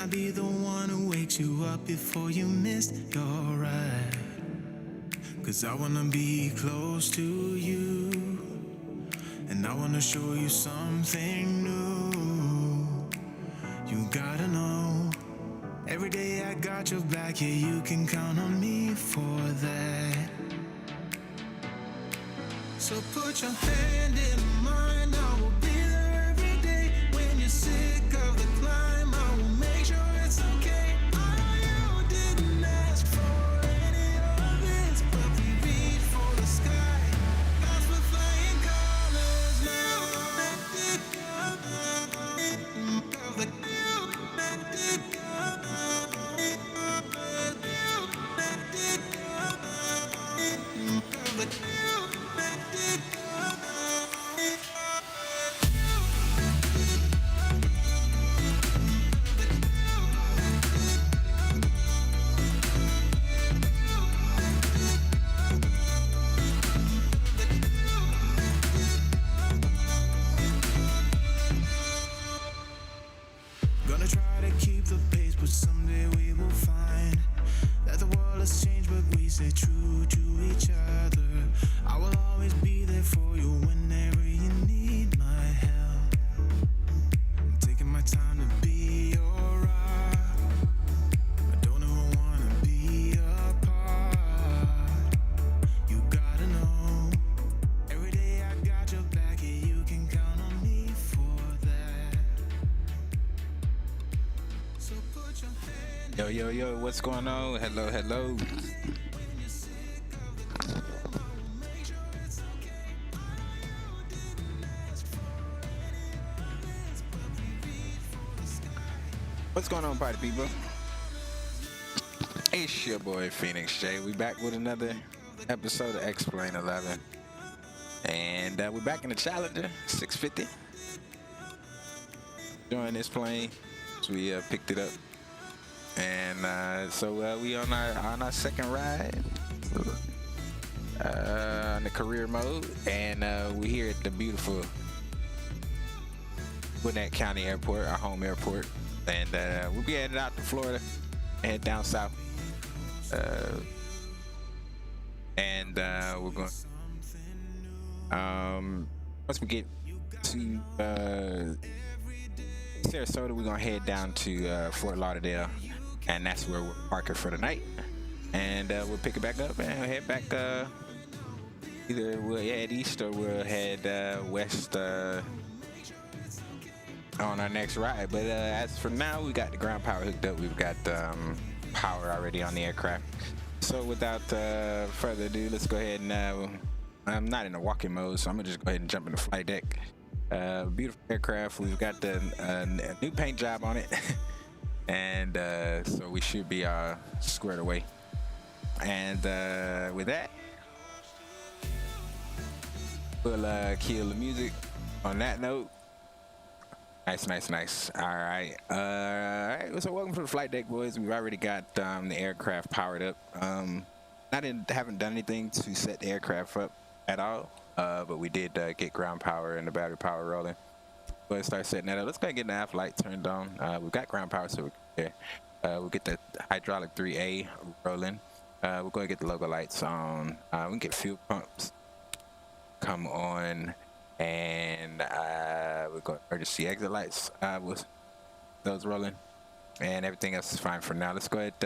I be the one who wakes you up before you miss your ride? 'Cause I wanna be close to you, and I wanna show you something new. You gotta know, every day I got your back, yeah, you can count on me for that. So put your hand in mine, I will be there every day. When you're sick of the climb, I will make sure it's okay. I know you didn't ask for any of this, but we reach for the sky. That's what flying colors now. Gonna try to keep the pace, but someday we will find that the world has changed, but we stay true to each other. I will always be there for you whenever you need my help. I'm taking my time to be your rock. I don't ever wanna be apart. You gotta know, every day I got your back, yeah, you can count on me for that. So put your hand. Yo, yo, yo, what's going on? Hello, hello. What's going on, party people? It's your boy Phoenix J. We back with another episode of Explain 11. And we're back in the Challenger 650. Join this plane. So we picked it up. And so we on our second ride on the career mode, and we're here at the beautiful Gwinnett County Airport, our home airport, and we'll be heading out to Florida, head down south, and we're going. Once we get to Sarasota, we're gonna head down to Fort Lauderdale. And that's where we're parking for the night, and we'll pick it back up and head back. Either we'll head east or we'll head west on our next ride. But as for now, we got the ground power hooked up. We've got power already on the aircraft. So without further ado, let's go ahead and I'm not in a walking mode, so I'm gonna just go ahead and jump in the flight deck. Beautiful aircraft. We've got the new paint job on it. And so we should be squared away. And with that, we'll kill the music on that note. Nice. All right. So welcome to the flight deck, boys. We've already got the aircraft powered up. Haven't done anything to set the aircraft up at all, but we did get ground power and the battery power rolling. Go ahead and start setting that up. Let's go ahead and get the aft light turned on. We've got ground power, so we're there. We'll get the hydraulic 3A rolling. We'll go ahead and get the logo lights on. We can get fuel pumps come on, and we're going to emergency exit lights with those rolling, and everything else is fine for now. Let's go ahead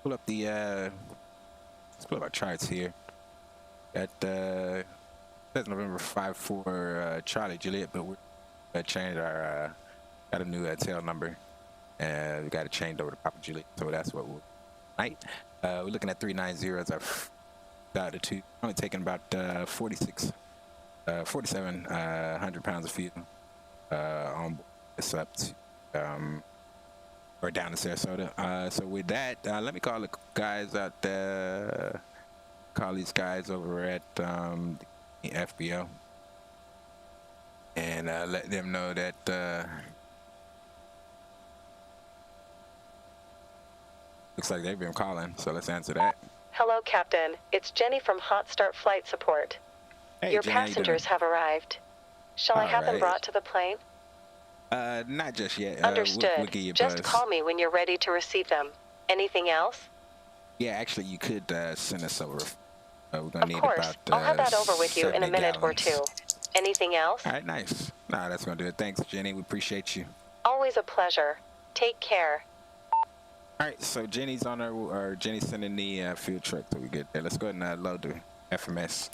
pull up the let's pull up our charts here. At says November 5 for Charlie Juliet, but we changed our got a new tail number, and we got it changed over to Papa Juliet, so that's what we'll tonight. We're looking at 390 as our altitude. Only taking about 4,700 pounds of fuel on board. It's up to or down to Sarasota. So with that, let me call the guys out there. Call these guys over at the FBO and let them know that looks like they've been calling, so let's answer that. Hello, Captain. It's Jenny from HotStart Flight Support. Hey, Your Jenny, passengers have arrived. Shall I have them brought to the plane? Not just yet. Understood. We'll give you a Just buzz. call me when you're ready to receive them. Anything else? Yeah, actually, you could send us over. We're gonna Of need course. about I'll have that over with you in a 70 minute or gallons. two. Anything else? All right, nice. Nah, that's gonna do it. Thanks, Jenny. We appreciate you. Always a pleasure. Take care. All right, so Jenny's on her, or Jenny's sending the field truck till we get there. Let's go ahead and load the FMS,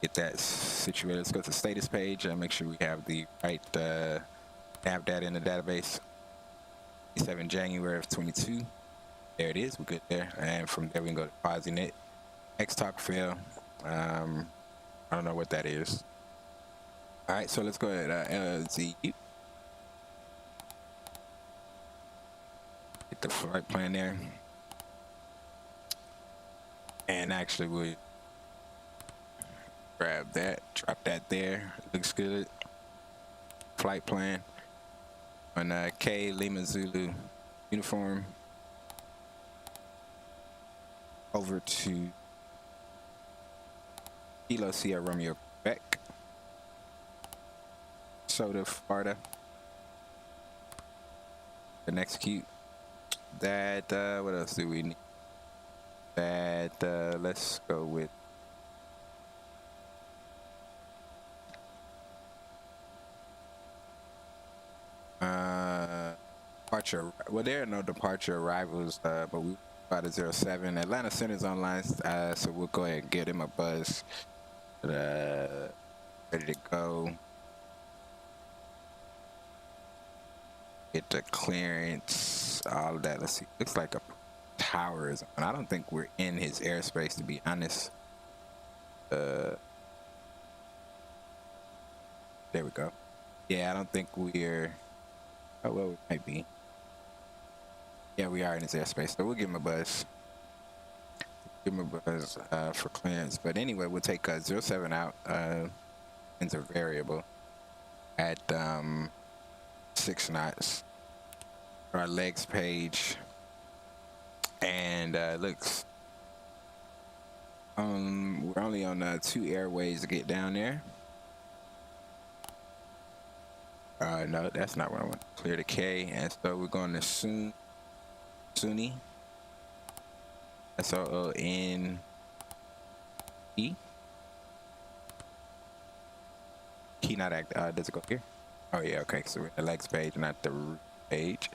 get that situated. Let's go to the status page and make sure we have the right nav data in the database. 7 January of 22. There it is. We're good there. And from there we can go to PosiNet. X-Talk fail. I don't know what that is. All right, so let's go ahead. KLZU. Get the flight plan there. And actually we grab that, drop that there. Looks good. Flight plan on K Lima Zulu uniform over to Kilo Sierra Romeo Quebec, Sarasota, Florida. And execute that. What else do we need? That let's go with departure. Well, there are no departure arrivals, but we about a 07. Atlanta Center's online, so we'll go ahead and give them a buzz. Ready to go. Get the clearance, all of that. Let's see. Looks like a tower is on. I don't think we're in his airspace, to be honest. There we go. Yeah, I don't think we're. Oh well, we might be. Yeah, we are in his airspace, so we'll give him a buzz. Give him a buzz for clearance. But anyway, we'll take 07 out. Into variable at 6 knots. Our legs page, and looks. We're only on 2 airways to get down there. No, that's not what I want. Clear the K, and so we're going to SUNY. SOONE. Key not act. Does it go here? Oh yeah, okay. So we're in the legs page, not the root page.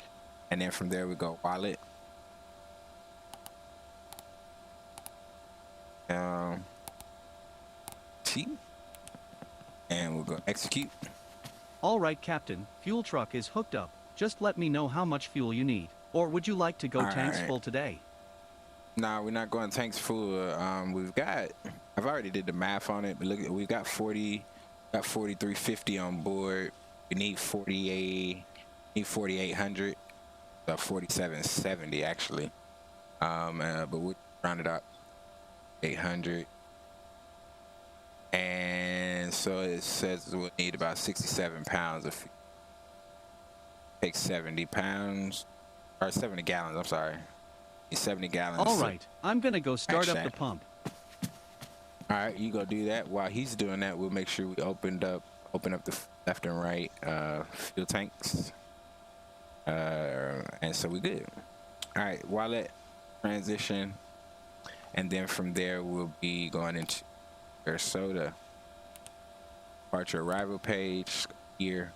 And then from there we go wallet. T. And we'll go execute. All right, Captain. Fuel truck is hooked up. Just let me know how much fuel you need. Or would you like to go tanks right. full today? Nah, we're not going tanks full. We've got. I've already did the math on it, but look, we've got 4350 on board. We need 4800. 4770 actually. But we'll round it up. 800. And so it says we'll need about 67 pounds of fuel. Take 70 pounds, or 70 gallons, I'm sorry. 70 gallons. All right, I'm gonna go start up the pump. All right, you go do that. While he's doing that, we'll make sure we open up the left and right fuel tanks. And so we good. All right, wallet transition, and then from there we'll be going into Sarasota. Departure arrival page here.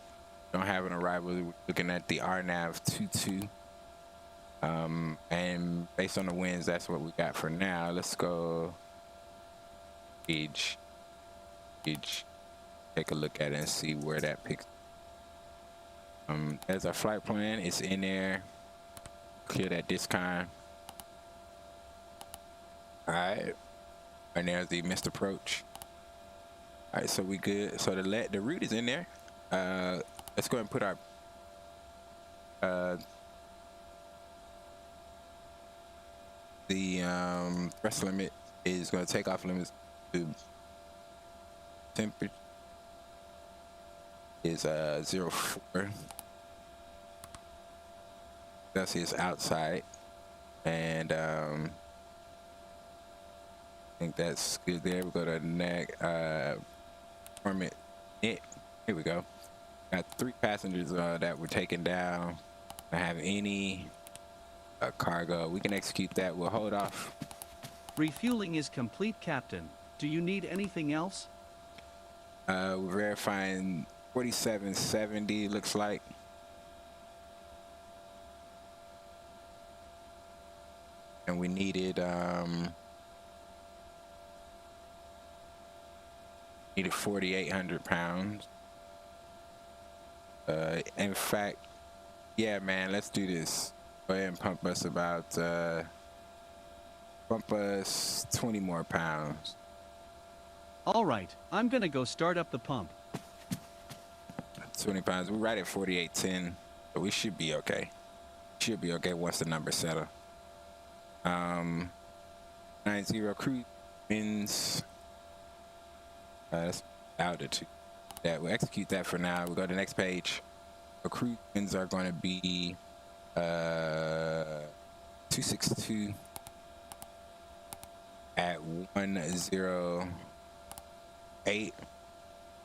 Don't have an arrival. We're looking at the RNAV 22. And based on the winds, that's what we got for now. Let's go gauge. Take a look at it and see where that picks. There's our flight plan. It's in there. Clear that discon. All right. And there's the missed approach. All right, so we good. So the route is in there. Let's go ahead and put our the thrust limit is going to take off limits to temperature is 04. That's his outside, and I think that's good there. We go to neck permit it. Here we go. Got 3 passengers that were taken down. I have any cargo. We can execute that. We'll hold off. Refueling is complete, Captain. Do you need anything else? We're verifying 4770, looks like. And we needed 4,800 pounds. In fact, yeah, man, let's do this. Go ahead and pump us about, pump us 20 more pounds. All right, I'm gonna go start up the pump. 20 pounds. We're right at 4810, but we should be okay. Should be okay once the numbers settle. 90 cruise winds. That's altitude. That we'll execute that for now. We'll go to the next page. The cruise winds are going to be 262 at 108.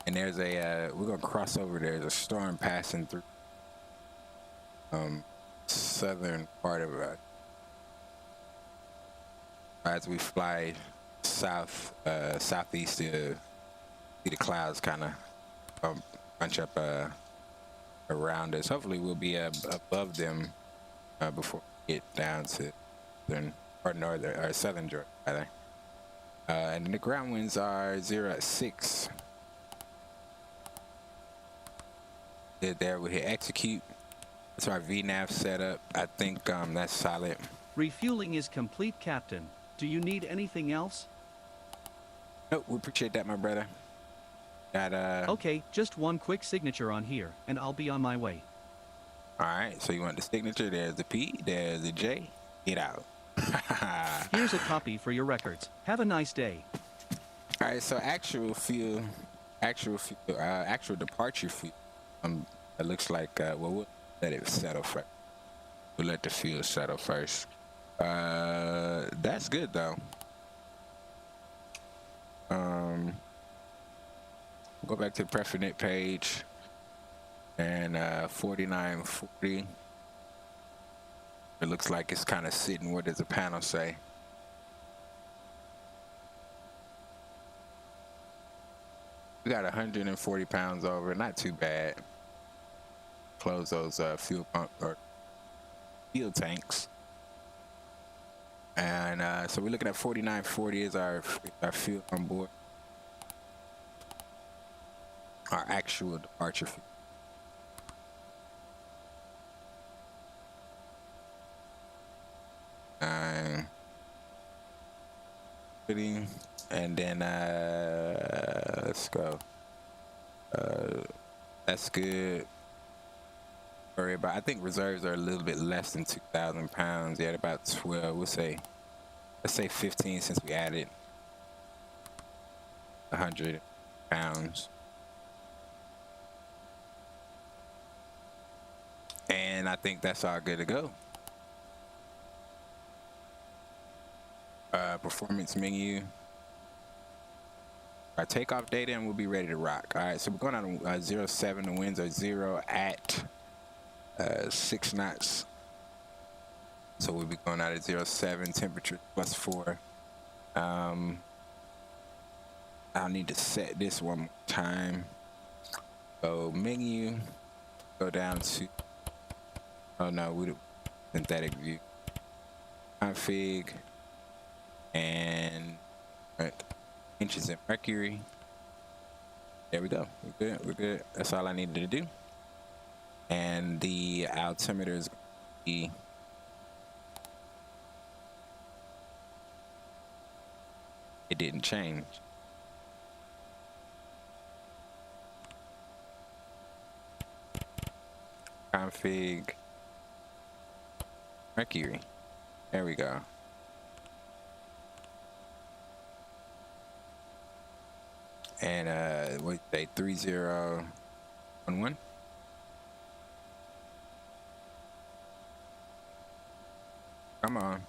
And there's a we're gonna cross over. There's a storm passing through southern part of it. As we fly south southeast, see the clouds kind of bunch up around us. Hopefully we'll be above them before we get down to northern or southern Georgia rather. And the ground winds are 0 at 6. There we hit execute. That's our VNAV setup. I think that's solid. Refueling is complete, Captain. Do you need anything else? Nope, we appreciate that, my brother. Got Okay, just one quick signature on here, and I'll be on my way. All right, so you want the signature? There's the P, there's the J. Get out. Here's a copy for your records. Have a nice day. All right, so actual departure fuel. It looks like well, we'll let it settle first. We'll let the fuel settle first. That's good though. Go back to the Prefernet page and 4940. It looks like it's kind of sitting. What does the panel say? We got 140 pounds over. Not too bad. Close those fuel pump or fuel tanks. And so we're looking at 4940 is our fuel on board. Our actual departure fuel. And then let's go. That's good. Worry about. I think reserves are a little bit less than 2,000 pounds. Yeah, about 12. We'll say, let's say 15 since we added 100 pounds. And I think that's all good to go. Performance menu. Our takeoff data, and we'll be ready to rock. All right, so we're going on 07. The winds are 0 at 6 knots. So we'll be going out at 07. Temperature +4. I'll need to set this one more time. So menu, go down to. Oh no, we synthetic view. Config. And right, inches in mercury. There we go. We're good. We're good. That's all I needed to do. And the altimeter is going to be it didn't change. Config mercury. There we go. And what say 3011. Come on.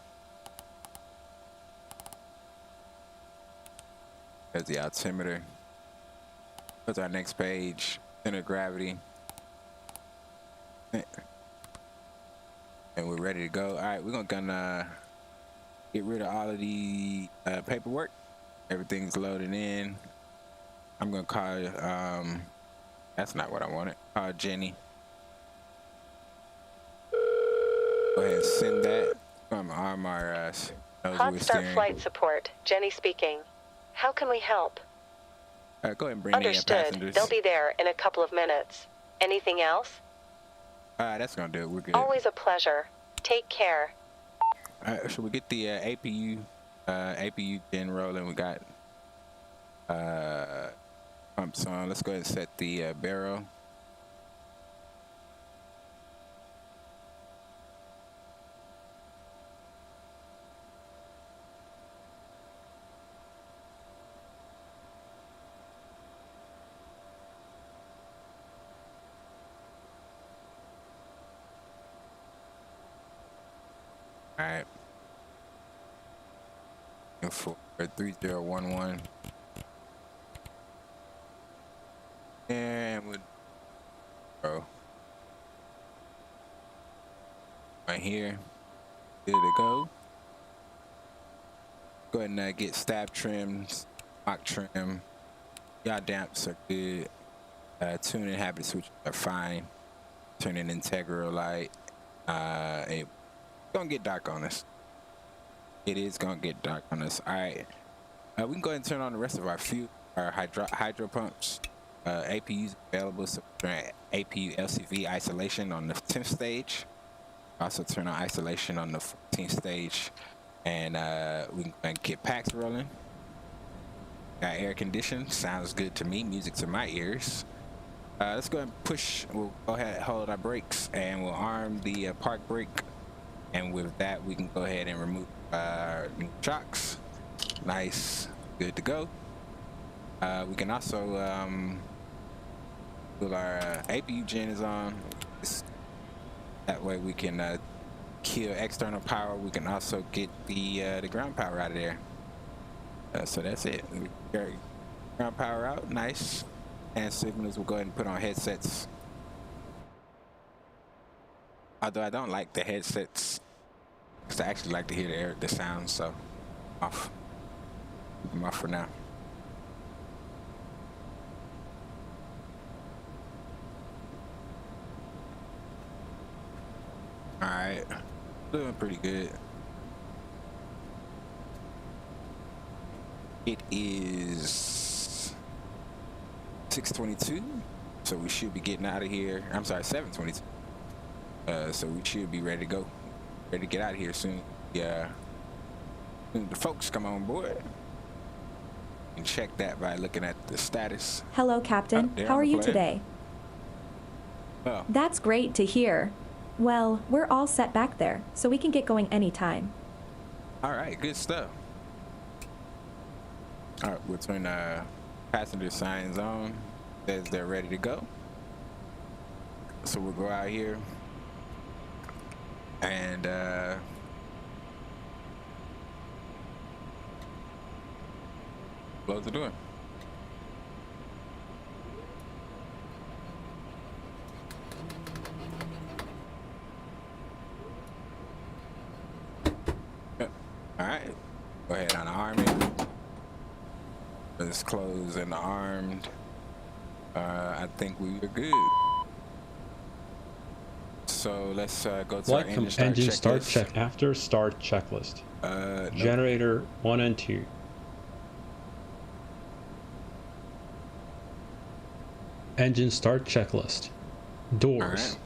There's the altimeter. That's our next page. Center of gravity. And we're ready to go. All right, we're gonna get rid of all of the paperwork. Everything's loaded in. I'm gonna call. That's not what I wanted. Call Jenny. Go ahead and send that. I'm gonna arm our nose with HotStart steering. flight support. Jenny speaking. How can we help? Go ahead and bring Understood. the passengers. They'll be there in a couple of minutes. Anything else? That's gonna do it. We're good. Always a pleasure. Take care. All right, so we get the APU gen rolling. We got pumps on. Let's go ahead and set the barrel. All right. For 3011. And we'll go right here. Good to go. Go ahead and get stab trims, mock trim. Yaw damps are good. Tuning habit switches are fine. Turning integral light. It's gonna get dark on us. It is gonna get dark on us. All right. We can go ahead and turn on the rest of our hydro pumps. APUs available, so turn APU LCV isolation on the 10th stage. Also turn on isolation on the 14th stage, and we can go ahead and get packs rolling. Got air conditioned, sounds good to me. Music to my ears. Let's go ahead and push. We'll go ahead and hold our brakes, and we'll arm the park brake. And with that, we can go ahead and remove our new shocks. Nice, good to go. We can also, while our APU gen is on, that way we can kill external power. We can also get the ground power out of there. So that's it. We got ground power out, nice. And signals, we'll go ahead and put on headsets. Although I don't like the headsets, because I actually like to hear the sound, so off. Keep them off for now. Alright, doing pretty good. It is 6:22, so we should be getting out of here. I'm sorry, 7:22. So we should be ready to go. Ready to get out of here soon. Yeah. Soon the folks come on board. You can check that by looking at the status. Hello, Captain. How are you today? Oh. That's great to hear. Well, we're all set back there, so we can get going anytime. All right, good stuff. All right, we'll turn passenger signs on. Says they're ready to go. So we'll go out here and close the door. All right, go ahead and arm it. Let's close and armed. I think we are good. So let's go to our Welcome engine start check after start checklist. Generator 1 and 2. Engine start checklist. Doors.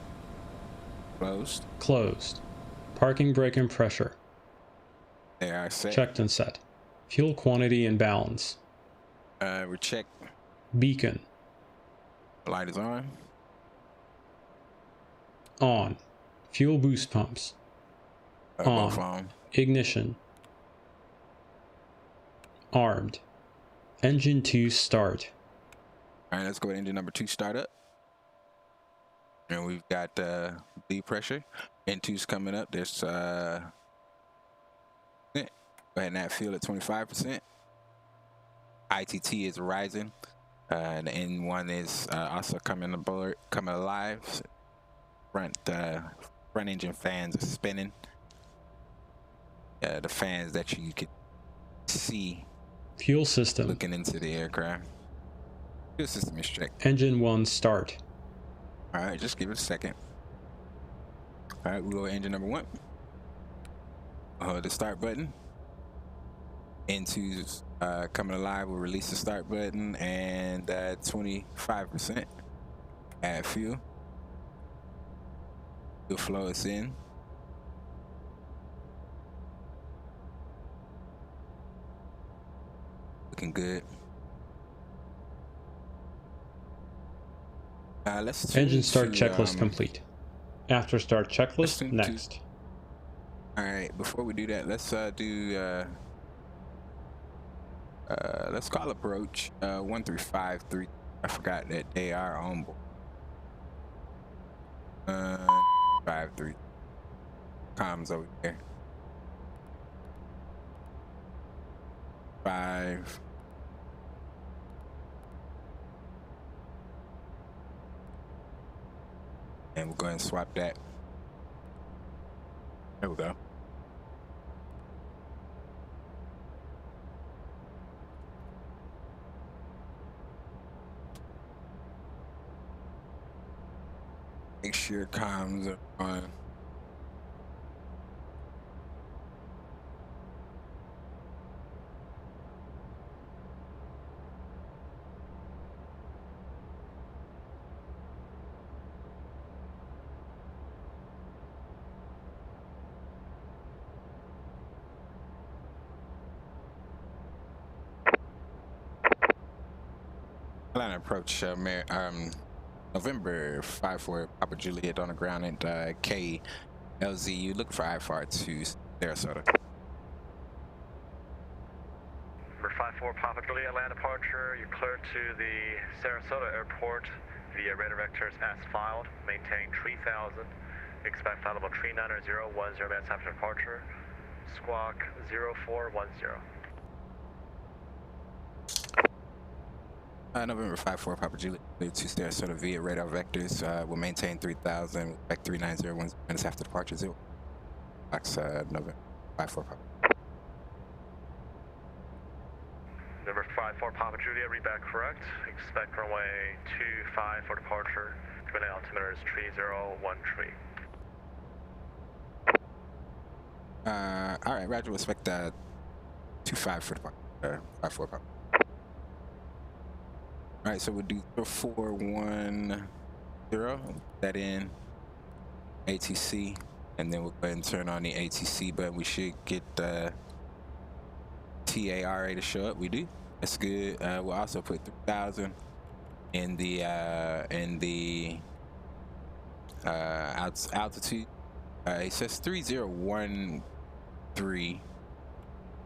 Closed. Closed. Parking brake and pressure. They are set. Checked and set. Fuel quantity and balance. We check. Beacon. Light is on. On. Fuel boost pumps. Both on. Ignition. Armed. Engine 2 start. All right, let's go to engine number 2 start up. And we've got bleed pressure. N2's coming up. There's go ahead and add fuel at 25%. ITT is rising. And the N1 is also coming alive. front engine fans are spinning. The fans that you could see Fuel system. looking into the aircraft. Fuel system is checked. Engine 1 start. All right, just give it a second. All right, we'll go engine number 1. Hold the start button. N2's coming alive. We'll release the start button and 25%. Add fuel. Fuel flow us in. Looking good. Let's Engine start to, checklist complete. After start checklist, next. All right, before we do that, let's let's call approach 1353. I forgot that they are on board. 53. Comms over there. 5. And we'll go ahead and swap that. There we go. Make sure comms are on. Atlanta approach November 54 Papa Juliet on the ground at KLZU. Look for IFR to Sarasota. Number 54 Papa Juliet land departure. You're clear to the Sarasota Airport via radar vectors as filed. Maintain 3000. Expect flight 39010 minutes after departure. Squawk 0410. November 54 Papa Juliet to Sarasota via radar vectors. We'll maintain 3000. Expect 39010 minutes after departure. 0. Box November 54 Papa. Number 54 Papa Juliet, read back correct. Expect runway 25 for departure. Command altimeter is 3013. All right, Roger. We'll expect 25 for departure. 54 Papa. All right, so we'll do 0410, that in ATC, and then we'll go ahead and turn on the ATC button. We should get TARA to show up. We do. That's good. We'll also put 3000 in the altitude. It says 3013,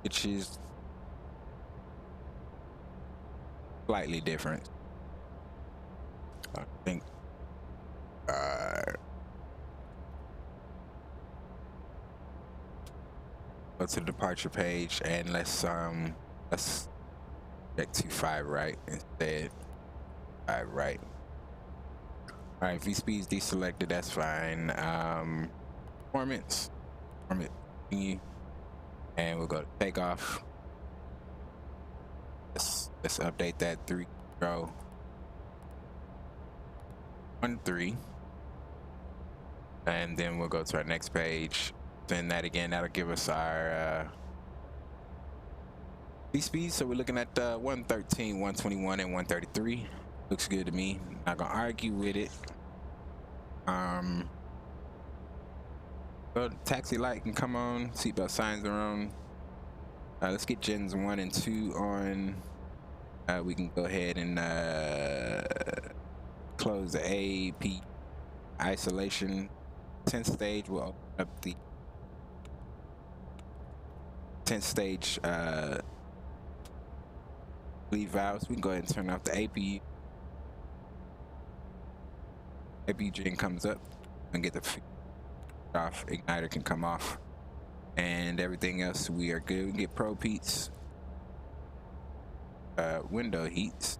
which is slightly different. I think go to the departure page and let's check 25 right instead. 5 right. All right, V speeds deselected, that's fine. Performance continue, and we'll go to takeoff. Let's update that 3013, and then we'll go to our next page. Send that again. That'll give us our speed. So we're looking at 113, 121, and 133. Looks good to me. Not gonna argue with it. Well, taxi light can come on. Seatbelt signs are on. Let's get gens 1 and 2 on. We can go ahead and close the AP isolation. 10th stage. We'll open up the 10th stage leave valves. We can go ahead and turn off the AP. AP gen comes up and get the off. Igniter can come off, and everything else we are good. We can get probe heats, window heats,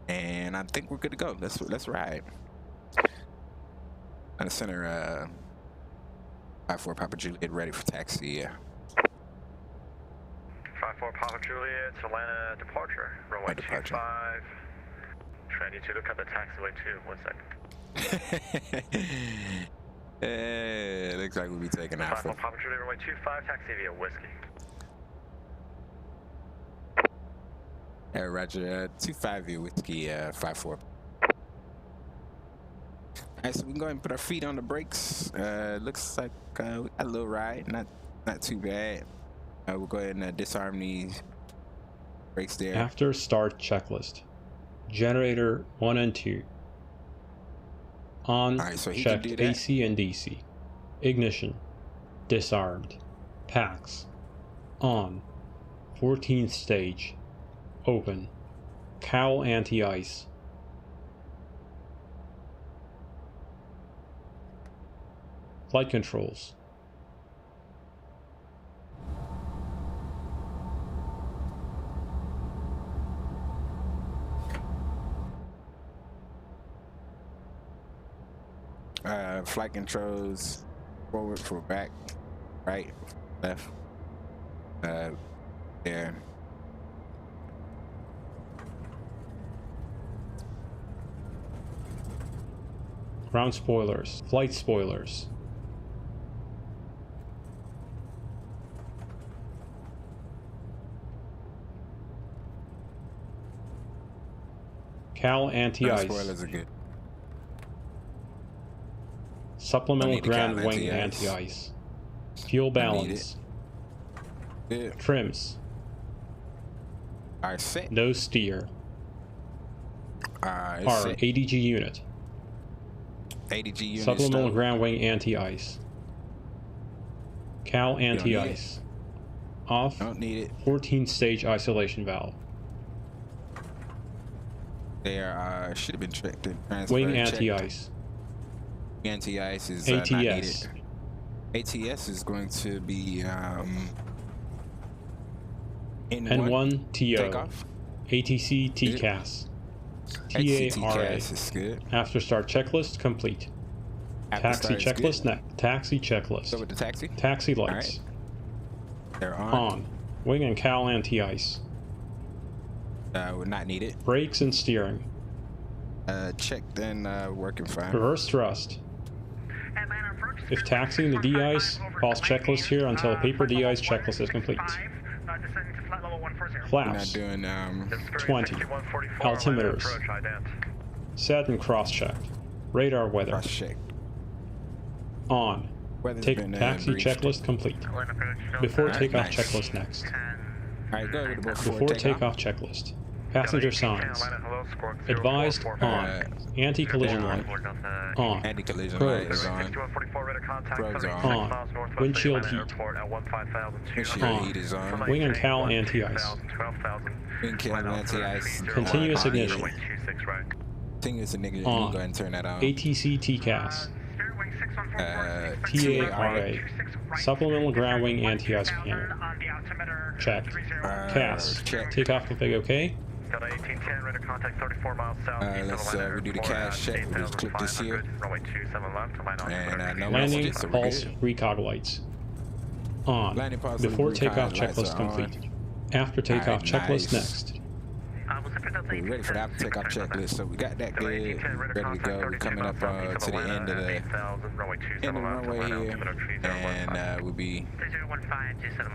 and and I think we're good to go. Let's ride. On the center, 54 Papa Juliet, ready for taxi. Yeah. 54 Papa Juliet, Atlanta departure. Runway 25. Trying to look at the taxiway too. 1 second. Looks like we'll be taking off. 54 Papa Juliet, runway 25, taxi via Whiskey. Roger. 25 via Whiskey, 54. Alright, so we can go ahead and put our feet on the brakes. Looks like we got a little ride, not too bad. We'll go ahead and disarm these brakes there. After start checklist. Generator 1 and 2. On, Alright, so he checked can do that. AC and DC. Ignition. Disarmed. Packs. On. 14th stage. Open. Cowl anti-ice. Flight controls. Flight controls, forward for back, right, left, there. Ground spoilers. Flight spoilers. Cowl anti-ice. Spoilers are good. Supplemental need the ground cowl wing anti-ice. anti-ice. Fuel balance. Good. Trims. Alright, set. No steer. It's Our set. ADG unit. ADG unit. Supplemental stove. ground wing anti-ice. Cowl need anti-ice. Off. Don't need it. 14th stage isolation valve. There should have been checked. Wing anti-ice. Anti-ice is not ATS. needed. ATS is going to be N1 TO. takeoff. ATC TCAS. TARA. TCAS is good. After start checklist complete. After Taxi start is checklist good. next. Taxi So checklist. with the taxi, Taxi lights. they're on. On. Wing and cowl anti-ice. Would not need it. Brakes and steering. Checked and working fine. Reverse thrust. If taxiing the de-ice, pause checklist here until a paper de-ice checklist is complete. We're not Flaps. doing 20. Altimeters. Set and cross-checked. Radar weather. cross check. On. Weather's Take been, taxi briefed. checklist complete. Before Alright, takeoff nice. checklist next. Alright, go with the Before takeoff checklist. Passenger signs. Advised on. Anti-collision light. On. Anti-collision light is Probes. on. Probes are On. Windshield heat. Windshield On. heat is on. Wing and cowl anti-ice. Wing kill anti-ice. Continuous ignition. Continuous ignition. On. Go ahead and turn that on. ATC TCAS. TARA. Supplemental ground wing anti-ice panel. Check. CAS. check. Takeoff config OK. Let's redo the cash check. We'll just click this here. And no Landing messages, so we're pulse good. recog lights. On. Landing pulse Before recog takeoff lights checklist are on. complete. After takeoff Alright, checklist nice. next. We're ready for the after takeoff checklist, so we got that good, ready to go. We're coming up to the end of the runway here, and we'll be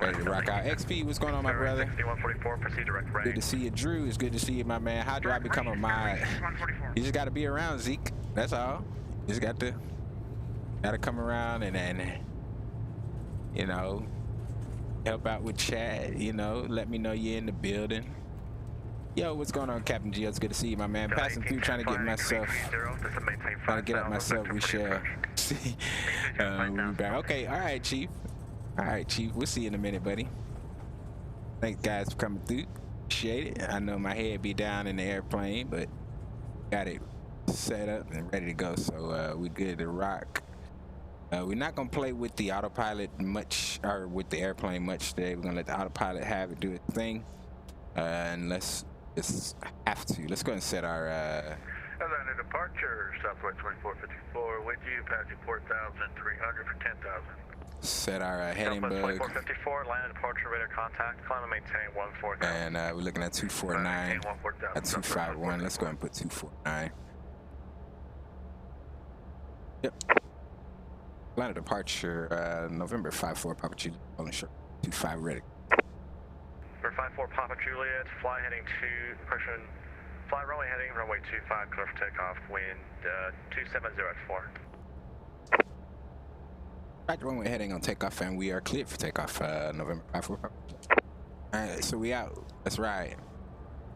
ready to rock out. XP, what's going on, my brother? Good to see you, Drew. It's good to see you, my man. How do I become a mod? You just got to be around, Zeke. That's all. You just got to come around and then, you know, help out with chat. You know, let me know you're in the building. Yo, what's going on, Captain G? It's good to see you, my man. Passing through, trying to get myself, trying to get up myself. We shall see. We'll be back. Okay, all right, Chief. All right, Chief. We'll see you in a minute, buddy. Thanks, guys, for coming through. Appreciate it. I know my head be down in the airplane, but got it set up and ready to go. So we good to rock. We're not gonna play with the autopilot much, or with the airplane much today. We're gonna let the autopilot have it do its thing, unless Just have to. Let's go and set our Atlanta departure, Southwest 2454, wind Apache 4,300 for 10,000. set our heading Southwest bug. 2454, Atlanta departure, radar contact, climb and maintain 14,000. And we're looking at 249 at 251. Let's go ahead and put 249. Yep. Atlanta departure, November 54, Papa Juliet, Rolling Short, 25 ready. For 54 Papa Juliet, fly heading to, pressure, fly runway heading, runway 25, clear for takeoff, wind 270 at 4. Right, runway heading on takeoff, and we are cleared for takeoff, November 54. Alright, so we out. Let's ride.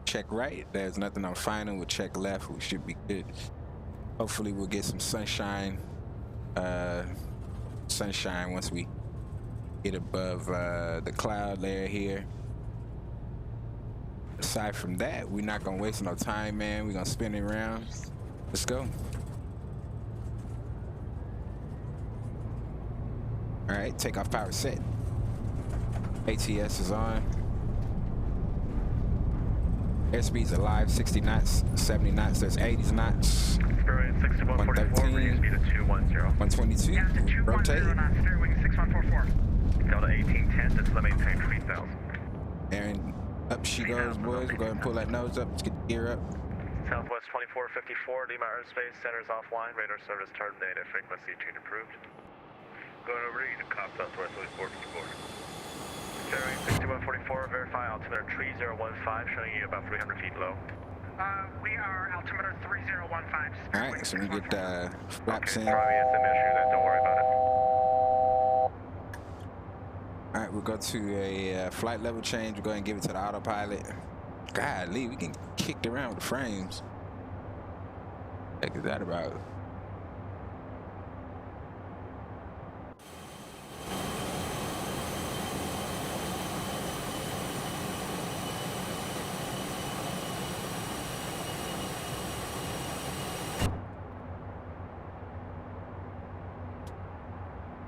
Check right. There's nothing on final. We'll check left. We should be good. Hopefully, we'll get some sunshine. Sunshine once we get above the cloud layer here. Aside from that, we're not gonna waste no time, man. We're gonna spin it around. Let's go. All right, takeoff power set. ATS is on. Airspeed's alive, 60 knots, 70 knots, there's 80 knots. 113, 122, rotate. Delta 1810, this is the maintain 3000. And up she goes, boys. We'll go ahead and pull that nose up. Let's get the gear up. Southwest 2454, DMA airspace, centers offline, radar service terminated, frequency tuned approved. Going over to Eden Cop, Southwest 2454. Steering 6144, verify altimeter 3015, showing you about 300 feet low. We are altimeter 3015. Alright, so we get flaps in. Probably is an issue, then don't worry about it. Alright, we'll go to a flight level change. We'll go ahead and give it to the autopilot. Golly, we can kick around with the frames. Heck is that about?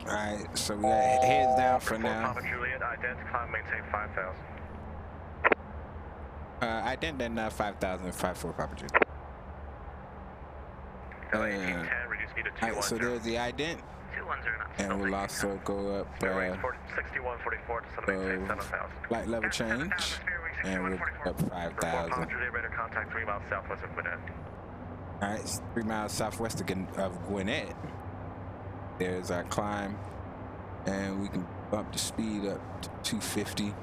Alright, so we got heads down for now. Papa Juliet, ident, climb, maintain 5,000. Ident then 5,000, 54 Papa Juliet. Delta 1810, reduce speed to 210. Alright, so there's the ident. 210, And we'll also go up 6144 to maintain 7,000. flight level change. And we'll up 5,000. Papa Juliet, radar contact 3 miles southwest of Gwinnett. Alright, it's 3 miles southwest of Gwinnett. There's our climb, and we can bump the speed up to 250.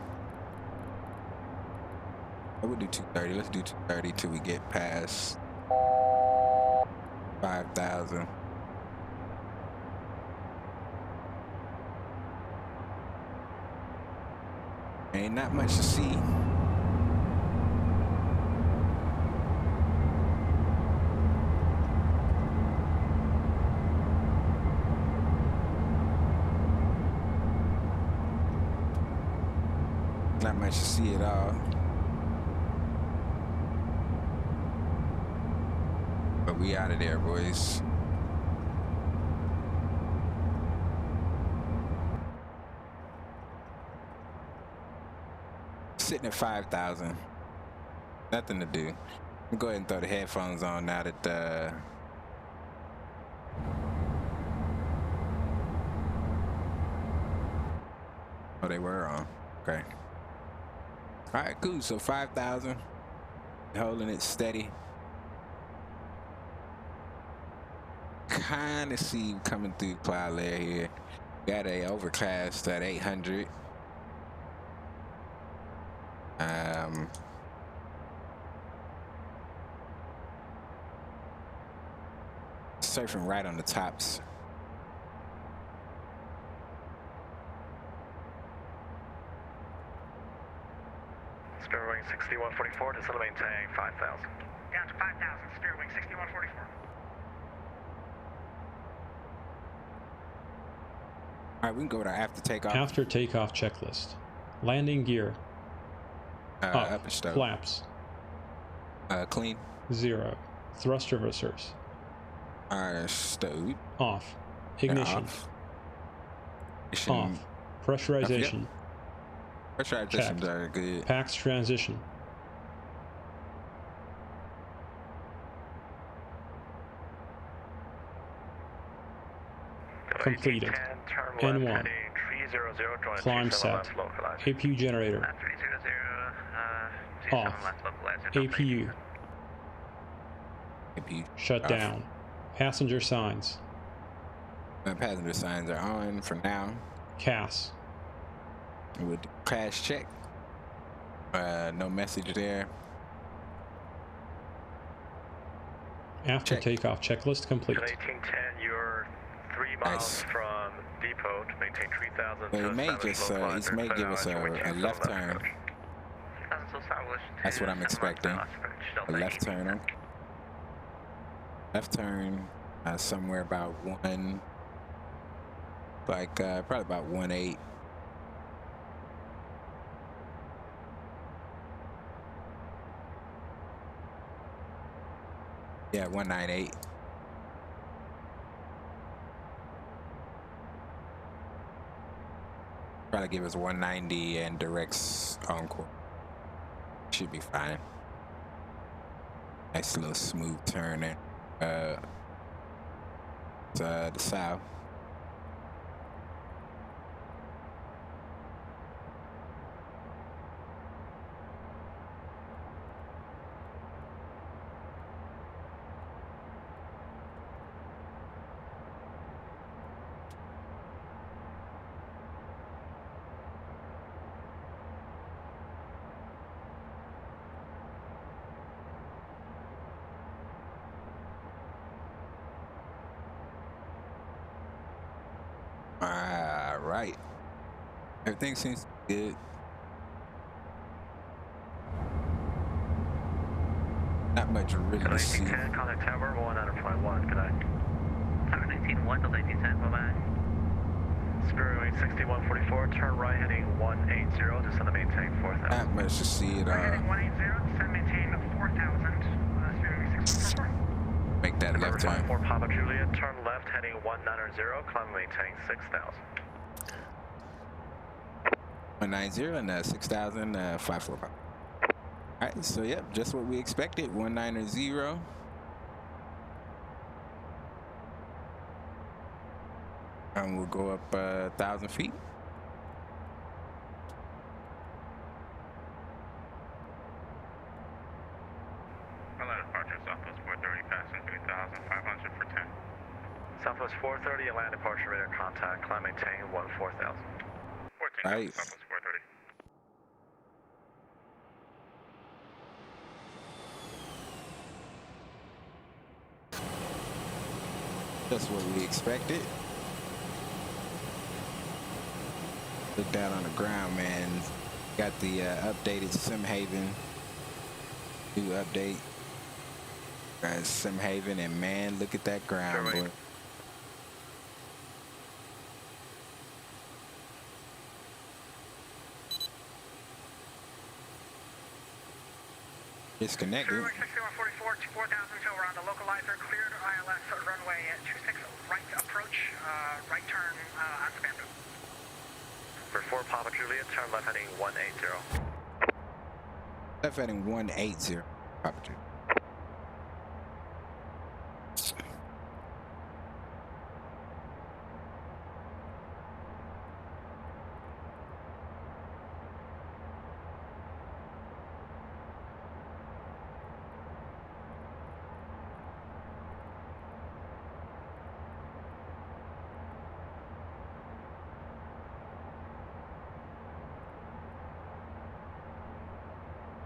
I would do 230. Let's do 230 till we get past 5,000. Ain't not much to see. Not much to see at all. But we out of there, boys. Sitting at 5,000. Nothing to do. We'll go ahead and throw the headphones on now that oh, they were on. Okay. All right, cool. So 5,000, holding it steady. Kind of see coming through cloud layer here. Got a overcast at 800. Surfing right on the tops. Spirit wing 6144, descend to maintain 5,000. Down to 5,000, Spirit wing 6144. All right, we can go to after takeoff. After takeoff checklist. Landing gear. Up and stow. Flaps. Clean. 0. Thrust reversers. Stowed. Off. Ignition. Off. Off. Pressurization. Pressurizations are good. Pax transition. completed. N1. Climb set. APU generator. Off. APU. Shut down. Passenger signs. The passenger signs are on for now. CAS. With crash check. No message there. After takeoff, checklist complete. 1810, you're 3 miles from depot to maintain 3000. Well, he may give us a left turn. That's what I'm expecting. A left turn. Left turn somewhere about probably about 1.8. Yeah, 198. Probably give us 190 and directs on course. Should be fine. Nice little smooth turn there. To the south. Right. Everything seems good. Not much really to see. 1910, contact tower 100.1. Good night. Tower 19-1 to 1910, bye-bye. Spirit wing 6144, turn right heading 180, descend to maintain 4000. Not much to see at all. Heading 180, descend maintain 4000. Spirit wing 6144. Make that left turn. 4 Papa Juliet, turn left heading 190, climb maintain 6000. 190 and 6000, 545. Alright, so yep, just what we expected. 190. And we'll go up 1,000 feet. Departure Southwest 430, passing 3,500 for 10. Southwest 430, Atlanta departure radar contact, climb maintain 14,000. 14,000, Nice. Southwest 430. That's what we expected. Look down on the ground, man. Got the updated Simhaven. New update. Got Simhaven, and man, look at that ground, boy. Disconnected. Spirit wing 6144, 4000, so we're on the localizer, cleared ILS runway at 26, right approach, right turn on Spandau. For 4 Papa Juliet, turn left heading 180. Left heading 180. Papa Juliet.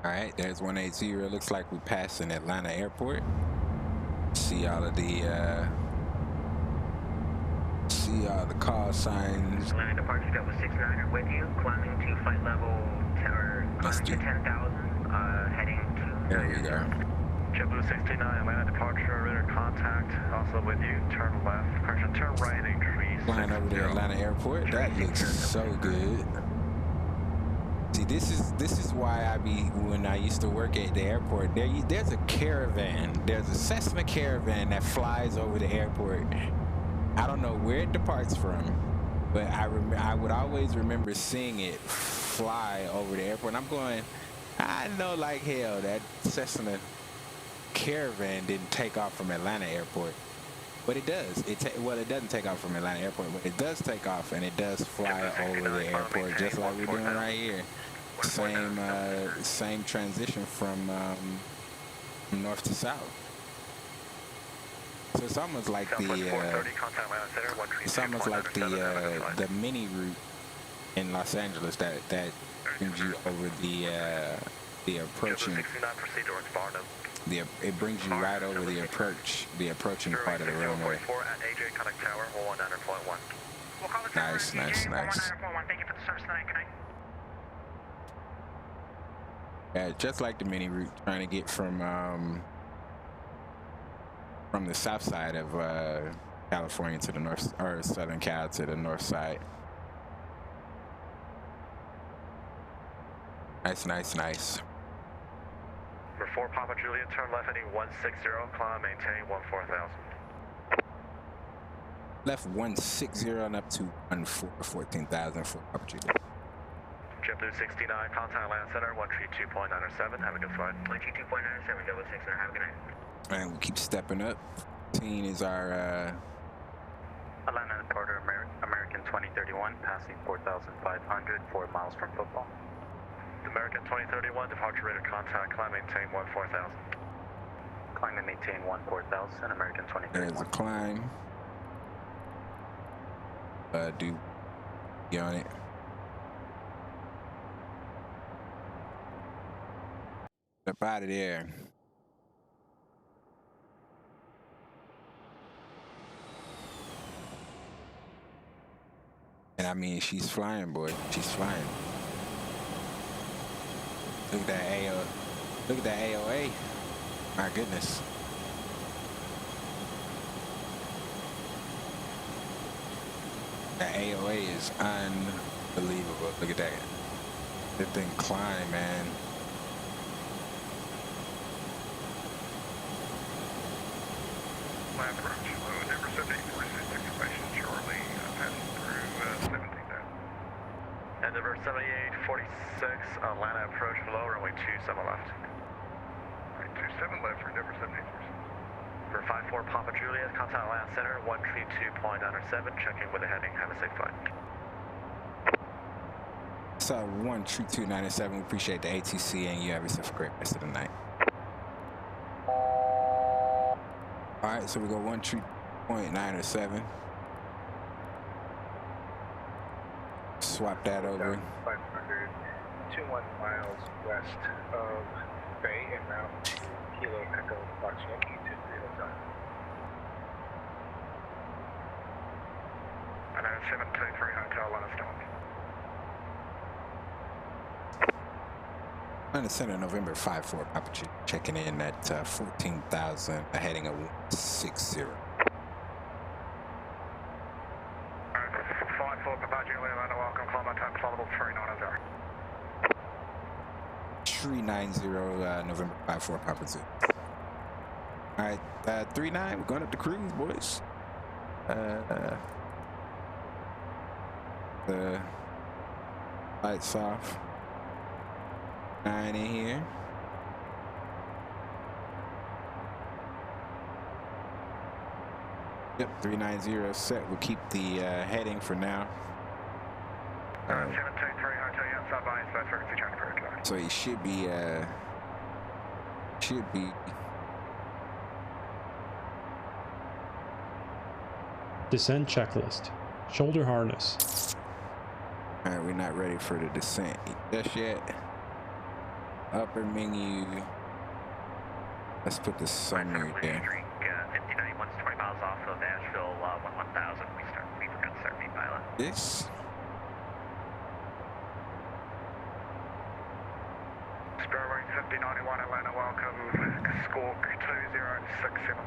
All right, there's 180. It looks like we passed in Atlanta Airport. See all of the call signs. Atlanta departure Delta 69er with you, climbing to flight level climbing to 10,000, heading to. There we go. JetBlue 69, Atlanta departure radar contact, also with you. Turn left, correction, turn right heading 360. Flying over the Atlanta Airport. That looks so good. See, this is why when I used to work at the airport, there's a caravan. There's a Cessna caravan that flies over the airport. I don't know where it departs from, but I would always remember seeing it fly over the airport. And I'm going, I know like hell that Cessna caravan didn't take off from Atlanta Airport. But it does. Well, it doesn't take off from Atlanta Airport, but it does take off and it does fly over the airport, just like we're doing right here. Same transition from north to south. So it's almost like the mini route in Los Angeles that brings you over the approaching. It brings you right over the approaching part of the runway. Nice. Thank you for the service tonight. Good night. Yeah, just like the mini route, trying to get from the south side of California to the north, or Southern Cal to the north side. Nice. For 4 Papa Juliet, turn left heading 160, climb, maintain 14,000. Left 160 and up to 14,000 for Papa Juliet. JetBlue 69, contact land center 132.907. Have a good flight. 132.97, 66, have a good night. And we keep stepping up. 15 is our Atlanta Porter American 2031, passing 4,500, 4 miles from football. American 2031, departure radar contact, climb, maintain 14,000. Climb and maintain 14,000, American 2031. There's a climb. Do be on it. Up out of there. And I mean, she's flying, boy. She's flying. Look at that Look at that AOA. My goodness. That AOA is unbelievable. Look at that. That thing climb, man. Lab approach. Number 7846, information shortly passing through 17,000. And number 7846, Atlanta approach below, runway 27 left. Right, 27 left for number 7846. For 54 Papa Juliet, contact land center 132.907, checking with the heading. Have a safe flight. So 132.907, we appreciate the ATC and you have yourself a great rest of the night. Alright, so we go 132.907. Swap that over. 500, 21 miles west of Bay and route to Kilo Echo Fox Yankee to Zero time. And then 723 Hotel, let us know. Atlanta Center, November 5-4, Papa Juliet, checking in at 14,000, heading of 160. 54 Papa Juliet, Atlanta, welcome, climb time, plausible 390. 390, November 5-4, Papa Juliet. All right, 39, we're going up the cruise, boys. The lights off. 9 in here. Yep, 390 set. We'll keep the heading for now. 723 Hotel, outside by inside frequency change for a so he should be Descent checklist. Shoulder harness. all right, we're not ready for the descent just yet. Upper menu. Let's put the summary there. 5091's 20 miles off of Asheville, 1000. We forgot to start pilot. This. Spur 5091 Atlanta, welcome, Squawk 2067.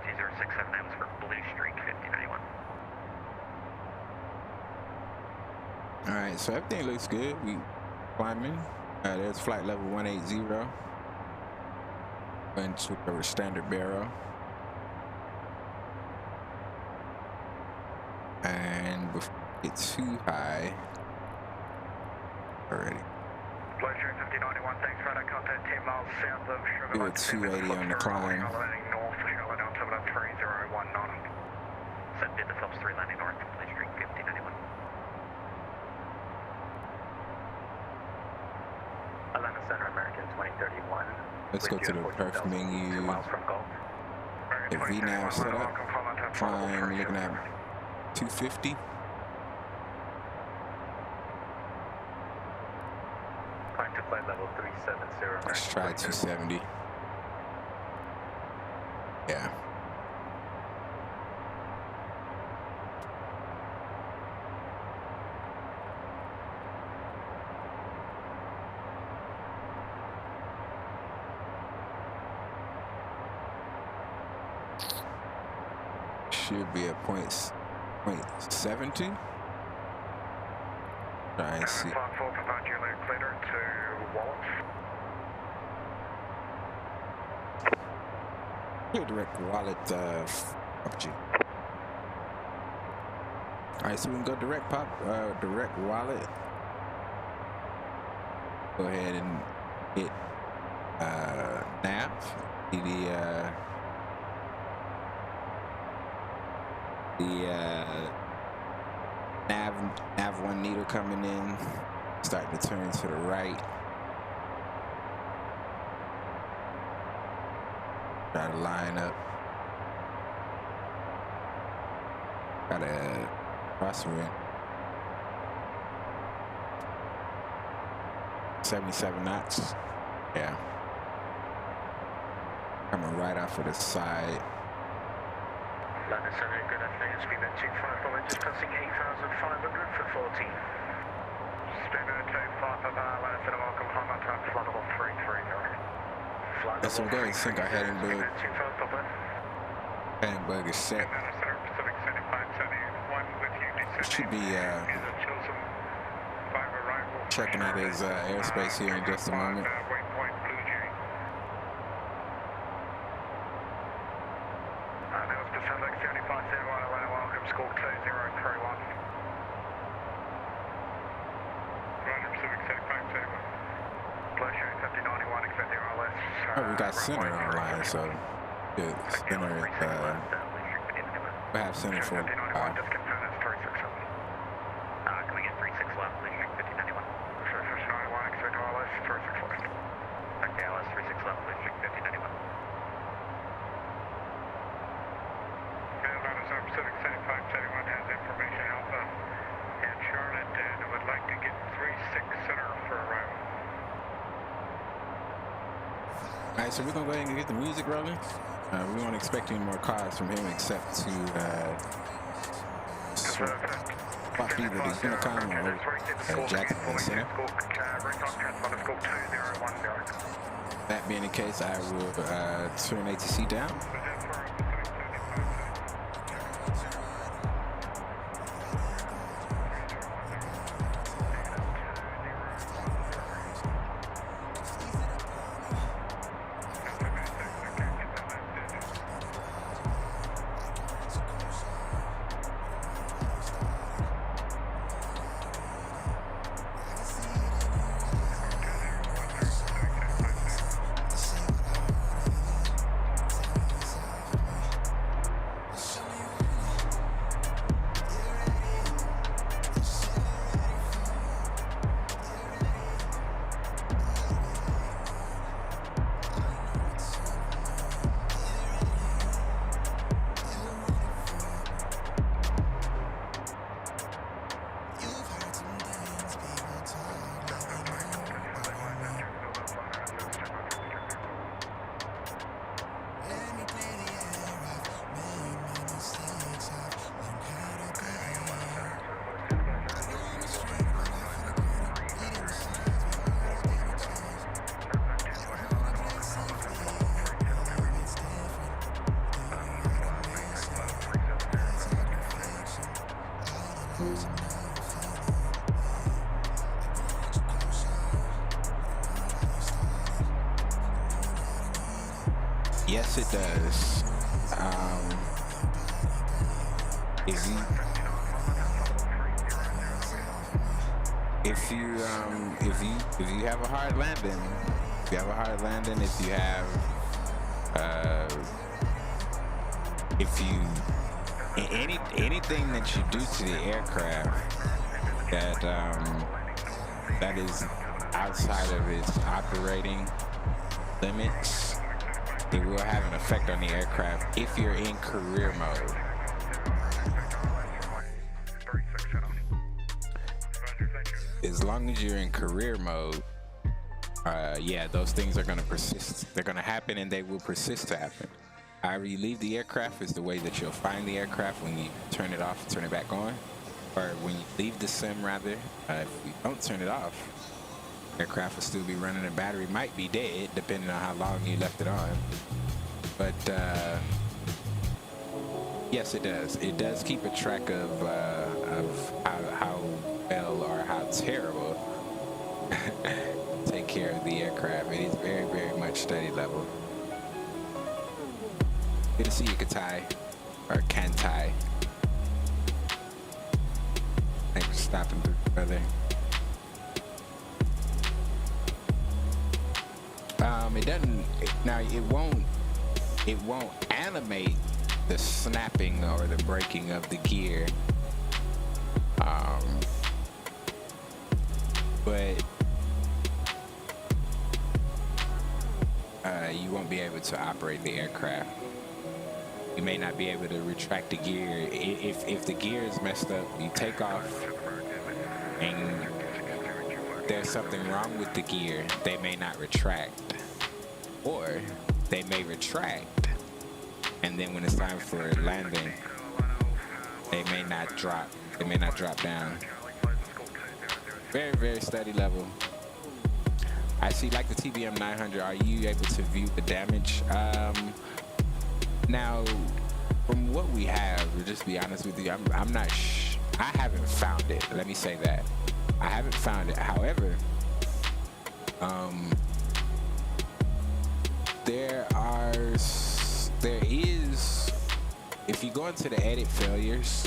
2067, that was for Blue Streak 5091. All right, so everything looks good. We climbing. There's flight level 180. Into our standard barrel. And before we get too high. Already. Blue Streak 5091, thanks for that contact, 10 miles south of Sugar Do a 280 on the climb. North of Charlotte. 301 Nottingham. Set to the Phelps 3 landing north, please street 5091. Atlanta Center, American 2031. Let's go to the perf menu. 2 miles from Gulf. If V nav set up, climb looking at 250. Climb to flight level 370. Let's try 270. Yeah. Should be at point 70. Try and see. Flight 4, Papa Juliet clear to Wallace. Here, direct wallet, PUBG. Alright, so we can go direct direct wallet. Go ahead and hit nav. The nav 1 needle coming in, starting to turn to the right. Try to line up. Gotta cross her in. 77 knots. Yeah. Coming right off of the side. London Center, good afternoon. Speed at 254, just passing 8,500 for 14. Speed at 255, London Center, welcome, climb on time, flight level 330. That's some good. I think our heading bug. Heading bug is set. It should be checking out his airspace here in just a moment. Oh, we got center online, so good. Center is, we have center for Can we get 36 left, please street 5091? KLS 36 left, please street 5091. Pacific 7571 has information Alpha in Charlotte and would like to get 36 center for arrival. Alright, so we're gonna go ahead and get the music rolling. We won't expect any more cars from him except to swap either the Unicom or Jacksonville Center. That being the case, I will turn ATC down. Yes, it does. If you have a hard landing, if you have if you anything that you do to the aircraft that is outside of its operating limits, it will have an effect on the aircraft if you're in career mode. As long as you're in career mode, yeah, those things are going to persist. They're going to happen, and they will persist to happen. However you leave the aircraft is the way that you'll find the aircraft when you turn it off and turn it back on. Or when you leave the sim, rather. If you don't turn it off, aircraft will still be running. The battery might be dead, depending on how long you left it on. But yes, it does. It does keep a track of how well or how terrible take care of the aircraft. It is very, very much study level. Good to see you, Katai, or Kantai. Thanks for stopping through, brother. It doesn't. Now it won't animate the snapping or the breaking of the gear. But you won't be able to operate the aircraft. You may not be able to retract the gear. If the gear is messed up, you take off and there's something wrong with the gear, they may not retract. Or they may retract, and then when it's time for landing, they may not drop down. Very, very steady level. I see, like the TBM 900, are you able to view the damage? Now, from what we have, to just be honest with you, I'm not I haven't found it. Let me say that. I haven't found it. However, there is, if you go into the edit failures,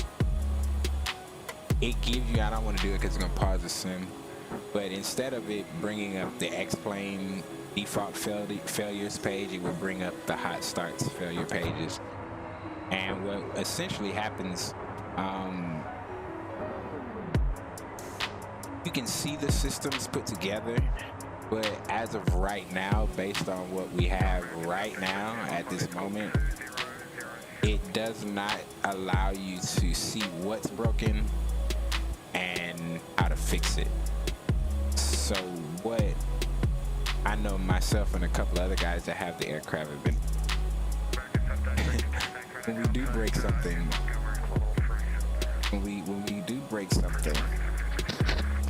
it gives you, I don't want to do it because it's going to pause the sim, but instead of it bringing up the X-Plane default failures page, it will bring up the HotStart's failure pages. And what essentially happens, you can see the systems put together, but as of right now, based on what we have right now at this moment, it does not allow you to see what's broken and how to fix it. So what I know myself and a couple other guys that have the aircraft have been when we do break something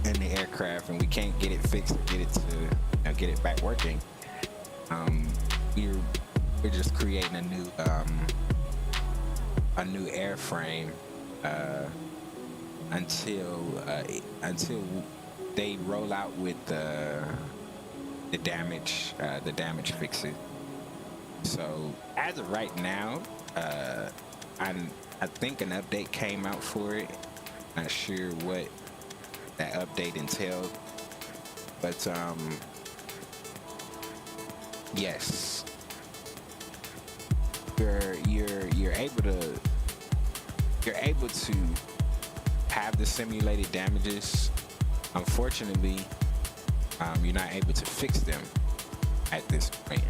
in the aircraft and we can't get it fixed or get it back working, we're just creating a new airframe until they roll out with the damage fixes. So as of right now, I think an update came out for it. Not sure what that update entailed, but yes, you're able to have the simulated damages. Unfortunately, you're not able to fix them at this point.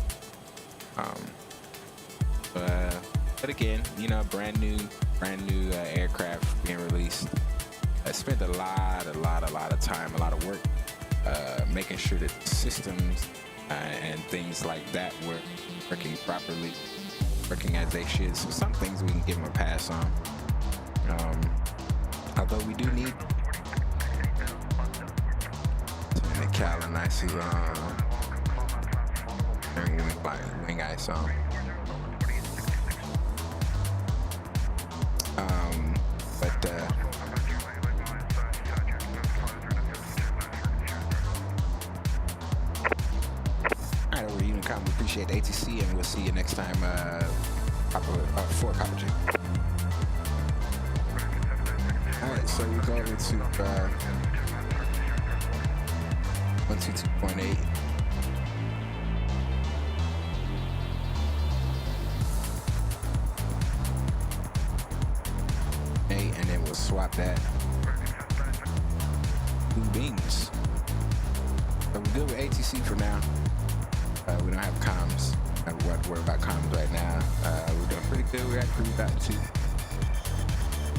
But again, you know, brand new aircraft being released. I spent a lot of time, a lot of work, making sure that systems and things like that were working properly, working as they should. So some things we can give them a pass on. Although we do need turn the Cal and I see wing ice on. Alright, over you and Cotton. We appreciate the ATC, and we'll see you next time for Copper J. Alright, so we're going to 122.8. we'll swap that. Blue beans. So we're good with ATC for now. We don't have comms. I don't have to worry about comms right now. We're doing pretty good. We're at cruise altitude.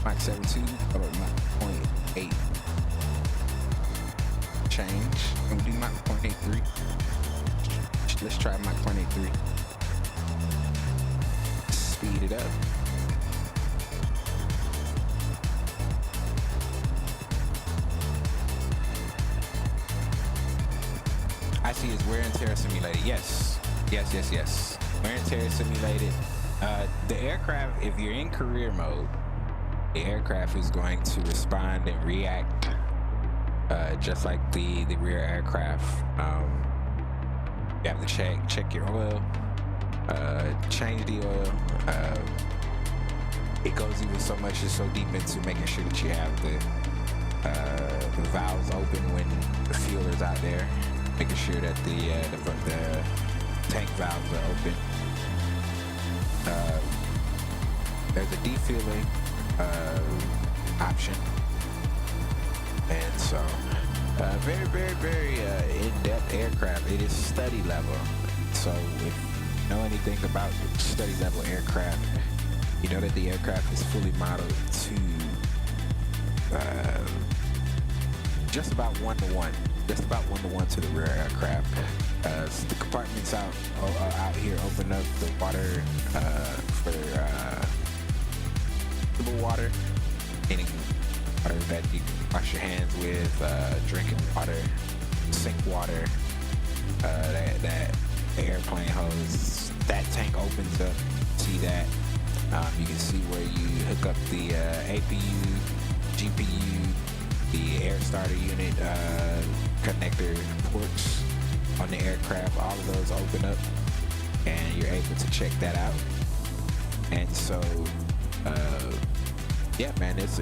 Mach 7.2 or Mach 0.8 change. And we do Mach 0.83. Let's try Mach 0.83. Speed it up. I see is wear and tear simulated. Yes. Yes. Wear and tear simulated. The aircraft, if you're in career mode, the aircraft is going to respond and react just like the rear aircraft. You have to check your oil, change the oil. It goes even so much and so deep into making sure that you have the valves open when the fuel is out there, making sure that the tank valves are open. There's a defueling option, and so very in-depth aircraft. It is study level. So if you know anything about study level aircraft, you know that the aircraft is fully modeled to just about one-to-one to the rear aircraft. So the compartments out here open up the water for potable water, meaning water that you can wash your hands with, drinking water, sink water, that the airplane hose. That tank opens up. See that? You can see where you hook up the APU, GPU, the air starter unit connector ports on the aircraft. All of those open up, and you're able to check that out. And so, yeah, man, it's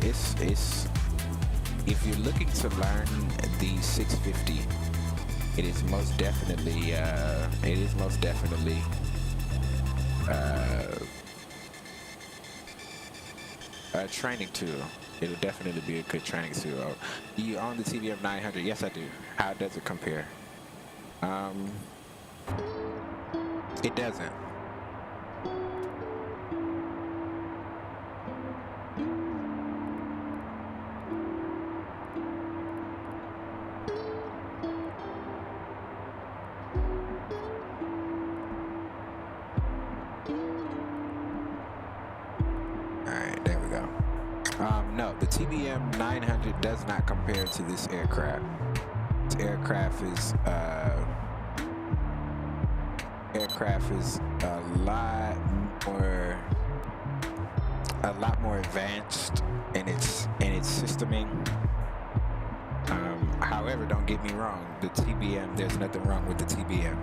if you're looking to learn the 650, it is most definitely a training tool. It'll definitely be a good training tool. Do you own the TBM 900? Yes, I do. How does it compare? It doesn't. No, the TBM 900 does not compare to this aircraft. This aircraft is a lot more advanced in its systeming. However, don't get me wrong, the TBM, there's nothing wrong with the TBM.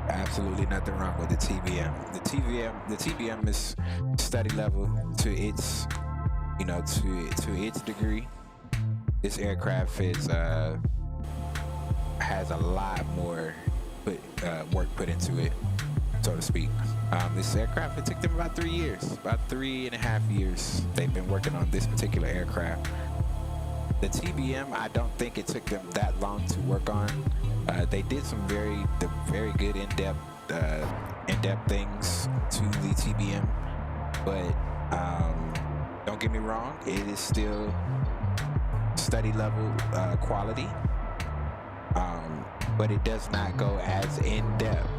Absolutely nothing wrong with the TBM. The TBM is study level to its, to its degree. This aircraft has a lot more work put into it, so to speak. This aircraft, it took them about 3 years, about 3.5 years. They've been working on this particular aircraft. The TBM, I don't think it took them that long to work on. They did some very good in-depth things to the TBM, but don't get me wrong, it is still study level quality, but it does not go as in-depth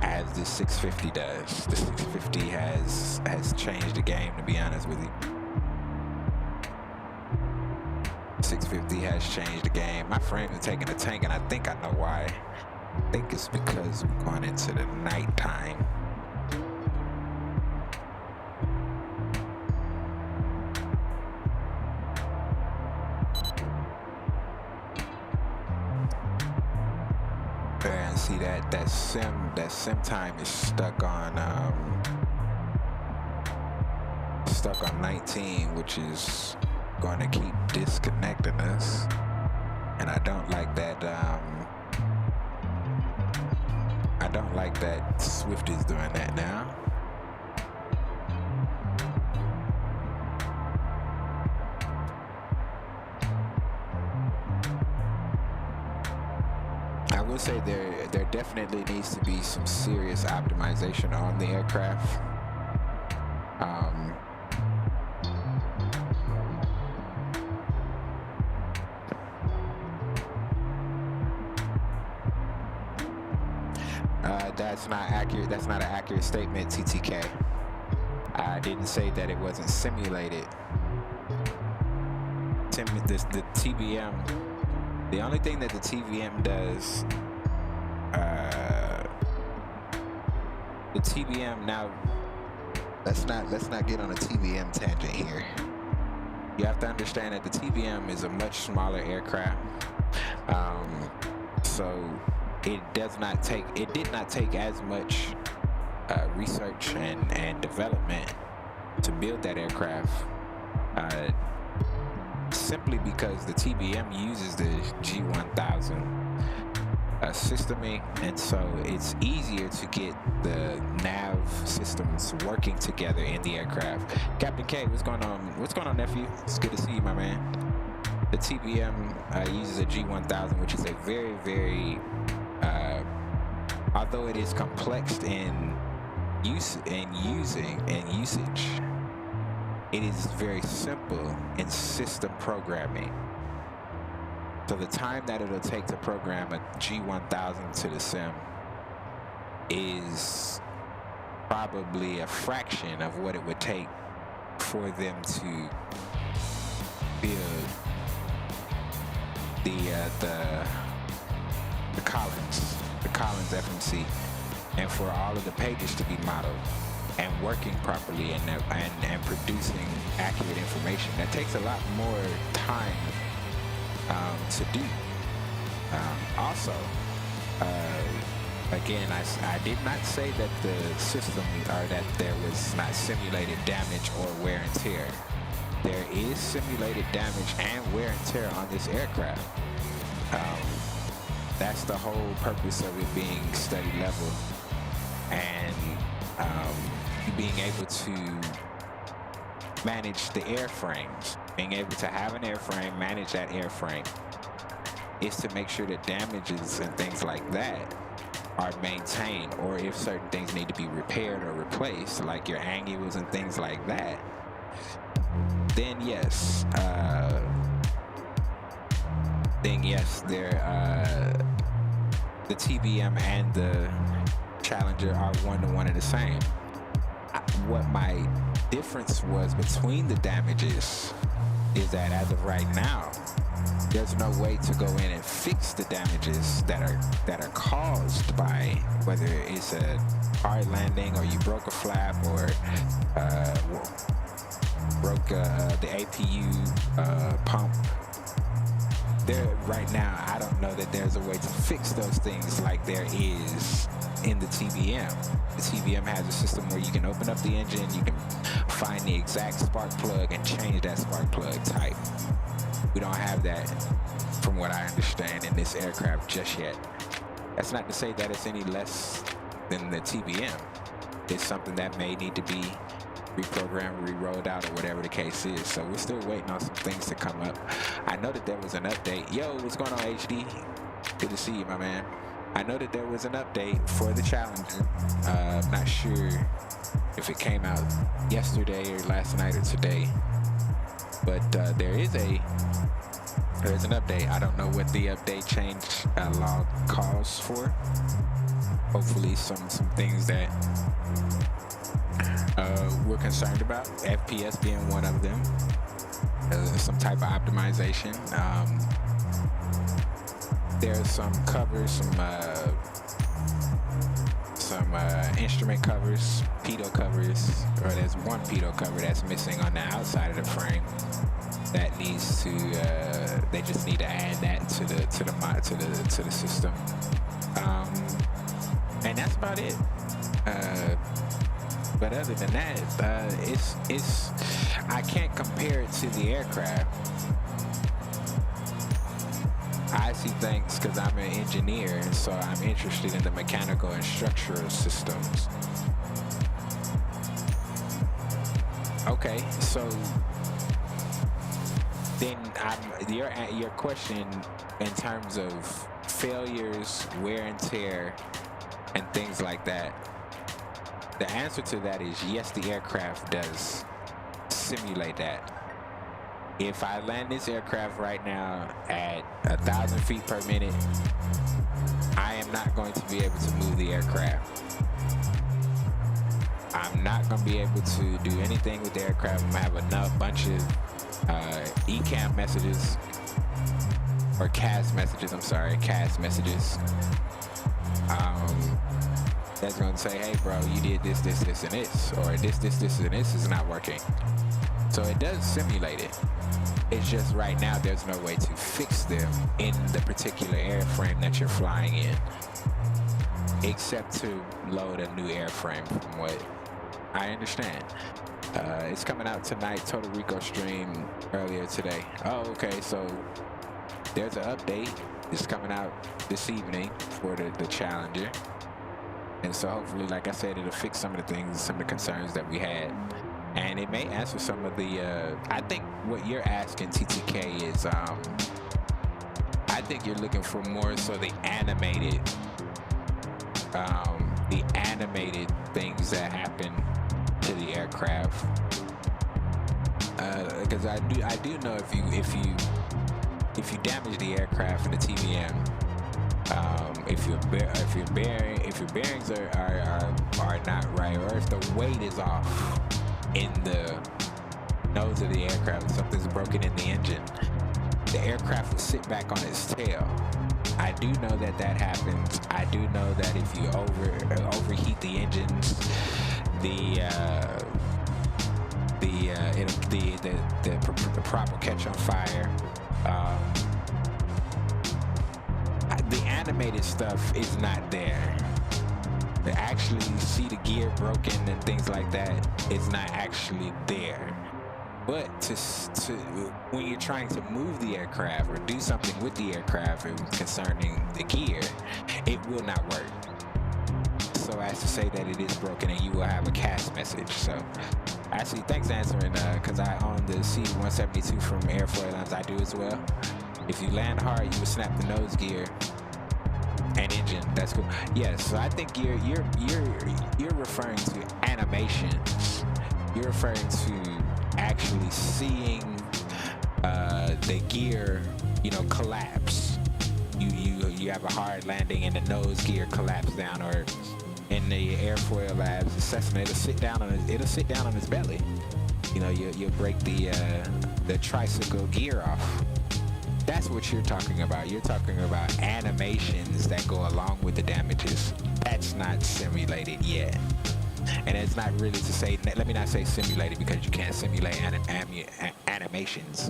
as the 650 does. The 650 has changed the game, to be honest with you. 650 has changed the game. My frame is taking a tank, and I think I know why. I think it's because we're going into the nighttime. And see that sim time is stuck on 19, which is going to keep disconnecting us, and I don't like that. I don't like that Swift is doing that now. would say there definitely needs to be some serious optimization on the aircraft. That's not accurate. That's not an accurate statement, TTK. I didn't say that it wasn't simulated. The TBM, the only thing that the TBM does, the TBM, now let's not get on a TBM tangent here. You have to understand that the TBM is a much smaller aircraft, so it did not take as much research and development to build that aircraft, simply because the TBM uses the G1000 systeming, and so it's easier to get the nav systems working together in the aircraft. Captain K, what's going on? What's going on, nephew? It's good to see you, my man. The TBM uses a G1000, which is a very, very although it is complex in usage, it is very simple in system programming. So the time that it'll take to program a G1000 to the sim is probably a fraction of what it would take for them to build the Collins FMC, and for all of the pages to be modeled and working properly and producing accurate information. That takes a lot more time to do. Also, again, I did not say that the system or that there was not simulated damage or wear and tear. There is simulated damage and wear and tear on this aircraft. That's the whole purpose of it being study level, and being able to manage the airframes, being able to have an airframe, manage that airframe, is to make sure that damages and things like that are maintained, or if certain things need to be repaired or replaced, like your annuals and things like that, then yes, the TBM and the Challenger are one-to-one of the same. What my difference was between the damages is that as of right now, there's no way to go in and fix the damages that are caused by whether it's a hard landing, or you broke a flap, or broke the APU pump. Right now, I don't know that there's a way to fix those things like there is in the TBM. The TBM has a system where you can open up the engine, you can find the exact spark plug and change that spark plug type. We don't have that, from what I understand, in this aircraft just yet. That's not to say that it's any less than the TBM. It's something that may need to be reprogrammed, re-rolled out, or whatever the case is. So we're still waiting on some things to come up. I know that there was an update. Yo, what's going on, HD? Good to see you, my man. I know that there was an update for the Challenger. I'm not sure if it came out yesterday or last night or today, but there's an update. I don't know what the update change log calls for. Hopefully some things that we're concerned about, FPS being one of them, some type of optimization. There's some covers, some instrument covers, pitot covers, or there's one pitot cover that's missing on the outside of the frame. That needs to, they just need to add that to the system, and that's about it. But other than that, it's I can't compare it to the aircraft. I see things because I'm an engineer, so I'm interested in the mechanical and structural systems. Okay, so then your question in terms of failures, wear and tear, and things like that? The answer to that is yes, the aircraft does simulate that. If I land this aircraft right now at 1,000 feet per minute, I am not going to be able to move the aircraft. I'm not going to be able to do anything with the aircraft. I'm going to have a bunch of ECAM messages, or CAS messages, CAS messages. That's going to say, hey bro, you did this, this, this, and this, or this, and this is not working. So it does simulate it. It's just right now there's no way to fix them in the particular airframe that you're flying in, except to load a new airframe from what I understand. It's coming out tonight. Total Rico stream earlier today. Oh, okay, so there's an update. It's coming out this evening for the Challenger. And so hopefully, like I said, it'll fix some of the things, some of the concerns that we had. And it may answer some of the, I think what you're asking, TTK, is, I think you're looking for more so the animated things that happen to the aircraft. Because I do know if you damage the aircraft in the TVM, if your bearings are not right, or if the weight is off in the nose of the aircraft, something's broken in the engine, the aircraft will sit back on its tail. I do know that happens. I do know that if you overheat the engines, the prop will catch on fire. The animated stuff is not there. To actually see the gear broken and things like that is not actually there. But when you're trying to move the aircraft or do something with the aircraft concerning the gear, it will not work. So as to say that it is broken, and you will have a CAS message. So actually, thanks for answering, because I own the C-172 from Airfoil Airlines. I do as well. If you land hard, you will snap the nose gear and engine. That's cool. Yes, so I think you're referring to animations. You're referring to actually seeing the gear, collapse. You have a hard landing and the nose gear collapse down, or in the airfoil labs, the Cessna, it'll sit down on its belly. You'll break the tricycle gear off. That's what you're talking about. You're talking about animations that go along with the damages. That's not simulated yet. And it's not really to say, let me not say simulated, because you can't simulate animations.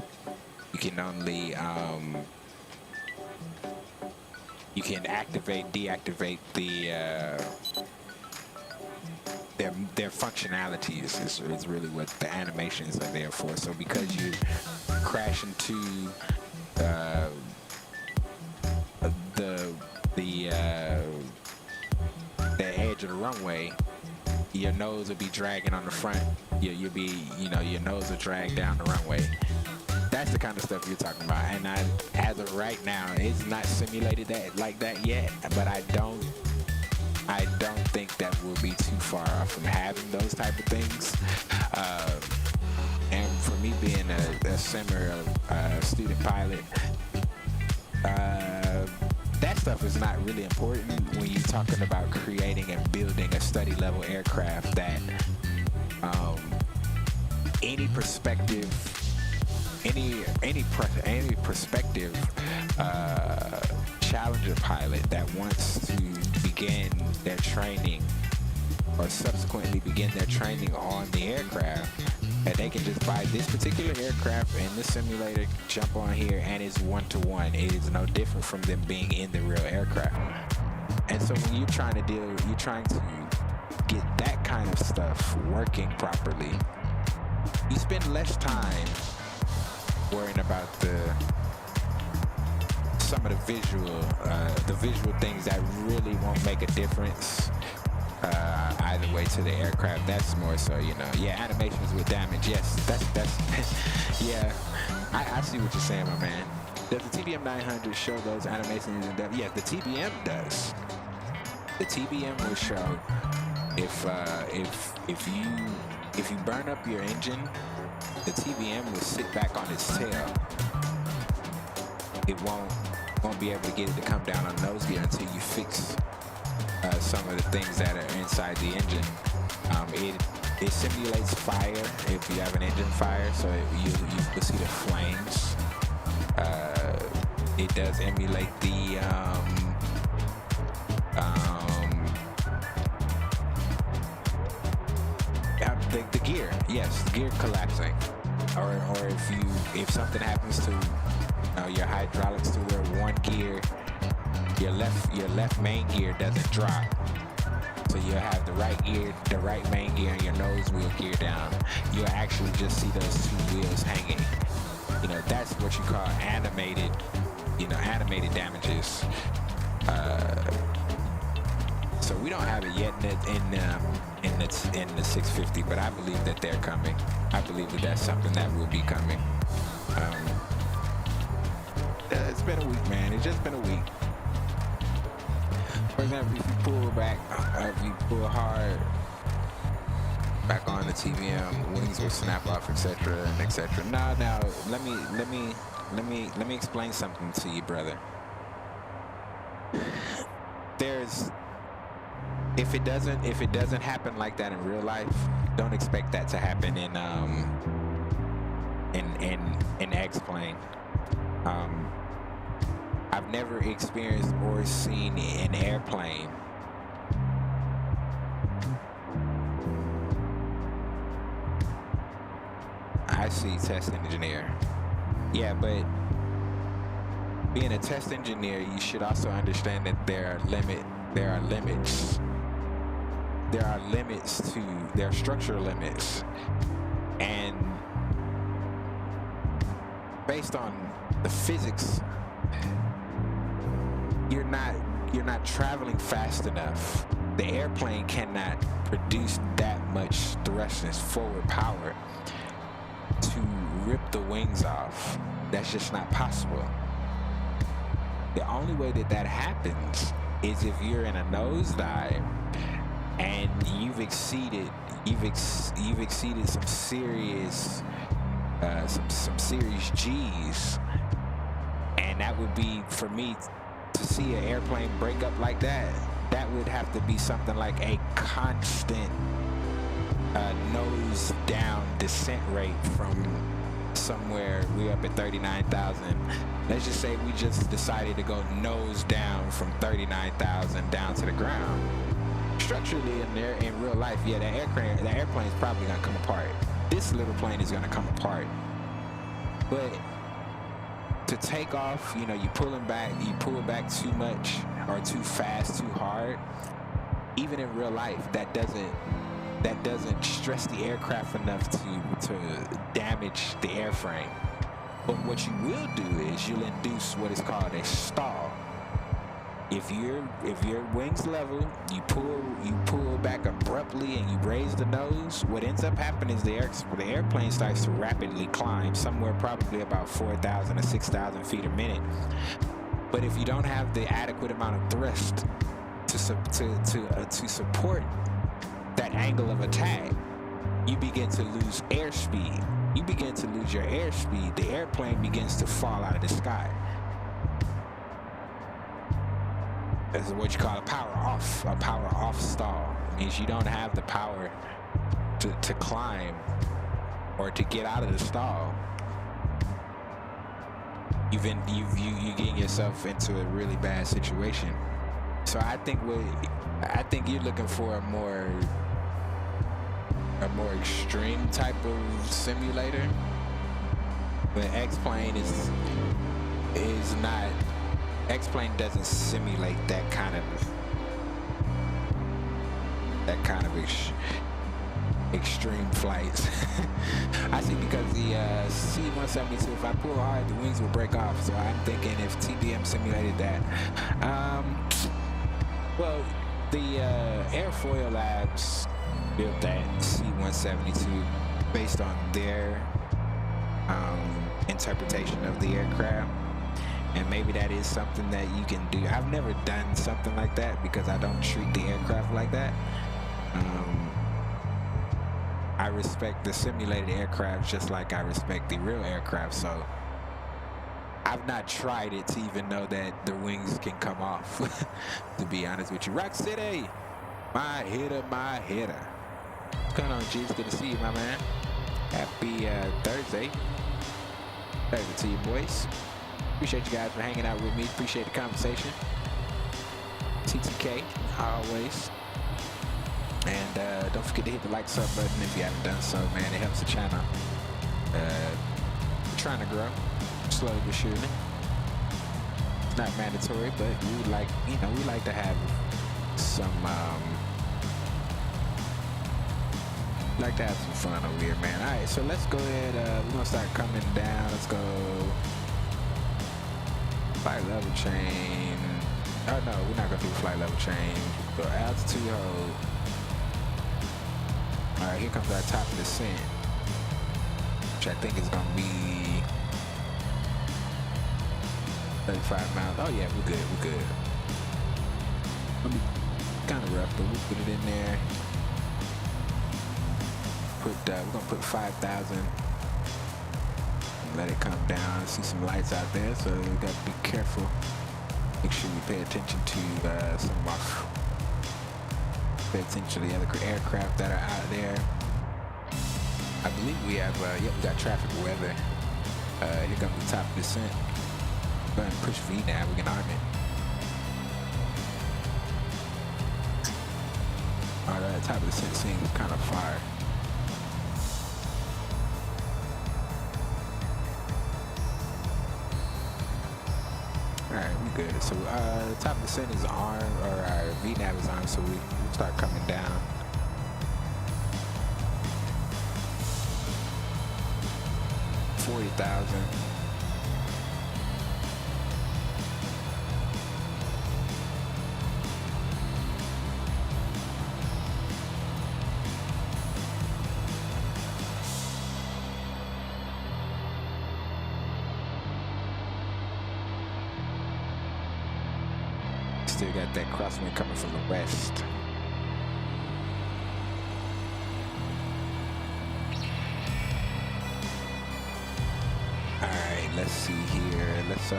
You can only, you can activate, deactivate their functionalities is really what the animations are there for. So because you crash into the edge of the runway, your nose will be dragging on the front. You'll be, your nose will drag down the runway. That's the kind of stuff you're talking about. And as of right now, it's not simulated like that yet. But I don't think that we'll be too far off from having those type of things. And for me being a simmer student pilot, that stuff is not really important when you're talking about creating and building a study level aircraft that any prospective Challenger pilot that wants to begin their training or subsequently begin their training on the aircraft, that they can just buy this particular aircraft and this simulator, jump on here, and it's one-to-one. It is no different from them being in the real aircraft. And so when you're trying to get that kind of stuff working properly, you spend less time worrying about some of the visual things that really won't make a difference either way to the aircraft. That's more so, animations with damage. Yes, that's yeah. I see what you're saying, my man. Does the TBM 900 show those animations in depth? Yes, the TBM does. The TBM will show if you burn up your engine, the TBM will sit back on its tail. It won't be able to get it to come down on nose gear until you fix some of the things that are inside the engine. It simulates fire if you have an engine fire, so you see the flames. It does emulate the gear. Yes, the gear collapsing, or if something happens to your hydraulics to where one gear, your left main gear doesn't drop. So you'll have the right main gear and your nose wheel gear down. You'll actually just see those two wheels hanging. That's what you call animated damages. So we don't have it yet in the 650, but I believe that they're coming. I believe that that's something that will be coming. It's been a week, man. It's just been a week. For example, if you pull back, if you pull hard back on the TBM, wings will snap off, etc., and etc. Now, let me explain something to you, brother. If it doesn't happen like that in real life, don't expect that to happen in X-Plane. I've never experienced or seen an airplane I see test engineer. Yeah, but being a test engineer, you should also understand that there are limits. There are structural limits. And based on the physics, you're not traveling fast enough. The airplane cannot produce that much thrust and forward power to rip the wings off. That's just not possible. The only way that happens is if you're in a nosedive and you've exceeded some serious G's, and that would be, for me to see an airplane break up like that, that would have to be something like a constant nose down descent rate from somewhere. We're up at 39,000. Let's just say we just decided to go nose down from 39,000 down to the ground. Structurally in real life, yeah, the airplane is probably gonna come apart. This little plane is gonna come apart. But to take off, you pull back too much or too fast, too hard. Even in real life, that doesn't stress the aircraft enough to damage the airframe. But what you will do is you'll induce what is called a stall. If your wings level, you pull back abruptly and you raise the nose, what ends up happening is the airplane starts to rapidly climb, somewhere probably about 4,000 or 6,000 feet a minute. But if you don't have the adequate amount of thrust to support that angle of attack, you begin to lose airspeed. You begin to lose your airspeed. The airplane begins to fall out of the sky. This is what you call a power off. A power off stall means you don't have the power to climb or to get out of the stall. You getting yourself into a really bad situation. So I think you're looking for a more extreme type of simulator. But X-Plane is not. X-Plane doesn't simulate that kind of extreme flights. I see, because the C-172, if I pull hard, the wings will break off. So I'm thinking if TBM simulated that. Well, the Airfoil Labs built that C-172 based on their interpretation of the aircraft. And maybe that is something that you can do. I've never done something like that because I don't treat the aircraft like that. I respect the simulated aircraft just like I respect the real aircraft, so I've not tried it to even know that the wings can come off, to be honest with you. Rock City, my hitter. What's going on, G? It's good to see you, my man. Happy Thursday. Pleasure to you, boys. Appreciate you guys for hanging out with me. Appreciate the conversation. TTK, always. And don't forget to hit the like sub button if you haven't done so, man. It helps the channel. Trying to grow, slowly but surely. It's not mandatory, but we like, we like to have some, fun over here, man. All right, so let's go ahead. We're gonna start coming down. Let's go. Flight level change. Oh no, we're not gonna do flight level change. Go altitude hold. All right, here comes our top descent, which I think is gonna be 35 miles. Oh yeah, we're good. It'll be kind of rough, but we'll put it in there. We're gonna put 5,000. Let it come down. See some lights out there, so we gotta be careful. Make sure we pay attention to some of our. Pay attention to the other aircraft that are out there. I believe we have. We got traffic weather. Here comes the top descent. Go ahead and push V now. We can arm it. All right, top of the descent seems kind of far. Alright, we good. So the top descent is armed, or our VNAV is armed, so we start coming down. $40,000. Still got that crosswind coming from the west. Alright, let's see here. Let's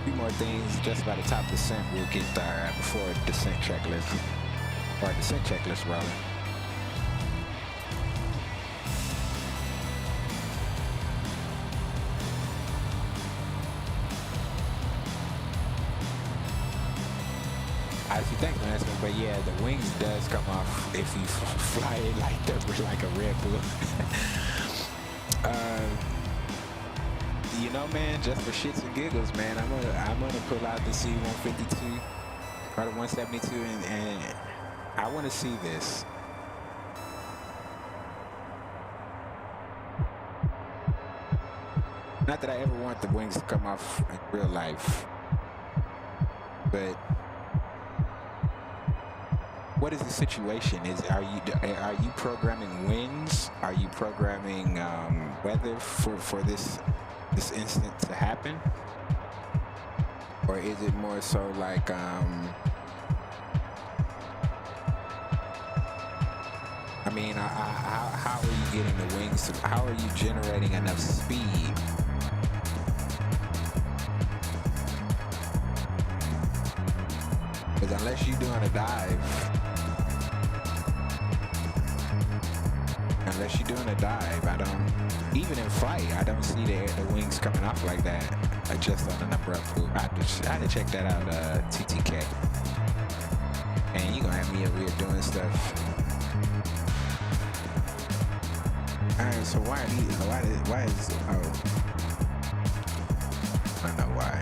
few more things just by the top descent. We'll get our before descent checklist. Or our descent checklist rolling. Thanks, man. But yeah, the wings does come off if you fly it like a Red Bull. Man, just for shits and giggles, man, I'm gonna pull out the C-152 or the 172, and I want to see this. Not that I ever want the wings to come off in real life, but. What is the situation? Are you programming winds? Are you programming weather for this incident to happen? Or is it more so like I mean, how are you getting the wings to, how are you generating enough speed because unless you're doing a dive, I don't, even in flight, I don't see the wings coming off like that, just on an abrupt move. I had to check that out, TTK. And you gonna have me over here doing stuff. Alright, so why is, oh, I don't know why.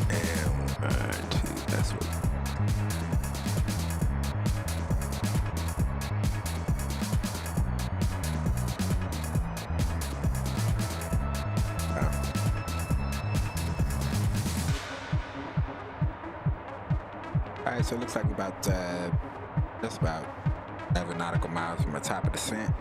And that's what. Alright, so it looks like about just about 11 nautical miles from the top of the descent.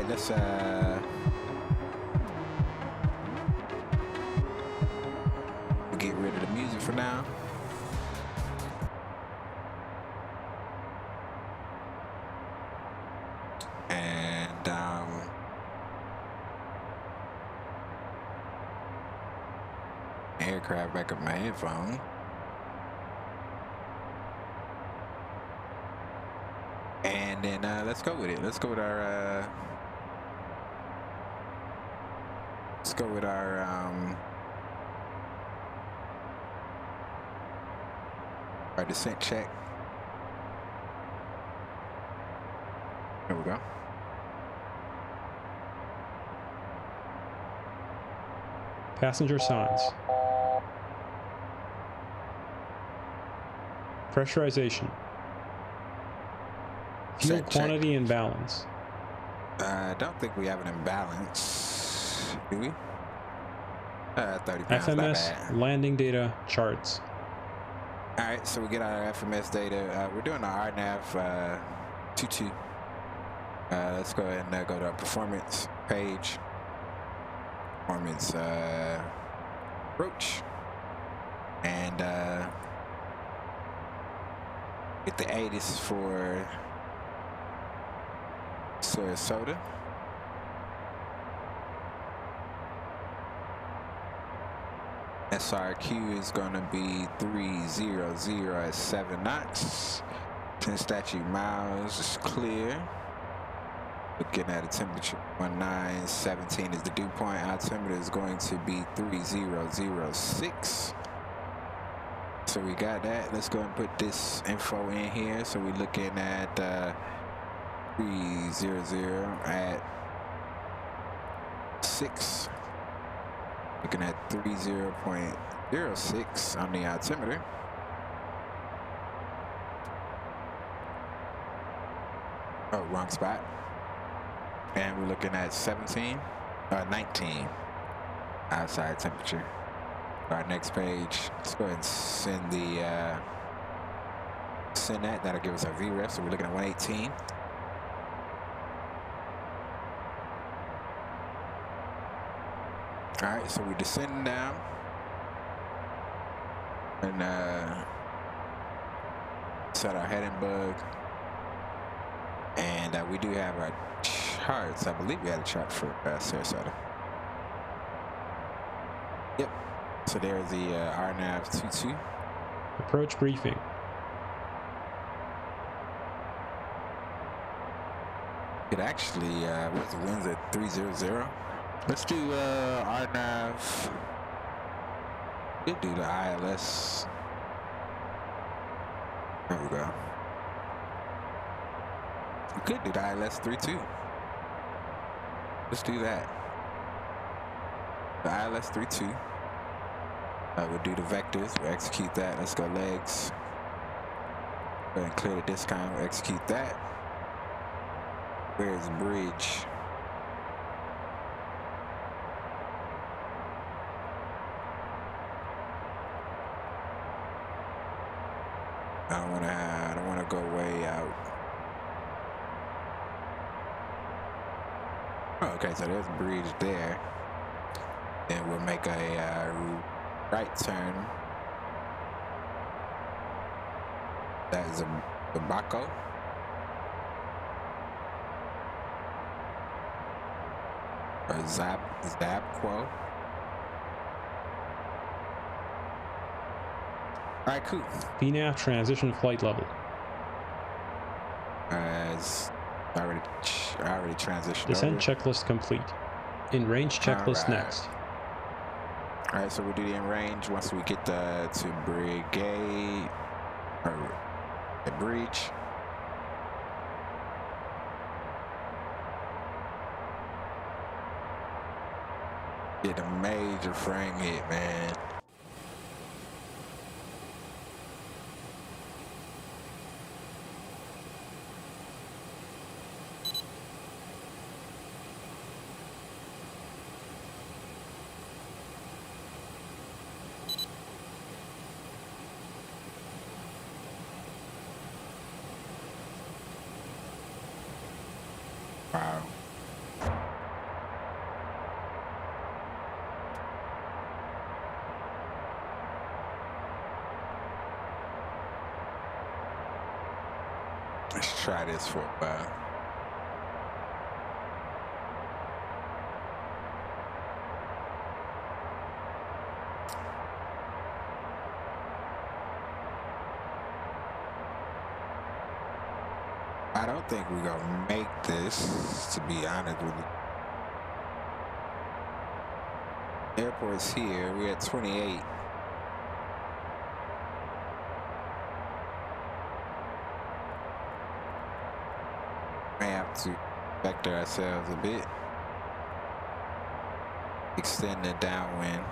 let's get rid of the music for now. And aircraft back up my headphone. And then let's go with it. Let's go with our our descent check. There we go. Passenger signs. Pressurization. Fuel quantity and balance. I don't think we have an imbalance, do we? 30 pounds, FMS not bad. landing data charts. All right, so we get our FMS data. We're doing our RNAV 22. Let's go ahead and go to our performance page. Performance approach. And get the A. This is for Sarasota. SRQ is going to be 300 at 7 knots. 10 statute miles is clear. Looking at a temperature 1917 is the dew point. Altimeter is going to be 3006. So we got that. Let's go and put this info in here. So we're looking at 300 at 6. Looking at 30.06 on the altimeter. Oh, wrong spot. And we're looking at 19 outside temperature. Our next page, let's go ahead and send that. That'll give us our VREF. So we're looking at 118. All right, so we're descending down, and set our heading bug, and we do have our charts. I believe we had a chart for Sarasota. Yep. So there's the RNAV 22. Approach briefing. It actually what's the winds at 300. Let's do RNAV. We'll do the ILS. There we go. We could do the ILS 32. Let's do that. The ILS 32. We'll do the vectors. We'll execute that. Let's go legs. Go ahead and clear the discount. We'll execute that. Where's the bridge? I don't wanna go way out. Oh, okay, so there's a bridge there. Then we'll make a right turn. That is a Baco. Or Zabquo. All right, cool. VNAV transition flight level. As I already transitioned. Descent over. checklist complete. In range checklist next. All right, so we'll do the in range once we get to brigade or the bridge. Get a major frame hit, man. Wow. Let's try this for a while. I don't think we're gonna make this, to be honest with you. Airport's here, we're at 28. May have to vector ourselves a bit. Extend the downwind.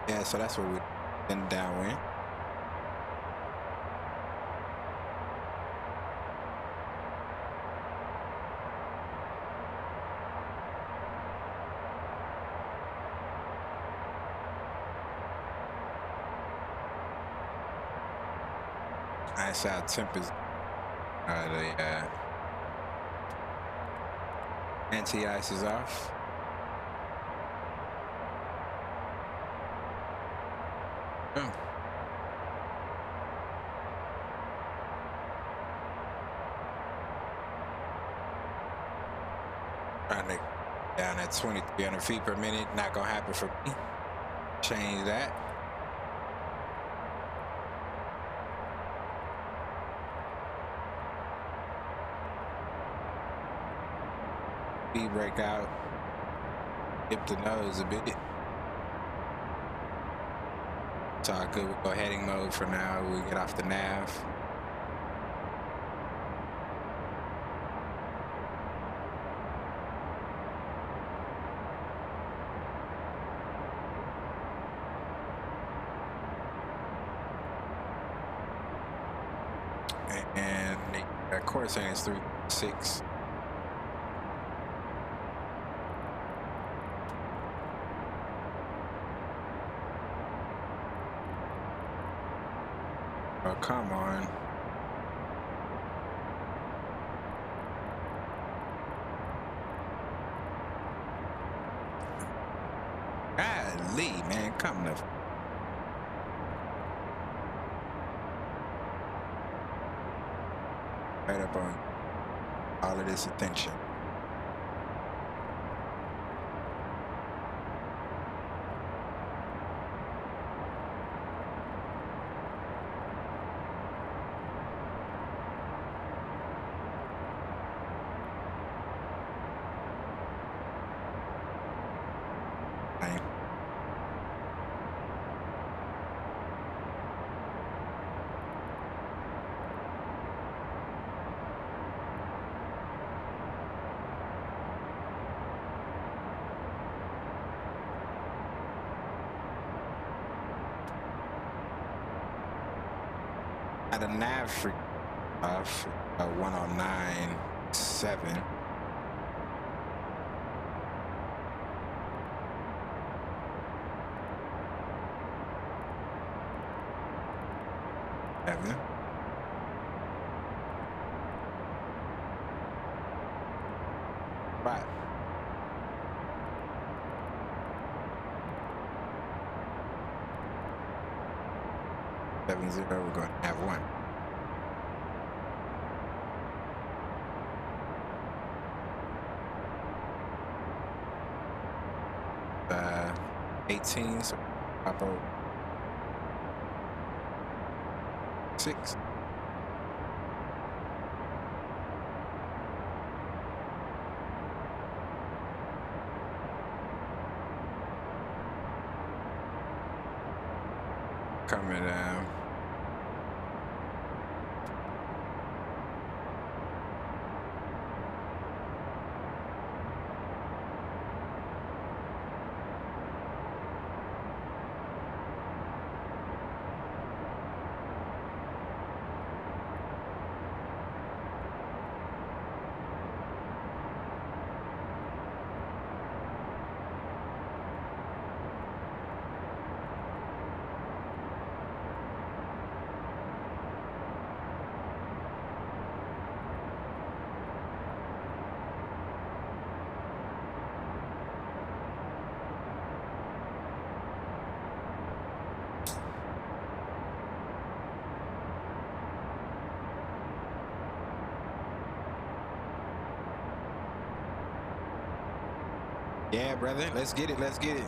Yeah, so that's what we're in downwind. Nice out tempers. The anti-ice is off. Oh. Trying to down at 2,300 feet per minute. Not gonna happen for me. Change that. Speed break out. Dip the nose a bit. It's all good. We'll go heading mode for now. We'll get off the nav. And the course saying is 3.6. Oh, come on. Golly, man, come to. Right up on all of this attention. At a nav for off 109.7. Evan. Right. We're going to have one. Uh, 18, so pop over 6. coming down. Yeah, brother, let's get it, let's get it.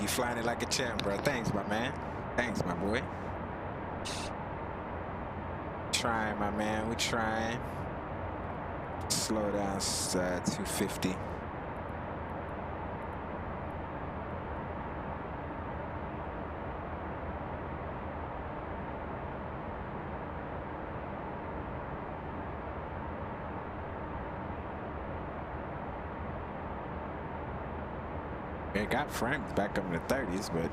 You flying it like a champ, bro. Thanks, my man. Thanks, my boy. Trying, my man, we trying. Slow down, 250. It got frames back up in the 30s, but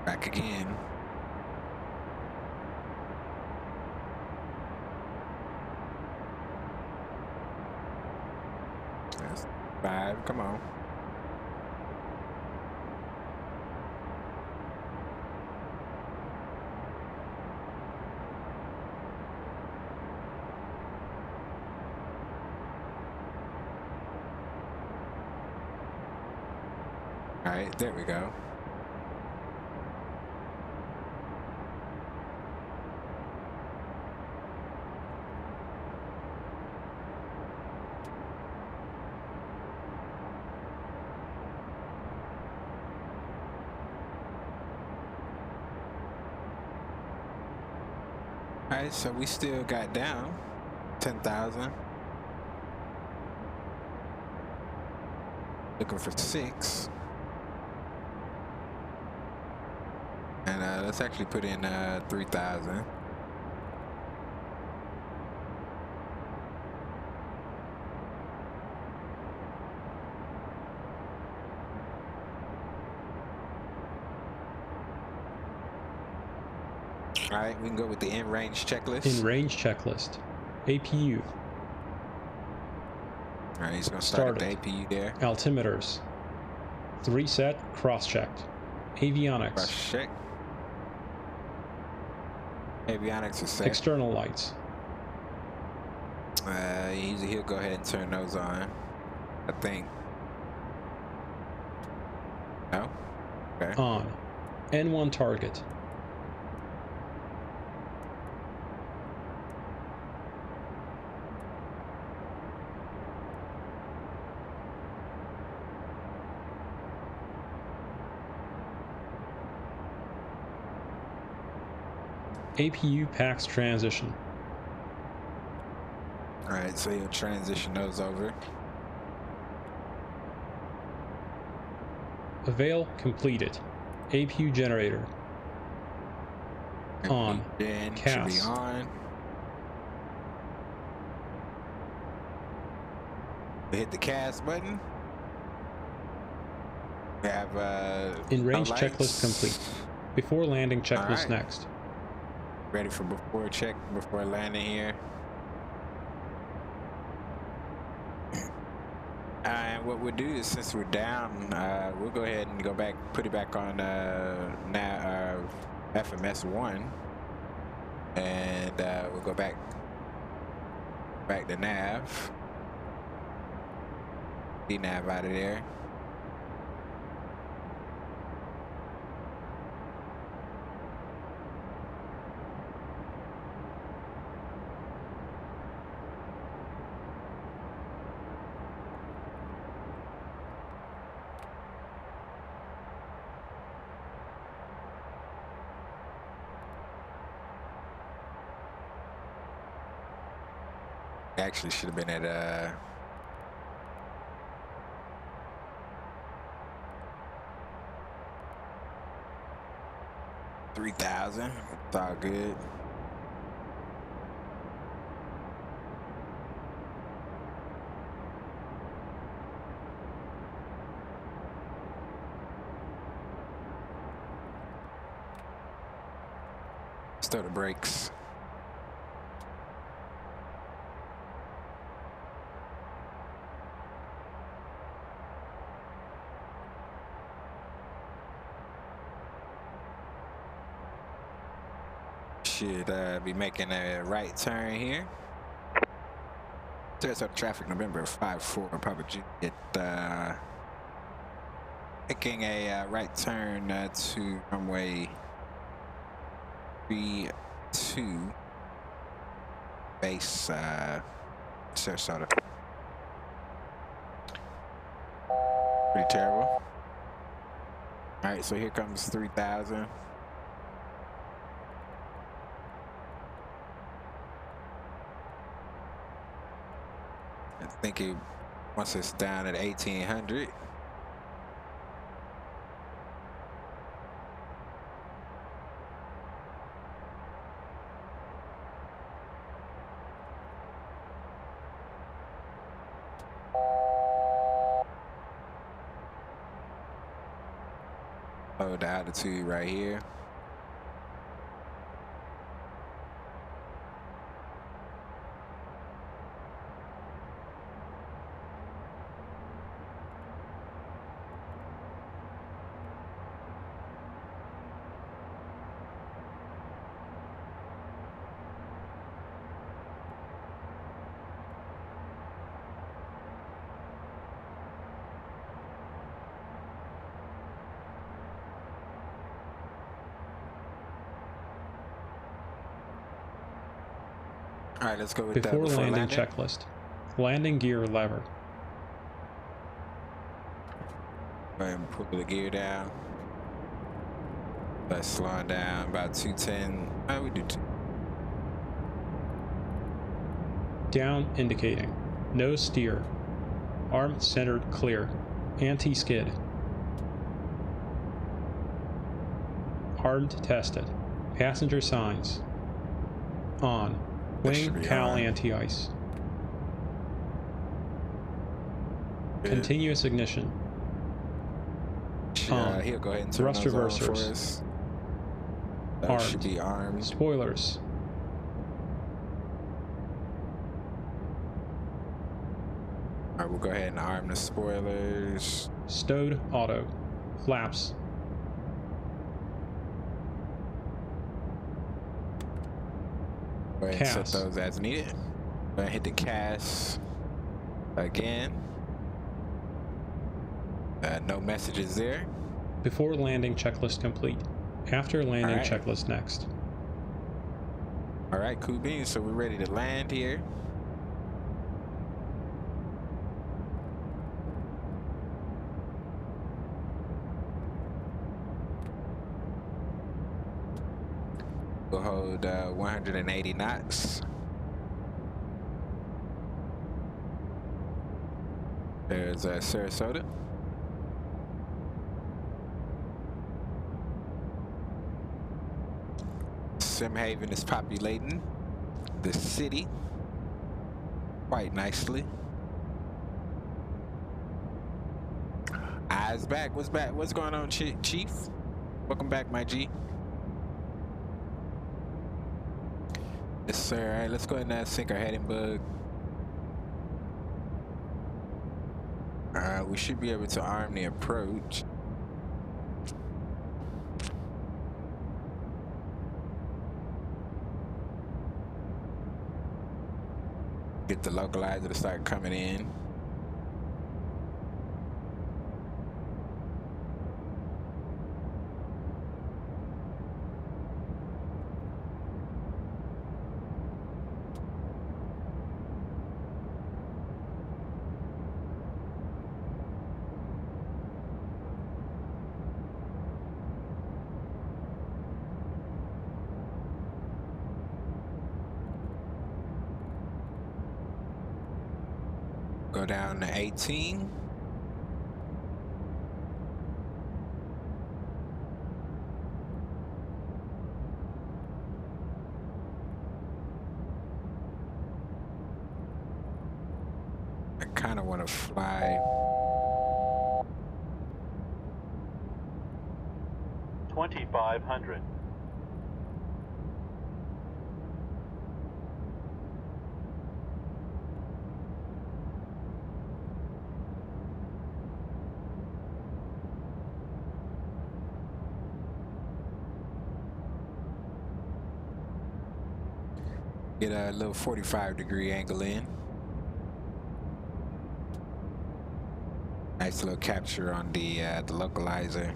back again. That's 5, come on. All right, there we go. All right, so we still got down 10,000. Looking for 6. And let's actually put in 3,000. All right, we can go with the in-range checklist. In-range checklist. APU. All right, he's gonna start at the APU there. Altimeters. 3 set, cross-checked. Avionics. Cross-check. Avionics is set. External lights. He'll go ahead and turn those on, I think. No? Okay. On. N1 target. APU PAX transition. All right, so you'll transition those over. Avail completed. APU generator. On. Then CAS. should be on. We hit the CAS button. We have in-range no checklist complete. Before landing checklist right. next. Ready for before landing here. And what we'll do is, since we're down, we'll go ahead and go back, put it back on now FMS 1, and we'll go back to nav. D-nav out of there. Actually should have been at 3,000. It's all good. Start the brakes. Should be making a right turn here. Sarasota traffic November 5-4 Papa Juliet. Making a right turn to runway 32 base Sarasota. Pretty terrible. All right, so here comes 3,000. I think it once it's down at 1,800. Oh, the altitude right here. All right, let's go with before landing checklist. Landing gear lever. Go ahead and pull the gear down. Let's slow it down about 210. Oh, we do 2. Down indicating. Nose steer. Arm centered clear. Anti-skid. Armed tested. Passenger signs. On. Wing cowl anti-ice. Continuous ignition. On. He'll go ahead and turn thrust those on reversers. for us. Armed. Should be armed. Spoilers. All right, we'll go ahead and arm the spoilers. Stowed auto. Flaps. Go ahead and set Cast. those as needed. Go ahead and hit the cast again. No messages there. Before landing checklist complete. After landing Alright. checklist next. All right, cool beans. So we're ready to land here. We'll hold 180 knots. There's Sarasota. Simhaven is populating the city quite nicely. Eyes back. What's back? What's going on, Chief? Welcome back, my G. Yes, sir. All right, let's go ahead and sync our heading bug. We should be able to arm the approach. Get the localizer to start coming in. Go down to 18. I kind of want to fly. 2500. Get a little 45-degree angle in. Nice little capture on the localizer.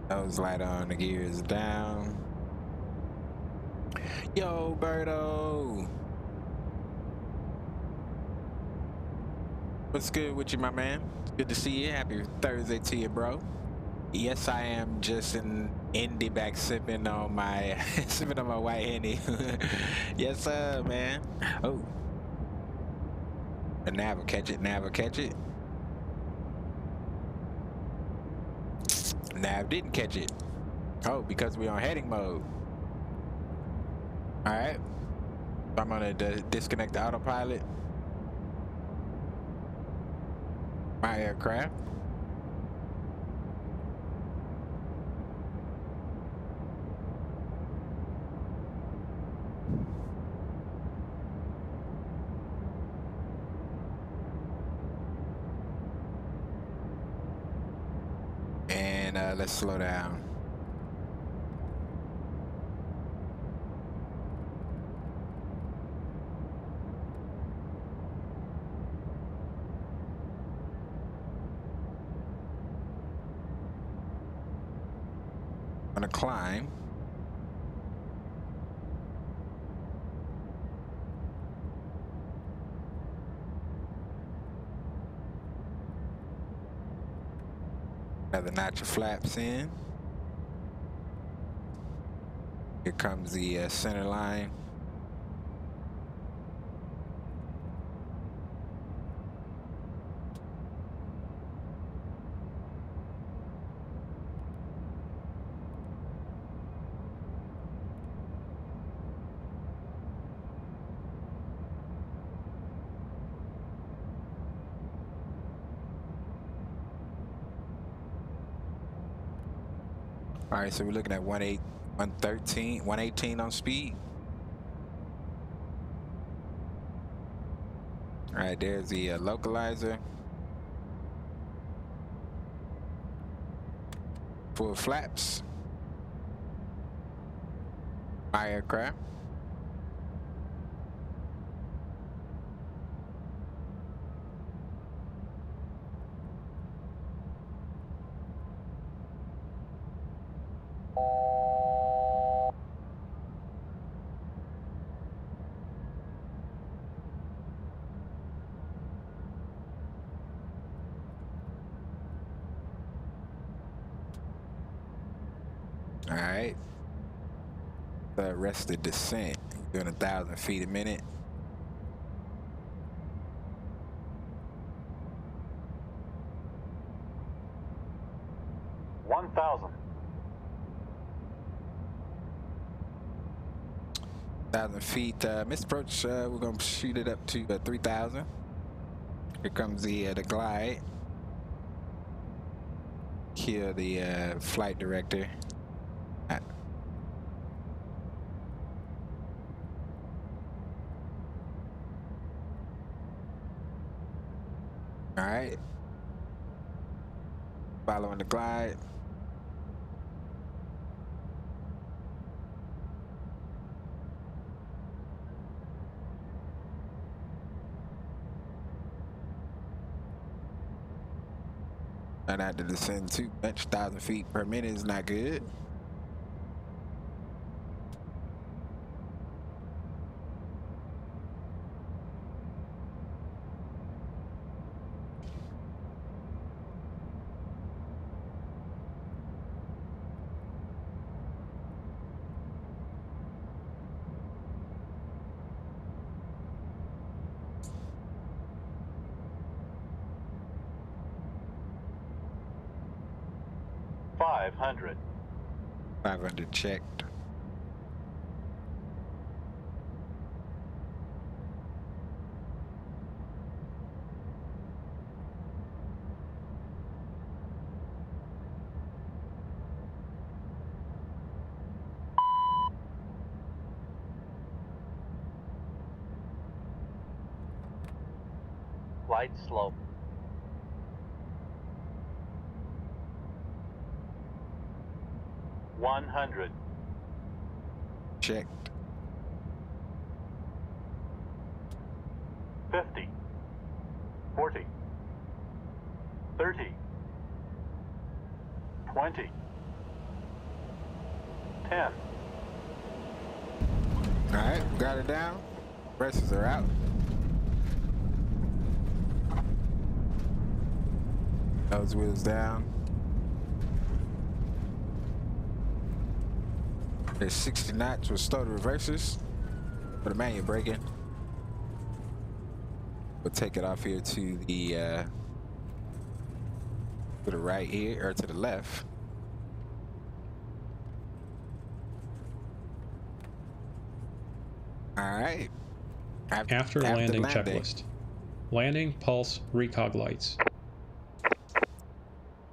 Nose light on, the gears down. Yo, Berto! What's good with you, my man? It's good to see you. Happy Thursday to you, bro. Yes, I am just in the back sipping on my white Henny. Yes, sir, man. Oh. The nav will catch it, nav will catch it. Nav didn't catch it. Oh, because we're on heading mode. All right. So I'm gonna disconnect the autopilot. My aircraft. And let's slow down. On a climb. Another notch of flaps in. Here comes the center line. All right, so we're looking at 118 on speed. All right, there's the localizer. Full flaps. My aircraft. All right. The arrested descent. Doing 1,000 feet a minute. Thousand feet. Missed approach. We're gonna shoot it up to 3,000. Here comes the glide. Kill the flight director. All right. Following the glide. Trying not to descend too much. 1,000 feet per minute is not good. 500. 500 checked. Flight slope. $100. Checked. 50. 40. 30. 20. 10. Alright, got it down. Braces are out. Nose wheels down. There's 60 knots with starter reversers for the manual braking. We'll take it off here to the right here, or to the left. All right. After landing checklist. Landing, pulse, recog lights.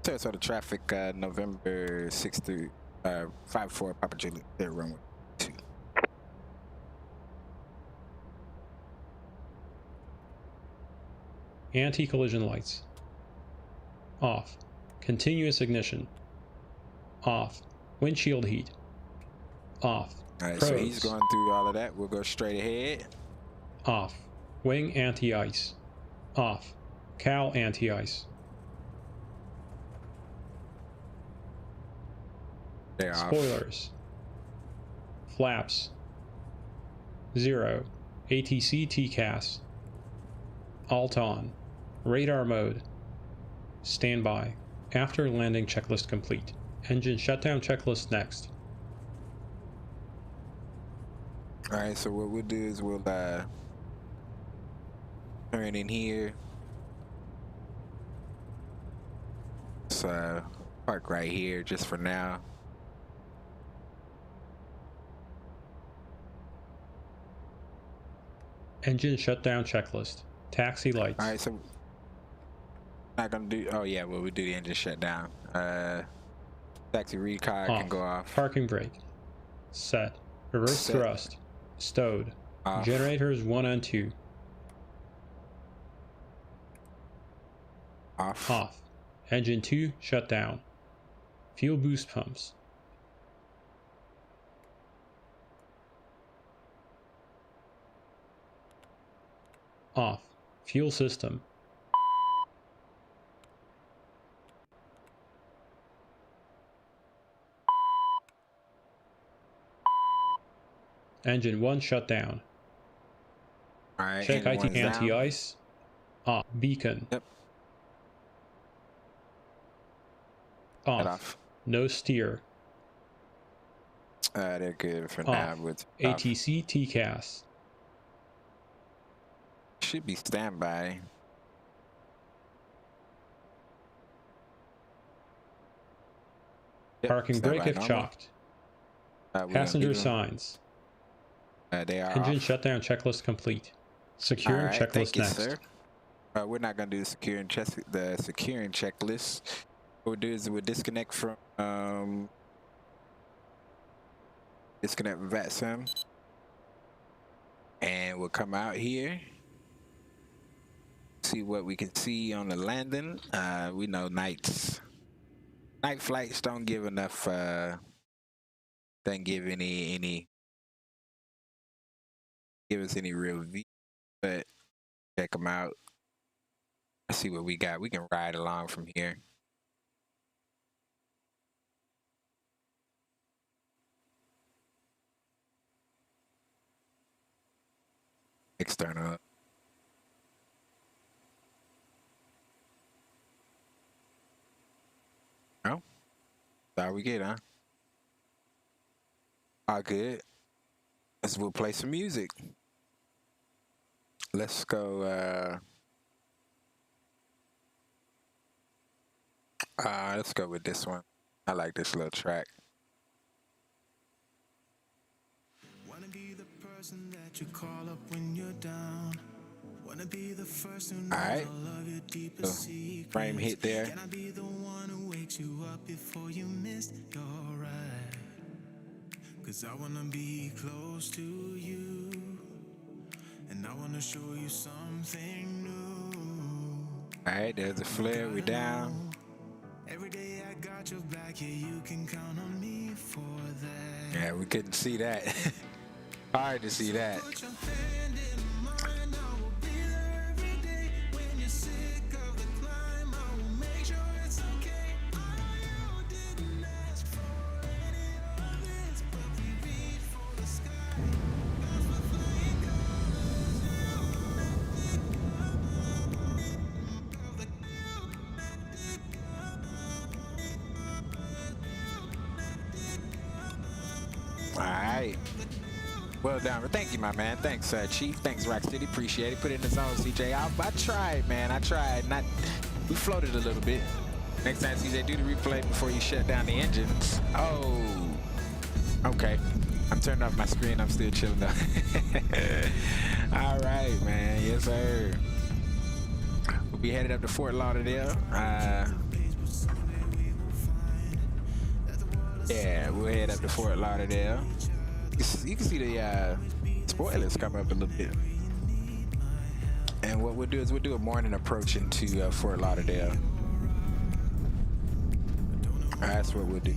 Sarasota traffic, November 6th through 5-4 Papa Juliet, clear runway 2. Anti-collision lights. Off. Continuous ignition. Off. Windshield heat. Off. Alright, Pros. so he's going through all of that. We'll go straight ahead. Off. Wing anti-ice. Off. Cowl anti-ice. They're off. Spoilers. Flaps. 0. ATC TCAS. Alt on. Radar mode. Standby. After landing checklist complete. Engine shutdown checklist next. Alright, so what we'll do is we'll turn in here. So park right here just for now. Engine shutdown checklist. Taxi lights. Alright, so not gonna do, oh yeah, well we do the engine shutdown. Taxi recog can go off. Parking brake. Set. Reverse Set. thrust. Stowed. Off. Generators 1 and 2. Off. Off. Engine 2 shut down. Fuel boost pumps. Off. Fuel system. Engine 1 shut down. Alright, Check IT engine one's down. anti-ice. Off. Beacon. Yep. Off. No steer. They're good for Off. now. With ATC TCAS. should be standby. Yep, Parking brake standby if normal. chocked. Passenger signs. They are Engine off. shutdown checklist complete. Securing Alright, checklist thank you, next. sir. We're not gonna do the securing checklist. What we'll do is we'll disconnect from disconnect from VATSIM, and we'll come out here, see what we can see on the landing. We know night flights don't give enough. Doesn't give give us any real view, but check them out. Let's see what we got. We can ride along from here. External. No? That's all we get, huh? All good. We'll play some music. Let's go, let's go with this one. I like this little track. Wanna be the person that you call up when you're down. Wanna be the first to know Alright. all of your deepest secrets. Frame hit there. Can I be the one who wakes you up before you miss your ride? Cause I wanna be close to you, and I wanna show you something new. Alright, there's the flare. We down. Every day I got your back, yeah, you can count on me for that. Yeah, we couldn't see that. Hard to see that. Put your hand in mine, I will be there every day. When you're sick of the climb, I will make sure it's okay. I know you didn't ask for any of this, but we reach for the sky. Cause we're flying colors, Alright. Well done. Thank you, my man. Thanks, Chief. Thanks, Rock City. Appreciate it. Put it in the zone, CJ. I tried, man. I tried. We floated a little bit. Next time, CJ, do the replay before you shut down the engines. Oh. Okay. I'm turning off my screen. I'm still chilling though. All right, man. Yes, sir. We'll be headed up to Fort Lauderdale. Yeah, we'll head up to Fort Lauderdale. You can see the spoilers come up a little bit. And what we'll do is we'll do a morning approach into Fort Lauderdale. That's what we'll do.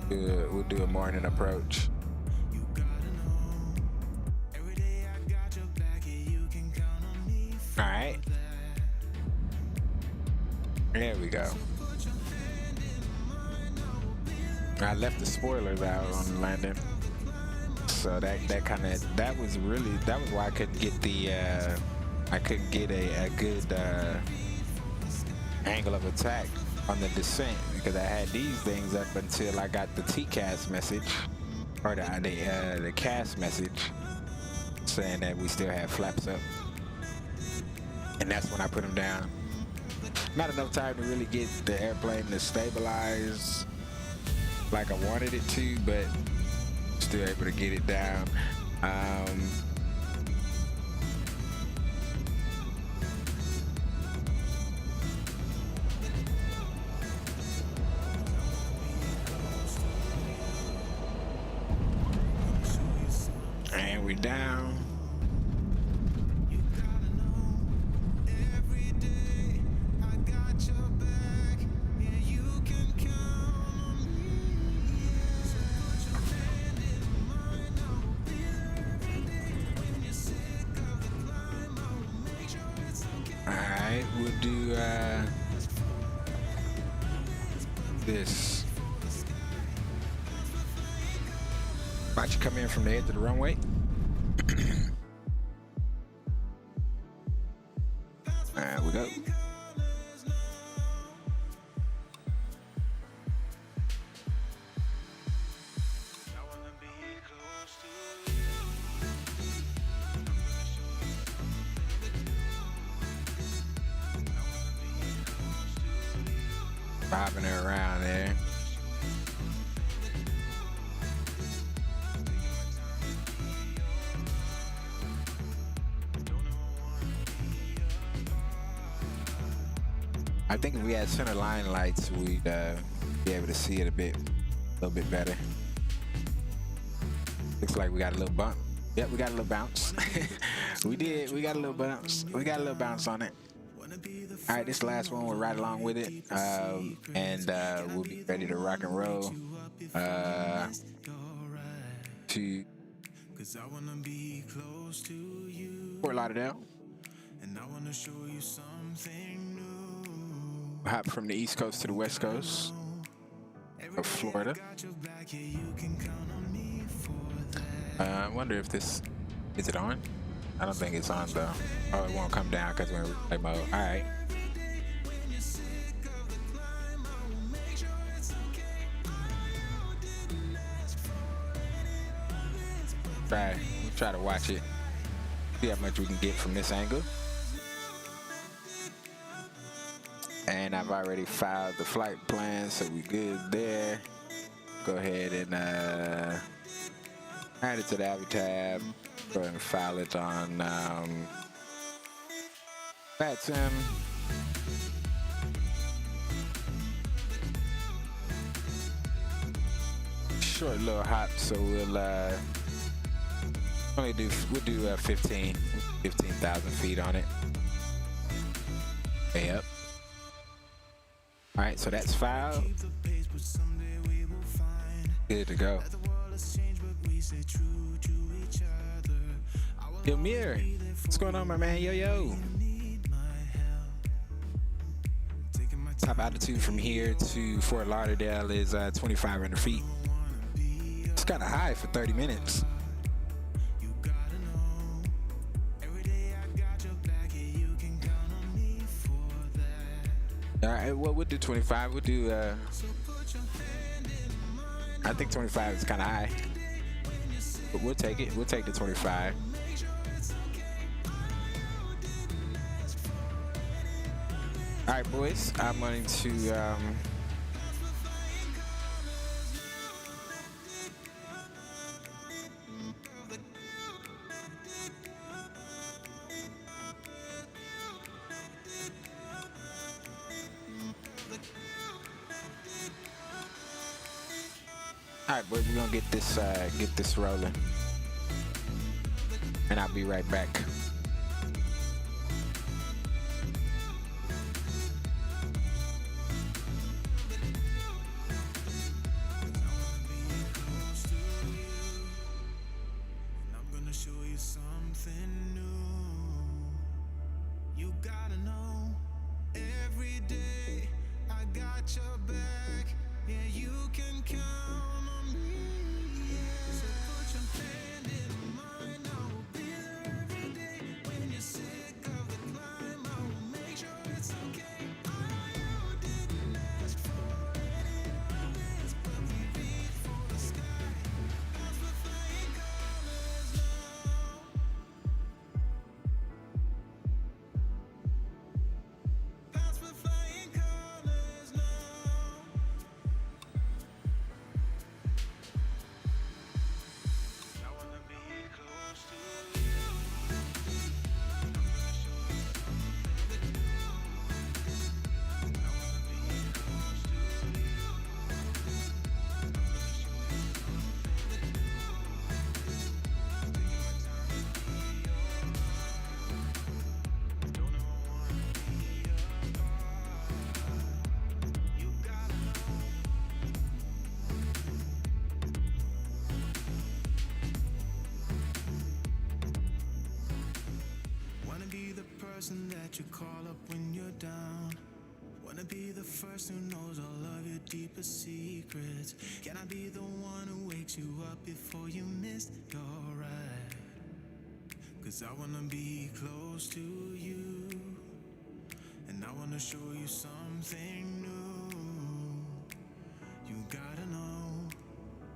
We'll do a morning approach. All right. There we go. I left the spoilers out on the landing, so that was why I couldn't get a good angle of attack on the descent, because I had these things up until I got the TCAS message, or the CAS message saying that we still had flaps up, and that's when I put them down. Not enough time to really get the airplane to stabilize like I wanted it to, but still able to get it down. And we down. We'll do this. Watch you come in from the edge of the runway. There we go. Bobbing her around there. I think if we had center line lights, we'd be able to see it a little bit better. Looks like we got a little bump. Yep, we got a little bounce. We did. We got a little bounce. We got a little bounce on it. All right, this last one, we're right along with it, and we'll be ready to rock and roll to Fort Lauderdale. We'll hop from the East Coast to the West Coast of Florida. I wonder if is it on? I don't think it's on though. Oh, it won't come down because we're in replay mode. All right. We'll try to watch it. See how much we can get from this angle. And I've already filed the flight plan, so we good there. Go ahead and add it to the Abby tab. Go ahead and file it on FatSim. Short little hop, so we'll do 15,000 feet on it. Way up. All right, so that's filed. Good to go. Yo, Mir, what's going on, my man? Yo. Top altitude from here to Fort Lauderdale is 2,500 feet. It's kind of high for 30 minutes. All right, well, we'll do 25. We'll do, I think 25 is kind of high, but we'll take it. We'll take the 25. All right, boys, I'm going to, all right, boys, we're gonna get this rolling, and I'll be right back. That you call up when you're down. Wanna be the first who knows all of your deepest secrets. Can I be the one who wakes you up before you missed your ride? 'Cause I wanna be close to you, and I wanna show you something new. You gotta know,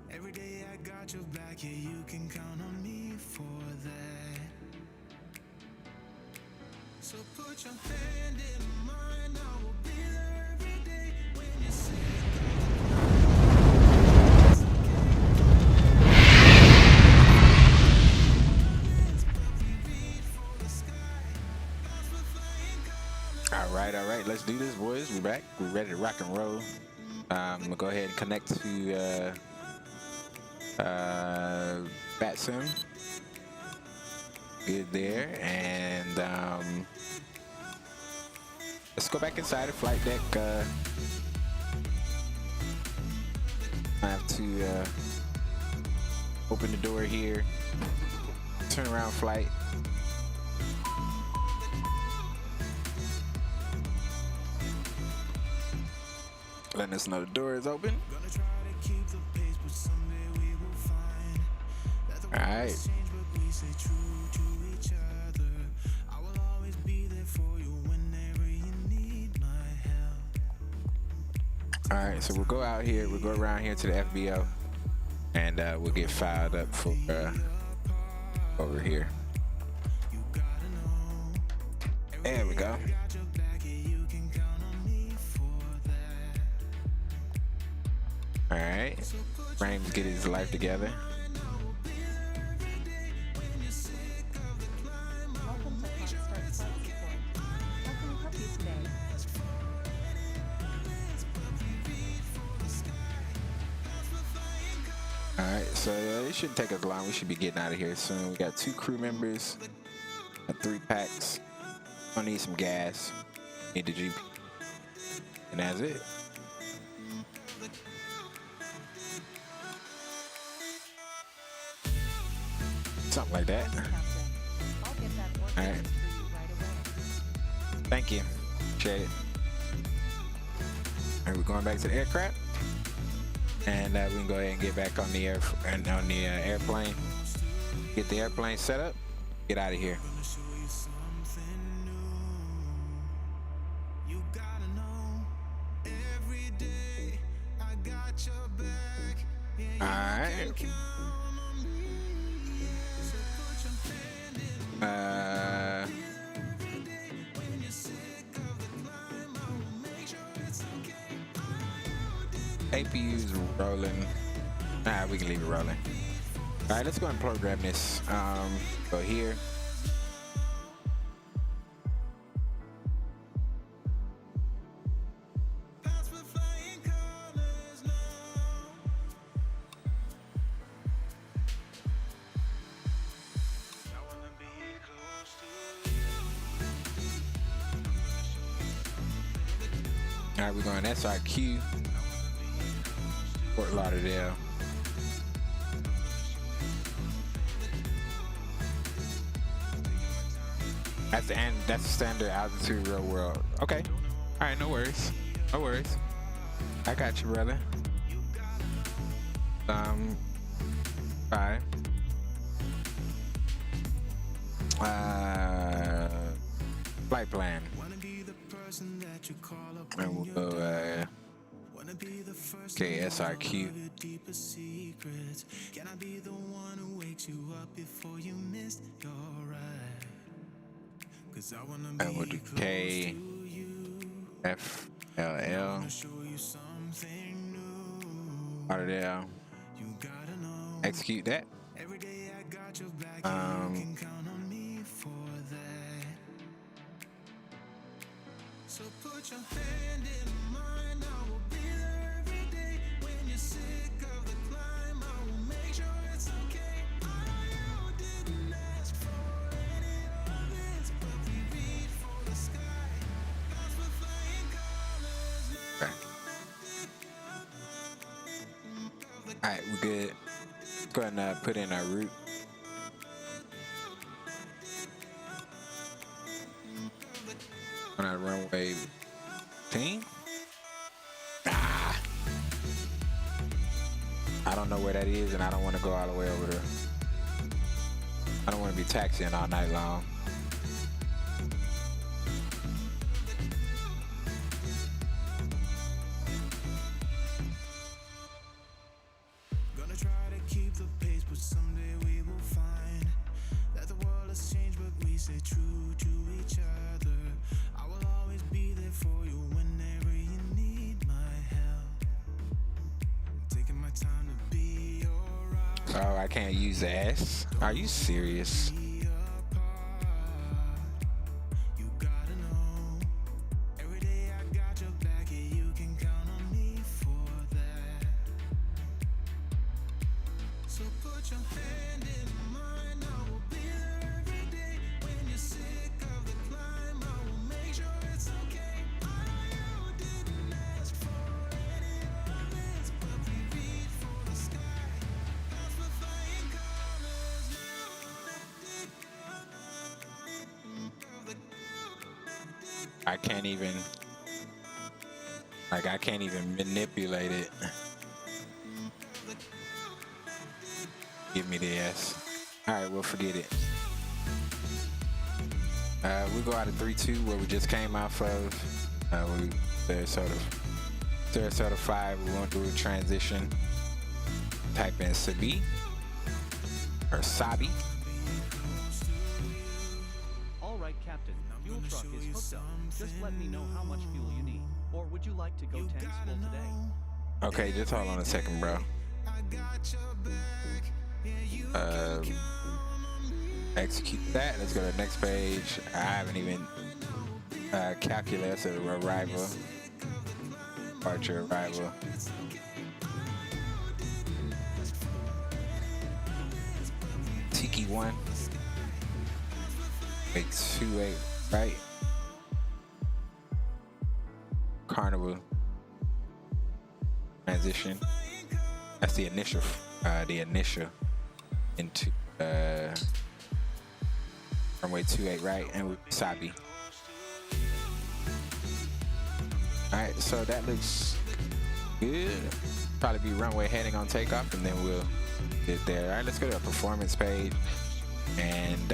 every day I got your back, yeah, you can count on me for that. So put your hand in mine, I will be there every day when you say All right, let's do this, boys. We're back. We're ready to rock and roll. I'm gonna go ahead and connect to FatSim. Good there, and let's go back inside the flight deck. I have to open the door here, turn around flight. Letting us know the door is open. All right. All right, so we'll go out here, we'll go around here to the FBO, and we'll get filed up for over here. There we go. All right. Frames get his life together. Welcome to HotStart Flight Support. How can we help you today? All right, so it shouldn't take us long. We should be getting out of here soon. We got 2 crew members, 3 packs. Gonna need some gas. Need the Jeep, and that's it. Something like that. All right. Thank you. Appreciate it. All right, we're going back to the aircraft, and we can go ahead and get back on the airplane. Get the airplane set up. Get out of here. All right. APU's rolling. Nah, we can leave it rolling. All right, let's go and program this. Go here. All right, we're going SRQ, Fort Lauderdale. That's the standard altitude real world. Okay. All right, no worries. No worries. I got you, brother. 5. Flight plan. And we'll go KSRQ. Can I be the one who wakes you up before you missed your ride? 'Cause I wanna be and we'll do KFLL. Lauderdale. Execute that. So put your hand in mine, I will be there every day. When you're sick of the climb, I will make sure it's okay. I know you didn't ask for any of this, but we reach for the sky. Cause we're flying colors now. Alright, we're good. Let's go ahead and put in our route. On our runway 10. I don't know where that is, and I don't want to go all the way over there. I don't want to be taxiing all night long. Gonna try to keep the pace, but someday we will find that the world has changed, but we stay true to each other. I will always be there for you whenever you need my help. I'm taking my time to be your rock. Oh, I can't use the S? Are you serious? You gotta know, every day I got your back, and you can count on me for that. So put your hand in mine, I will be there every day. When you're sick of the climb, I will make sure it's okay. I know you didn't ask for any of this, but we reach for the sky. Cause we're flying colors now. I can't even, like, I can't even manipulate it. Give me the S. All right, we'll forget it. We go out of 3-2 where we just came off of. Sarasota 5. We won't do a transition. Type in Sabi or Sabi. All right, Captain. Fuel truck is hooked up. Just let me know how much fuel you need. Or would you like to go tanks full today? Okay, just hold on a second, bro. Execute that. Let's go to the next page. I haven't even calculated arrival. Departure arrival. Tiki 1. 828, right? Carnival. Transition. That's the initial into runway 28, right? And with Sabi. Alright, so that looks good. Probably be runway heading on takeoff, and then we'll get there. Alright, let's go to a performance page, and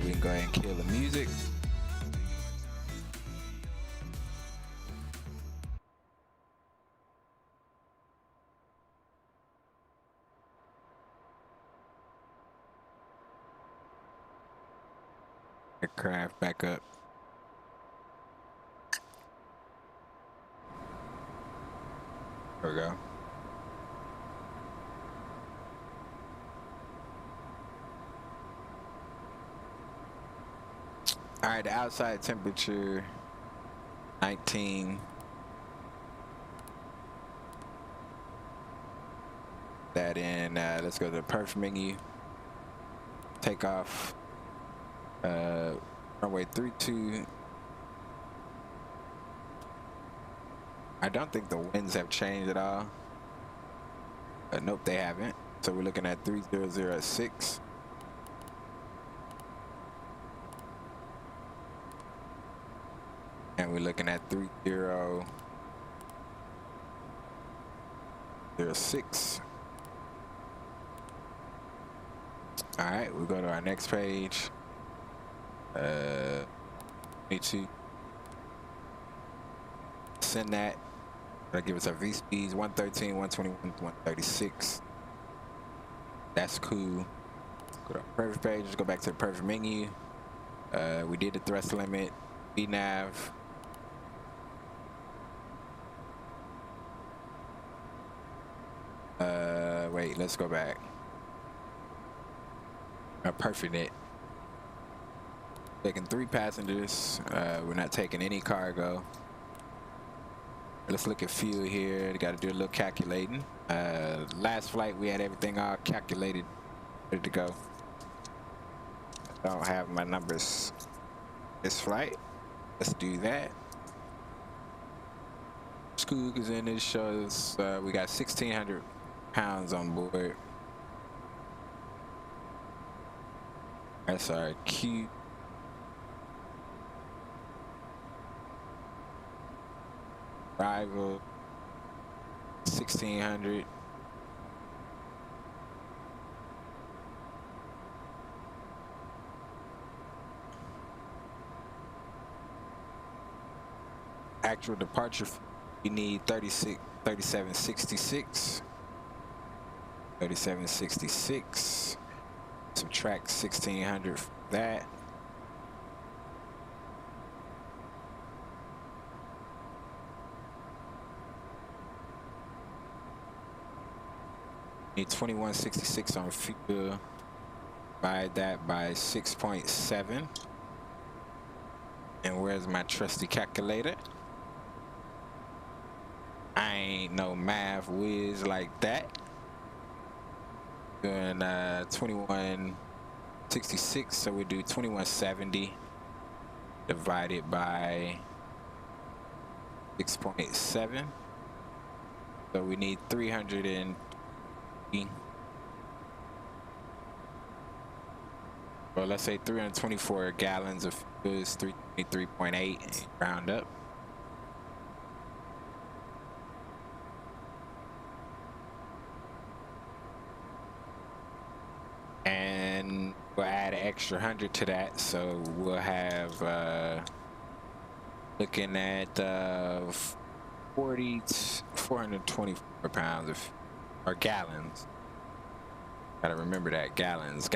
we can go ahead and kill the music. Aircraft back up. There we go. All right, the outside temperature 19. That in. Let's go to the perf menu. Take off. Runway 32. I don't think the winds have changed at all. Nope, they haven't. So we're looking at 300 at 6. And we're looking at 3006. All right, we'll go to our next page. 22. Send that. That'll give us our V speeds 113, 121, 136. That's cool. Go to our perfect page. Let's go back to the perfect menu. We did the thrust limit. VNAV. Wait, let's go back. Our perfect net. Taking 3 passengers. We're not taking any cargo. Let's look at fuel here. Got to do a little calculating. Last flight we had everything all calculated, ready to go. I don't have my numbers this flight. Let's do that. School is in. This shows we got 1,600 pounds on board. KSRQ. Arrival 1,600. Actual departure, you need 3766. 3766. Subtract 1,600 from that. Need 2166 on fuel. Divide that by 6.7. And where's my trusty calculator? I ain't no math whiz like that. Doing 2166, so we do 2170 divided by 6.7. So we need 300 well, let's say 324 gallons of fuel is 323.8, round up. And we'll add an extra 100 to that, so we'll have looking at 424 pounds of or gallons. Gotta remember that. Gallons.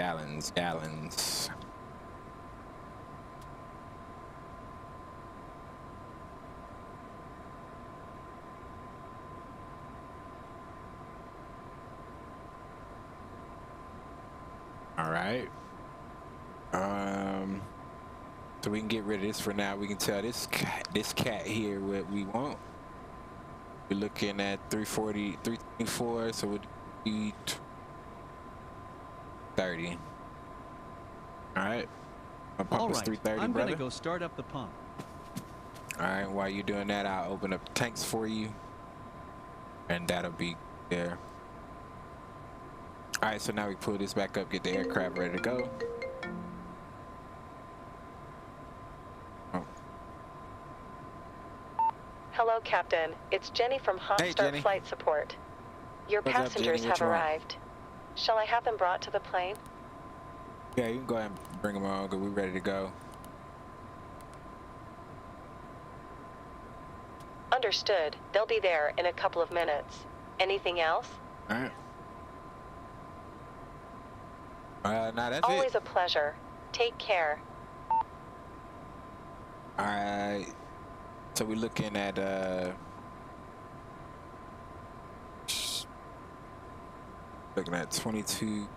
All right. So we can get rid of this for now. We can tell this cat here what we want. We're looking at 340, 324, so we'll do 30. All right. My pump is 330, I'm brother. gonna go start up the pump. All right, while you're doing that, I'll open up the tanks for you. And that'll be there. All right, so now we pull this back up, get the aircraft ready to go. Oh. Hello, Captain. It's Jenny from HotStart Jenny. Flight Support. Your What's up, passengers Jenny? What have you want? arrived. Shall I have them brought to the plane? Yeah, you can go ahead and bring them on, because we're ready to go. Understood. They'll be there in a couple of minutes. Anything else? All right. Now that's Always it. a pleasure. Take care. All right. So we're looking at looking at 22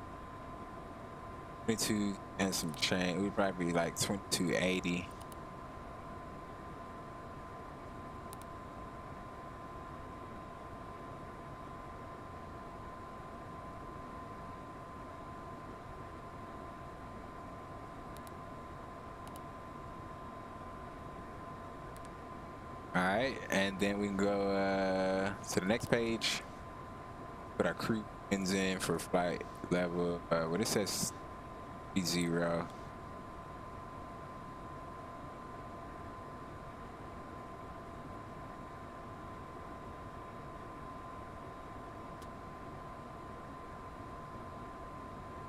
and some change. We'd probably be like 2280. Alright, and then we can go to the next page. Put our crew pins in for flight level. What it says 0.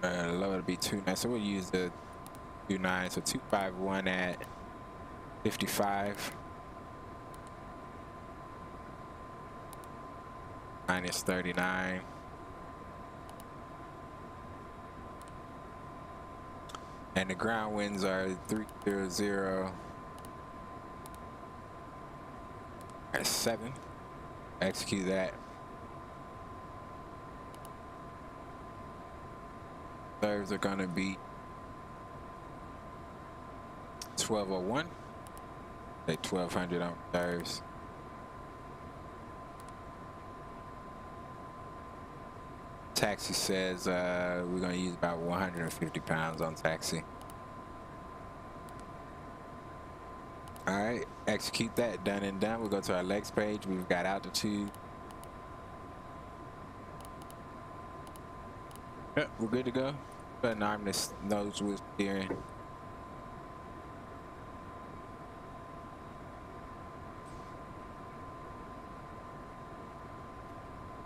Lower to be 29, so we'll use the 29, so 251 at 55. Minus 39. And the ground winds are 300 at 7. Execute that. Reserves are gonna be 1201. Say 1200 on reserves. Taxi says we're gonna use about 150 pounds on taxi. All right, execute that. Done and done. We'll go to our legs page. We've got altitude. Yep, we're good to go. Button armless nose with steering.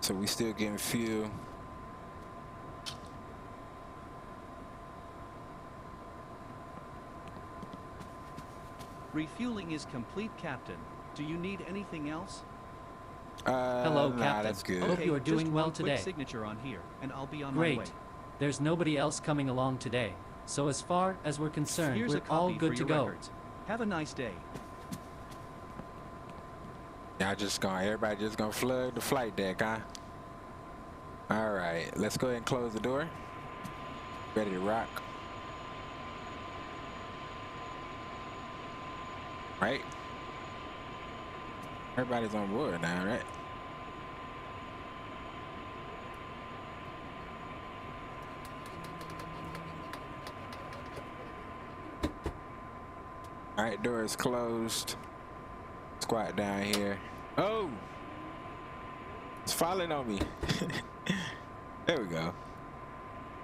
So we still getting fuel. Refueling is complete, Captain. Do you need anything else? Hello, nah, Captain. that's good. Hope you are doing just well one quick today. Signature on here, and I'll be on my way. Great. There's nobody else coming along today, so as far as we're concerned, Here's we're a copy all for good to your go. records. Have a nice day. Y'all just gonna, everybody just gonna flood the flight deck, huh? All right, let's go ahead and close the door. Ready to rock. Right? Everybody's on board now, right? All right, door is closed. Squat down here. Oh! It's falling on me. There we go.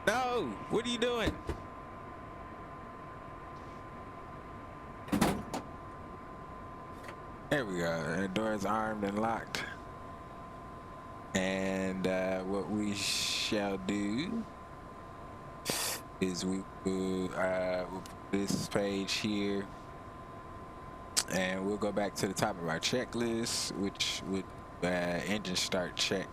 No! What are you doing? There we go. The door is armed and locked. And what we shall do is we'll put this page here. And we'll go back to the top of our checklist, which would engine start check.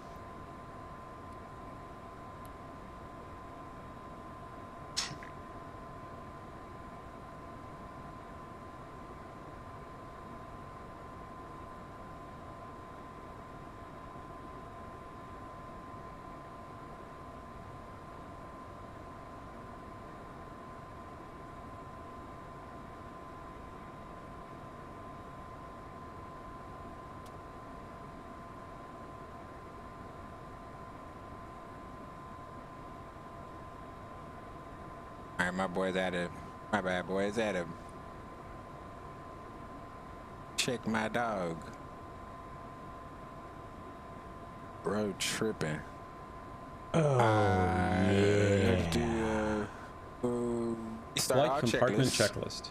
All right, my bad boys at him. Check my dog. Bro tripping. Oh, yeah. Flight compartment checklist.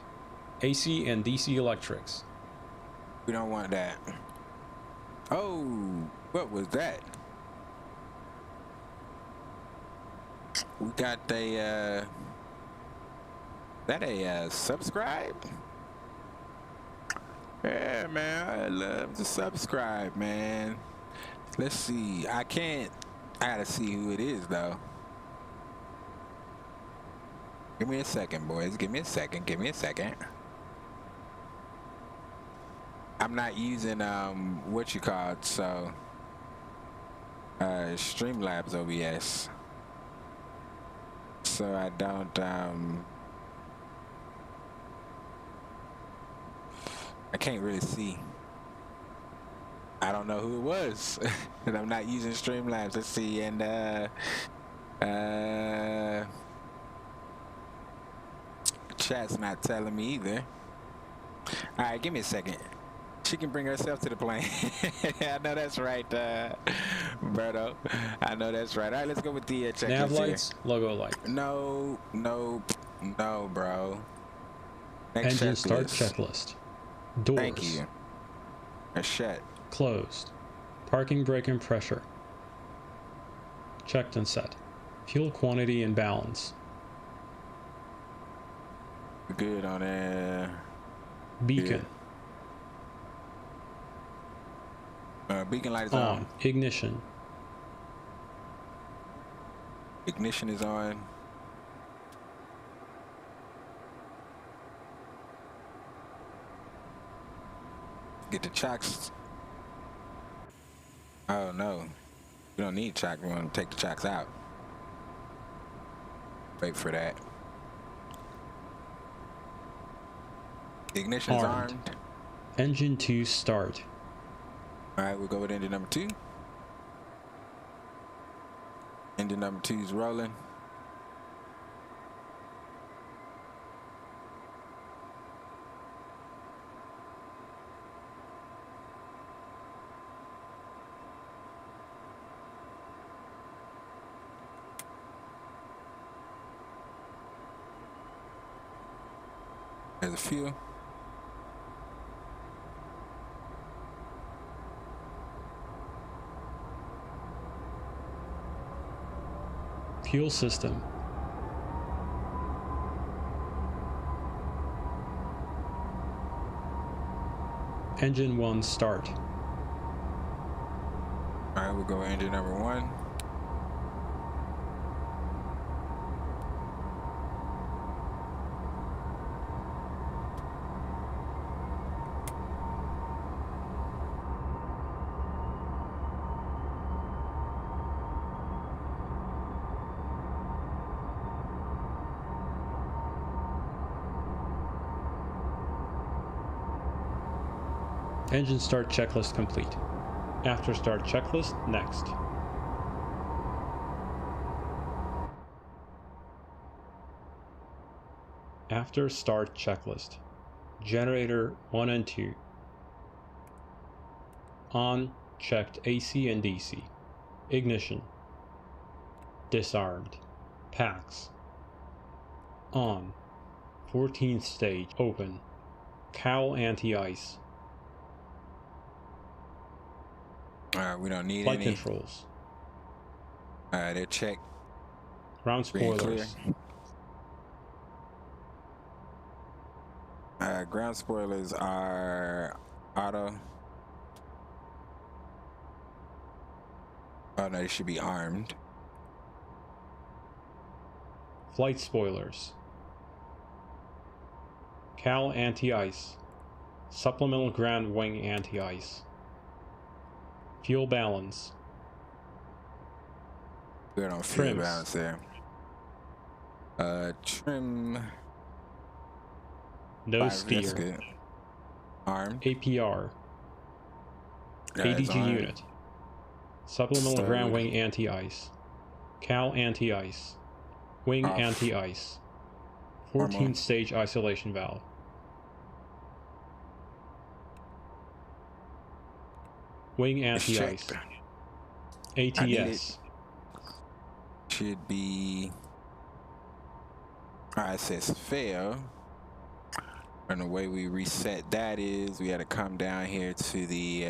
AC and DC electrics. We don't want that. Oh, what was that? We got a, that a subscribe? Yeah, man, I love to subscribe, man. Let's see, I gotta see who it is, though. Give me a second, boys, give me a second. I'm not using, what you call it, so, Streamlabs OBS. So I don't, I can't really see. I don't know who it was, and I'm not using Streamlabs. Let's see, and chat's not telling me either. All right, give me a second. She can bring herself to the plane. I know that's right, Berto. I know that's right. All right, let's go with the checklist. Nav lights, logo light. No, bro. Next Engine checklist. start checklist. Doors. Thank you. Shut. Closed. Parking brake and pressure. Checked and set. Fuel quantity and balance. Good on that. Beacon. Beacon light is on. Ignition. Ignition is on. Get the chocks. Oh no, we don't need chock. We want to take the chocks out. Wait for that. Ignition is armed. Engine 2 start. All right, we'll go with engine number 2. Engine number 2 is rolling. There's a few. Fuel system. Engine 1 start. All right, we'll go engine number 1. Engine start checklist complete. After start checklist, next. After start checklist. Generator 1 and 2. On, checked AC and DC. Ignition. Disarmed. Packs. On. 14th stage, open. Cowl anti-ice. We don't need Flight any. Controls. They're checked. Ground spoilers. Ground spoilers are auto. Oh no, they should be armed. Flight spoilers. Cowl anti-ice. Supplemental ground wing anti-ice. Fuel balance. Good on fuel Trims. balance there. Trim. No 5, steer. that's good. Armed. APR. That is ADG armed. unit. Supplemental Stowed. ground wing anti-ice. Cowl anti-ice. Wing Off. anti-ice. 14-stage isolation valve. Wing anti-ice. ATS. Should be. Alright, it says fail. And the way we reset that is we had to come down here to the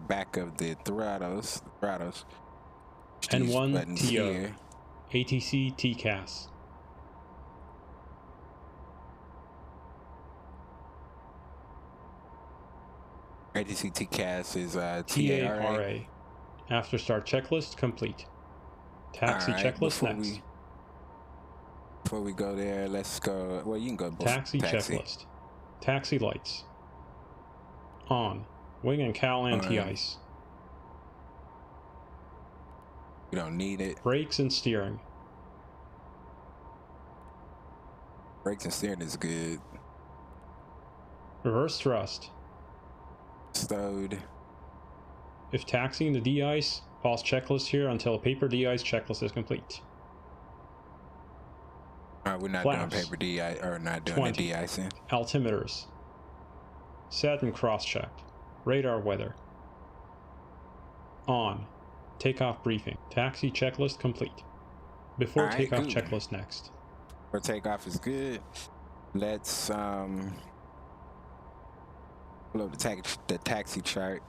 back of the throttles. And one buttons TO. here. ATC TCAS. ATC TCAS is TARA. After start checklist complete. Taxi checklist next. Before we go there, let's go. Well, you can go both. Taxi checklist. Taxi lights. On. Wing and cowl anti-ice. We don't need it. Brakes and steering. Brakes and steering is good. Reverse thrust. Stowed. If taxiing the de-ice, pause checklist here until paper de-ice checklist is complete. Alright, we're not Flaps. doing paper de-ice, or not doing 20. the de-icing. Altimeters. Set and cross-checked. Radar weather. On. Takeoff briefing. Taxi checklist complete. Before Alright, takeoff good. checklist next. For takeoff is good. Let's pull up the taxi chart.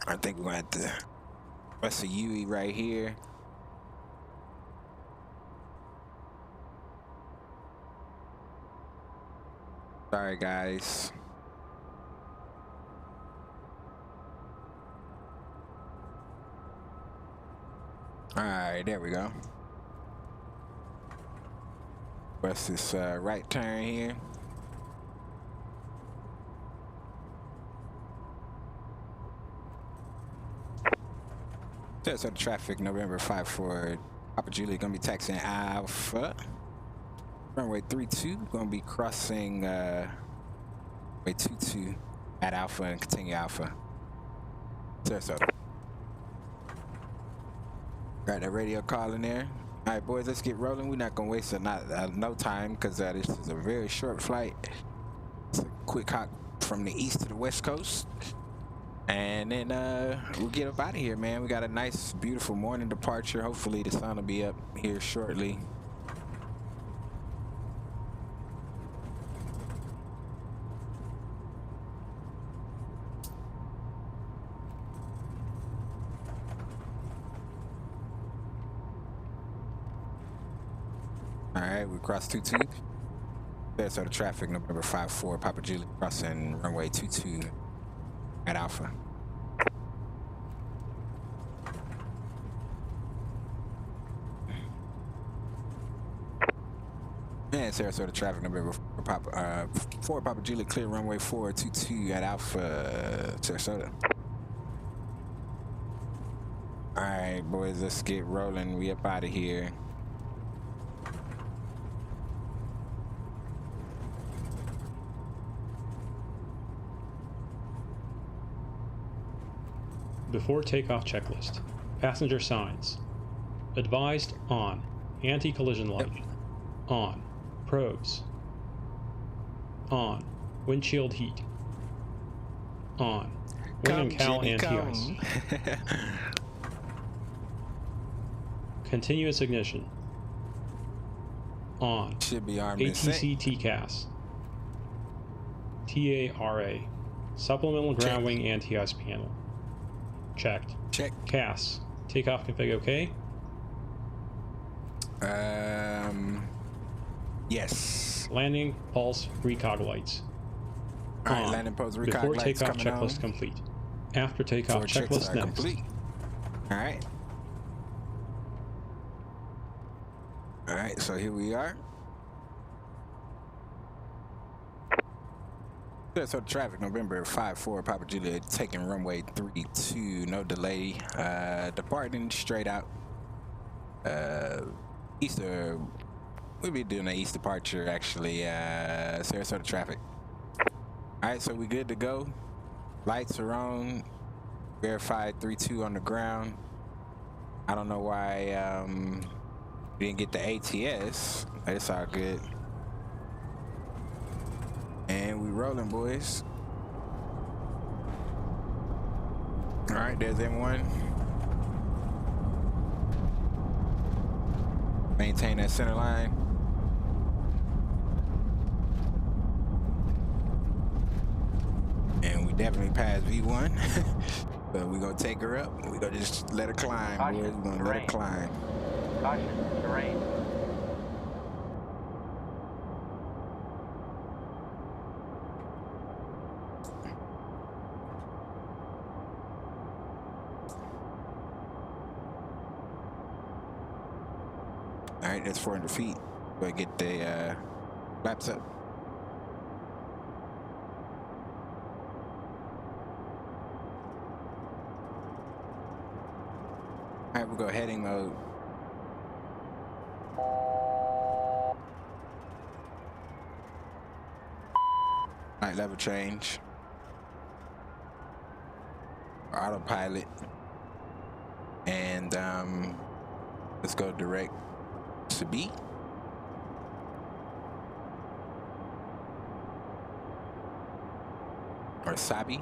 I think we're going to have to press a UE right here. Sorry, guys. All right, there we go. Press this right turn here. So the traffic, November 5-4, Papa Julie gonna be taxiing Alpha. Runway 32, gonna be crossing way 22 at Alpha and continue Alpha. Sarasota. Got that radio call in there. All right, boys, let's get rolling. We're not gonna waste no time because this is a very short flight. It's a quick hop from the east to the west coast. And then we'll get up out of here, man. We got a nice, beautiful morning departure. Hopefully the sun will be up here shortly. All right, we crossed 22. There's the traffic, November 5-4, Papa Julie crossing runway 22 at Alpha. And Sarasota traffic, November 4, Papa Julie, clear runway 422 at Alpha, Sarasota. All right, boys, let's get rolling. We up out of here. Before takeoff checklist. Passenger signs. Advised on. Anti-collision light. Yep. On. Probes. On. Windshield heat. On. Wing and cowl anti-ice. Continuous ignition. On. Should be armed ATC TCAS. TARA. Supplemental ground wing anti-ice panel. Checked. Check. CAS. Takeoff config okay? Yes. Landing, pulse, recog lights. All right, landing, pulse, recog Before lights takeoff coming checklist on. complete. After takeoff Before checks checklist are next. complete. All right. All right, so here we are. So traffic, November 5-4, Papa Julia taking runway 32, no delay, departing straight out. Easter. We'll be doing an East departure actually. Sarasota traffic. All right, so we good to go. Lights are on. Verified 3-2 on the ground. I don't know why we didn't get the ATS. But it's all good. And we rolling, boys. All right, there's M1. Maintain that center line. And we definitely passed V1. But we're gonna take her up. We're gonna just let her climb, boys. We're gonna let her climb. Caution, terrain. All right, that's 400 feet. Go get the flaps up. All right, we'll go heading mode. Night level change. Autopilot. And let's go direct to B. Or Sabi.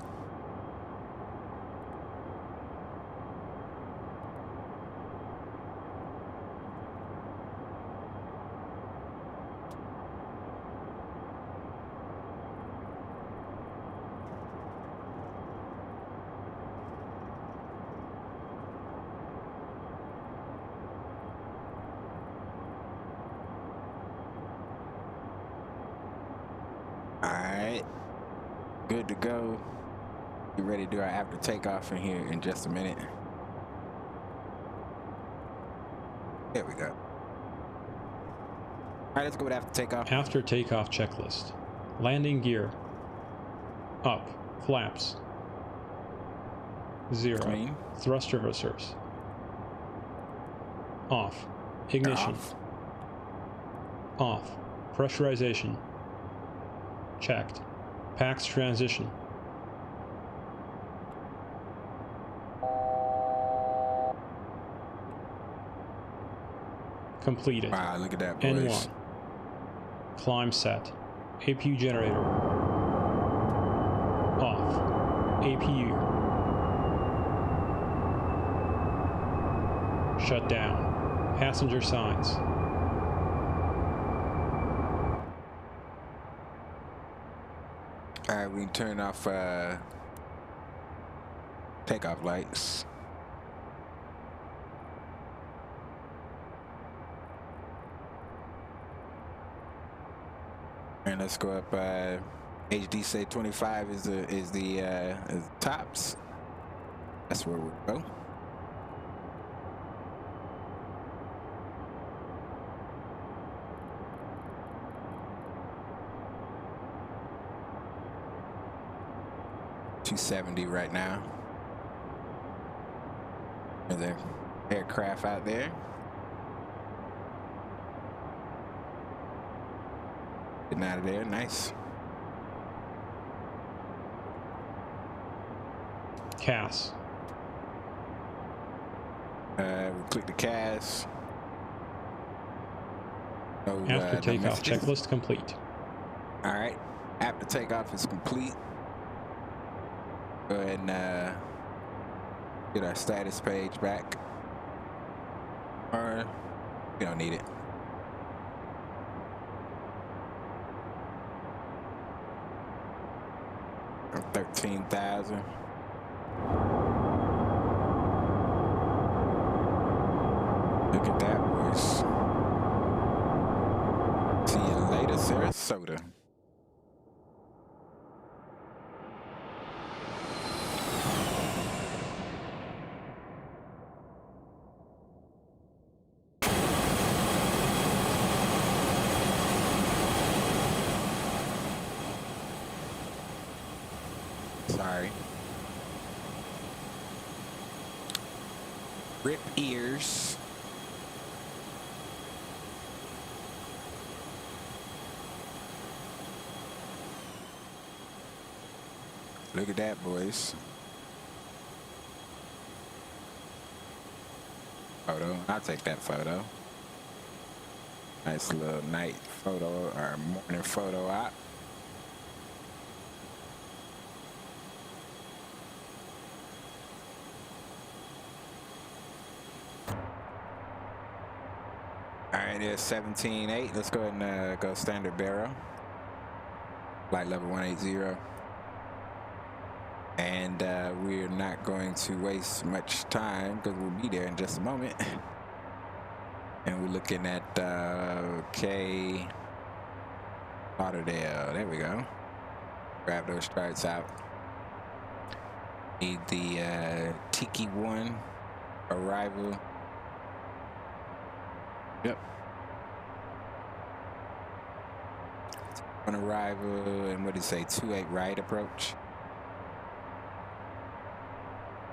Good to go. Be ready to do our after takeoff in here in just a minute. There we go. All right, let's go with after takeoff. After takeoff checklist. Landing gear. Up. Flaps. 0. Clean. Thrust reversers. Off. Ignition. Off. Pressurization. Checked. PAX transition. Completed. Wow, look at that, boys. N1. Climb set. APU generator. Off. APU. Shut down. Passenger signs. All right, we can turn off takeoff lights. And let's go up. HD say 25 is the tops. That's where we'll go. $270 right now. There's an aircraft out there. Getting out of there, nice. CAS. We click the CAS. No, after takeoff no checklist complete. All right, after takeoff is complete. Go ahead and get our status page back. Or we don't need it. Or 13,000. Look at that, boys. See you later, Sarasota. Sorry. Rip ears. Look at that, boys. Photo. I'll take that photo. Nice little night photo or morning photo op. Alright, there's 17.8. Let's go ahead and go standard barrel. Flight level 180. And we're not going to waste much time because we'll be there in just a moment. And we're looking at K Lauderdale. There we go. Grab those charts out. Need the Tiki 1 arrival. Yep. On arrival, and what did it say? 28 right approach.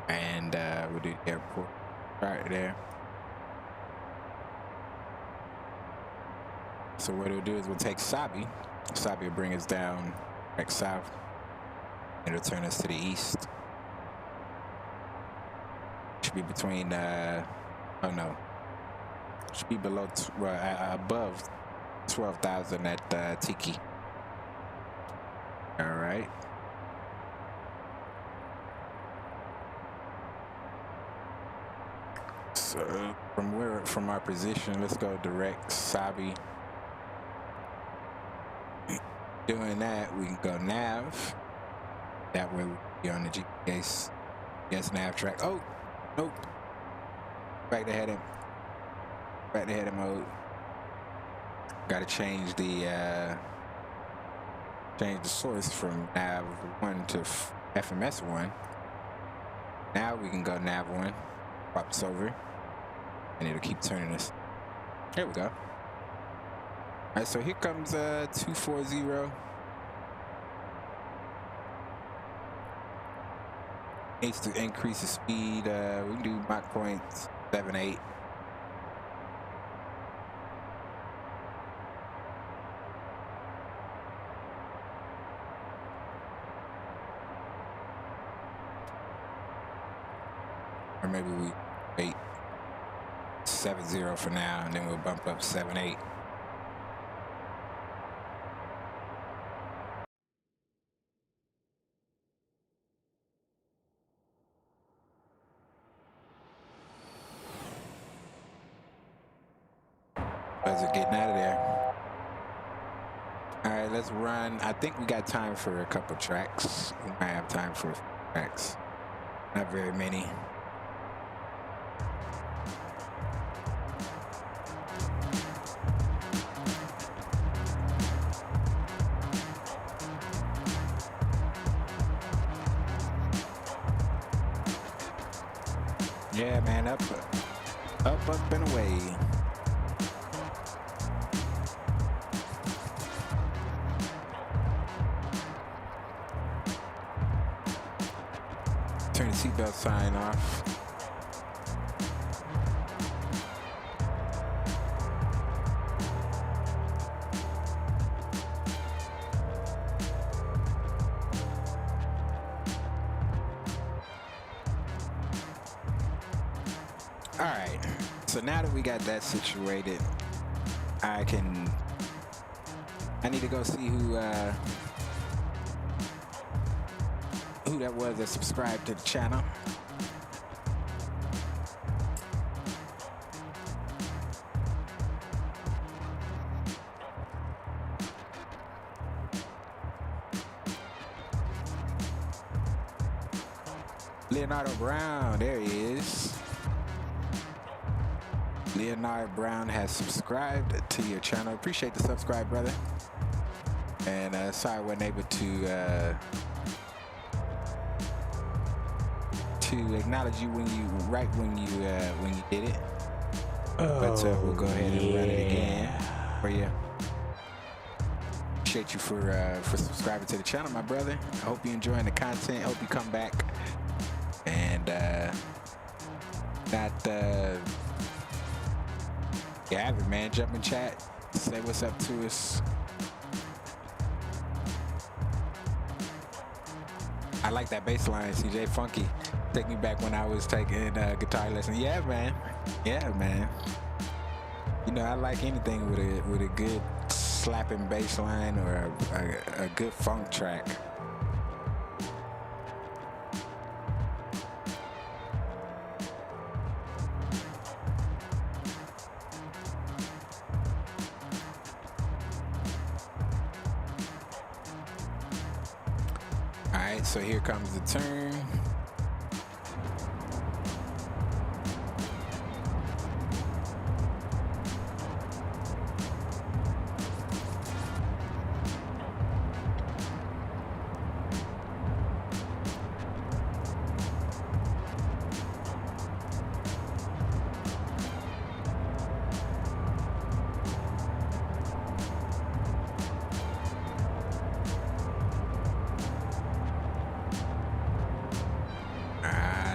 And we'll do the airport right there. So what we'll do is we'll take Sabi. Sabi will bring us down back south. It'll turn us to the east. Should be between, oh no. Should be below, above 12,000 at Tiki. All right. So from our position, let's go direct Sabi. Doing that, we can go nav. That way we'll be on the GPS. Yes, nav track. Oh, nope. Back to heading. Back to heading mode. Got to change the source from nav 1 to FMS 1. Now we can go nav 1. Pops over, and it'll keep turning us. There we go. All right, so here comes 240. Needs to increase the speed. We can do Mach 0.78. Or maybe we wait 70 for now, and then we'll bump up 78. As it getting out of there. All right, let's run. I think we got time for a couple tracks. We might have time for tracks. Not very many. Yeah, man, up and away. Turn the seatbelt sign off. All right, so now that we got that situated, I need to go see who that was that subscribed to the channel. Leonardo Brown, there he is. Leonardo Brown has subscribed to your channel. Appreciate the subscribe, brother. And sorry I wasn't able to acknowledge you when you did it. But we'll go ahead and run it again for you. Appreciate you for subscribing to the channel, my brother. I hope you're enjoying the content. Hope you come back and have it, man. Jump in chat, say what's up to us. I like that bass line, CJ Funky. Take me back when I was taking guitar lessons. Yeah, man. Yeah, man. You know, I like anything with a good slapping bass line or a good funk track. All right, so here comes the turn.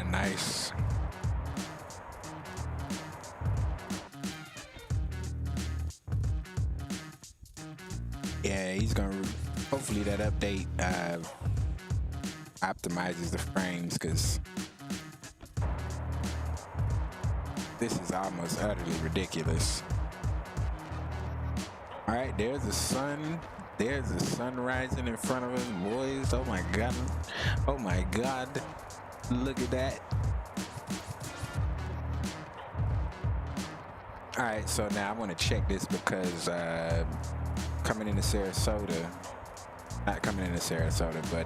Nice. Yeah, he's gonna. Hopefully that update optimizes the frames, because this is almost utterly ridiculous. All right, there's the sun. There's the sun rising in front of us, boys. Oh my god. Oh my god. Look at that. All right, so now I want to check this because coming into Sarasota, not coming into Sarasota, but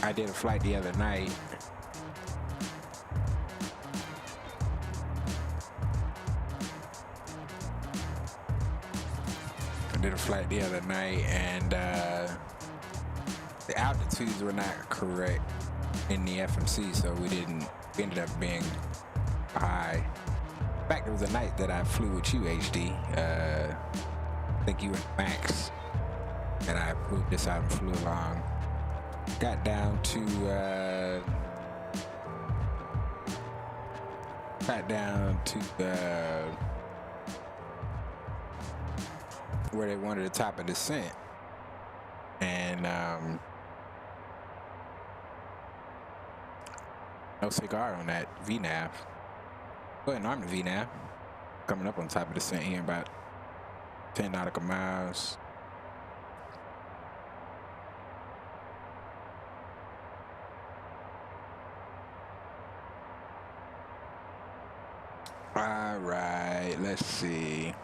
I did a flight the other night. And the altitudes were not correct in the FMC, so we ended up being high. In fact, there was a night that I flew with you, HD. I think you and Max, and I moved this out and flew along. Got down to where they wanted the top of descent, and no cigar on that VNAV. Go ahead and arm the VNAV. Coming up on top of descent here, about 10 nautical miles. All right, let's see.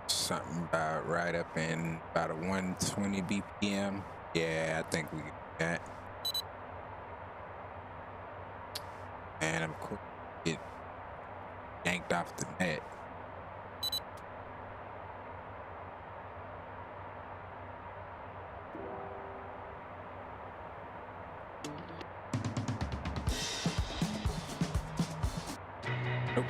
Something about right up in about a 120 BPM. Yeah, I think we get that. And of course, get yanked off the net. Nope.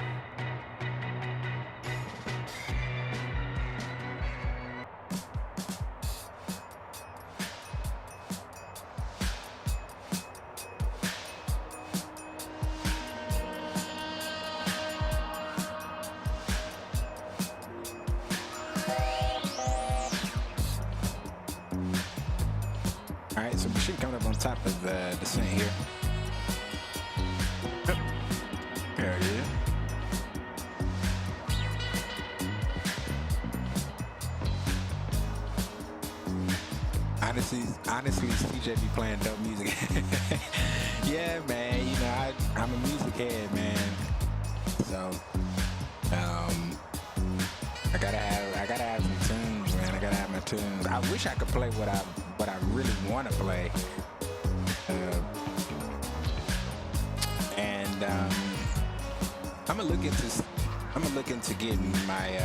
All right, so we should come up on top of the descent here. Yep. There it is. Honestly, CJ be playing dope music. Yeah, man. You know, I'm a music head, man. So, I gotta have some tunes, man. I gotta have my tunes. I wish I could play what I really want to play. And I'm gonna look into getting my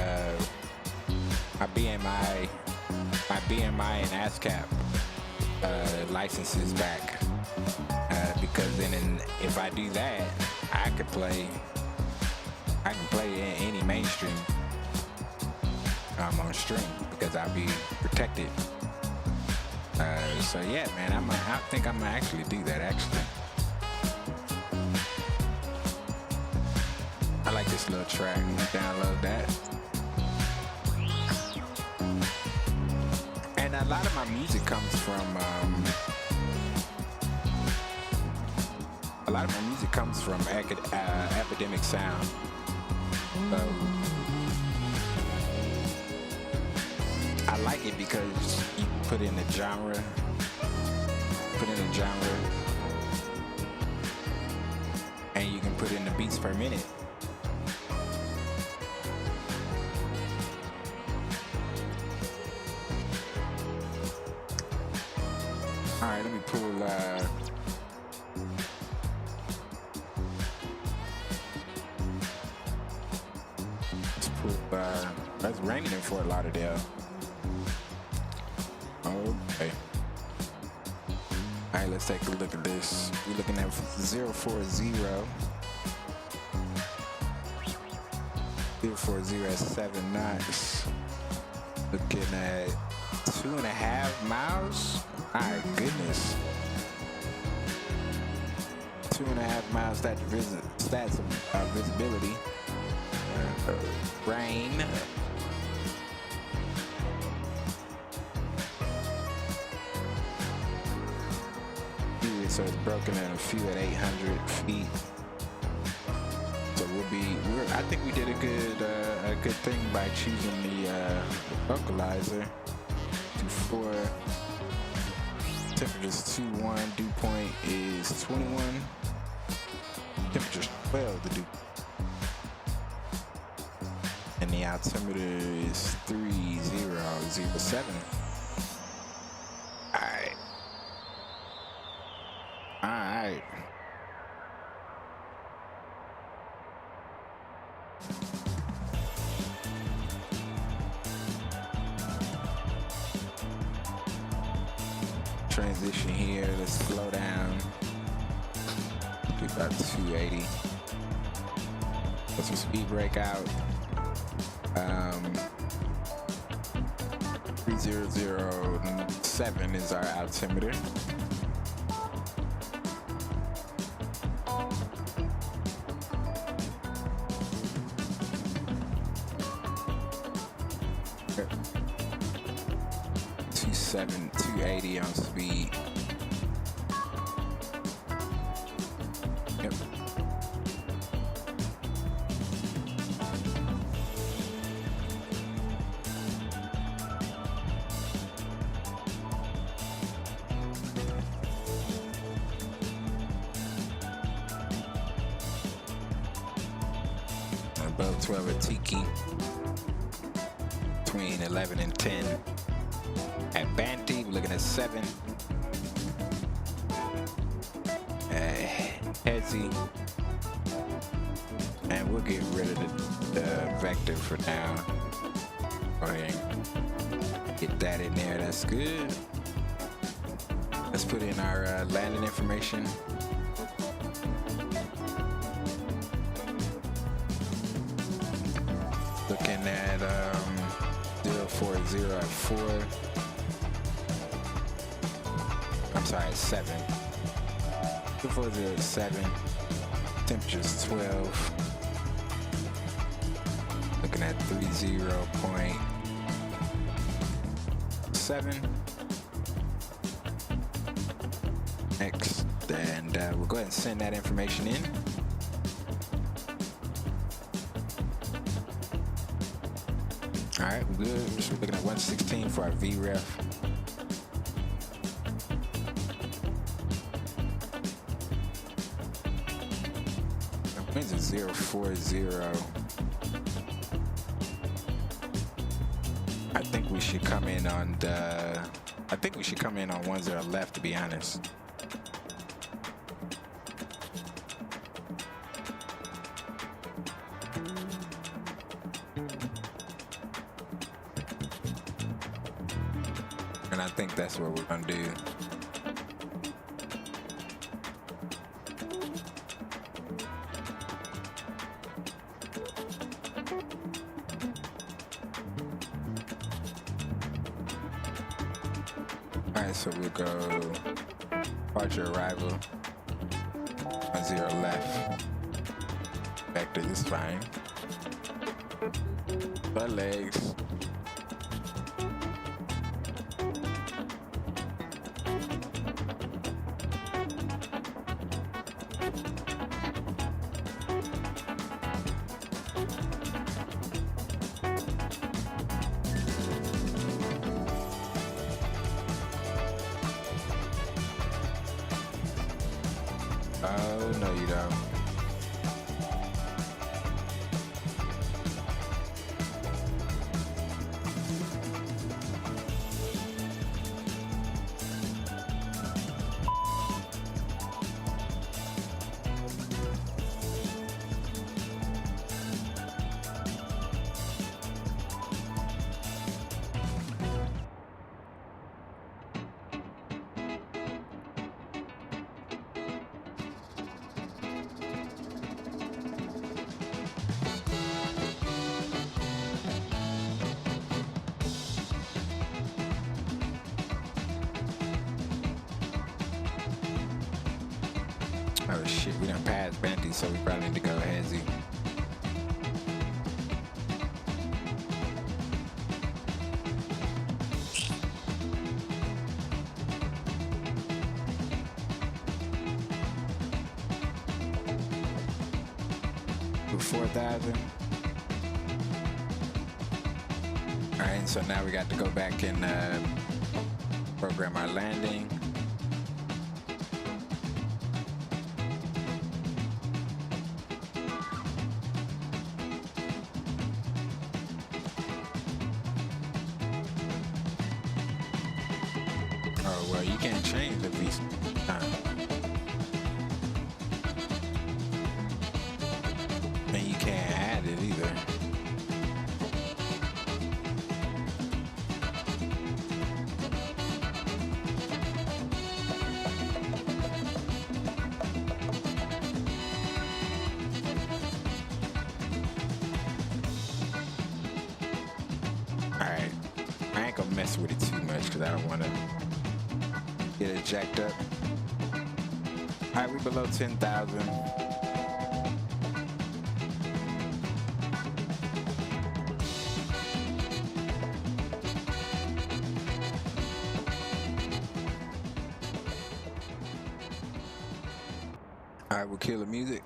BMI and ASCAP licenses back, because then if I do that, I can play in any mainstream on stream because I'll be protected. So yeah, man, I think I'm gonna actually do that. Actually, I like this little track. I'm gonna download that. And a lot of my music comes from Epidemic Sound. So I like it because you put in a genre, and you can put in the beats per minute. All right, let me pull. Let's pull. It's raining in Fort Lauderdale. Okay. All right, let's take a look at this. We're looking at 040. 040 at 7 knots. Looking at 2.5 miles. My goodness. 2.5 miles. Stats of visibility. Rain. So it's broken in a few at 800 feet. So I think we did a good thing by choosing the vocalizer to 4. Temperature's 21, dew point is 21. Temperature's 12, the dew. And the altimeter is 3007. Alright. Transition here, let's slow down. Do about 280. Let's some speed break out. 3007 is our altimeter. Yep. 280 on speed. Yep. Above 12 at Tiki. Between 11 and 10. At Banty, we're looking at 7. Headsy. And we'll get rid of the vector for now. Go ahead and get that in there. That's good. Let's put in our landing information. Looking at 040 at 4. I'm sorry, at 7. 240 at 7. Temperature's 12. Looking at 30.7. Next, and we'll go ahead and send that information in. All right, we're good. We're looking at 116 for our VREF. Winds is 040. I think we should come in on the. I think we should come in on ones that are left, to be honest. And I think that's what we're gonna do. Alright, so we'll go departure arrival 10 left. Vector is fine. Butt legs. Oh, no, you don't. Oh shit, we done passed Banty, so we probably need to go ahead, Z. For 4,000. Alright, so now we got to go back and program our landing. Oh, well, you can't change the visa time. And you can't add it either. Alright, I ain't gonna mess with it too much because I don't want to get it jacked up. Alright, we below 10,000. Alright, we'll kill the music.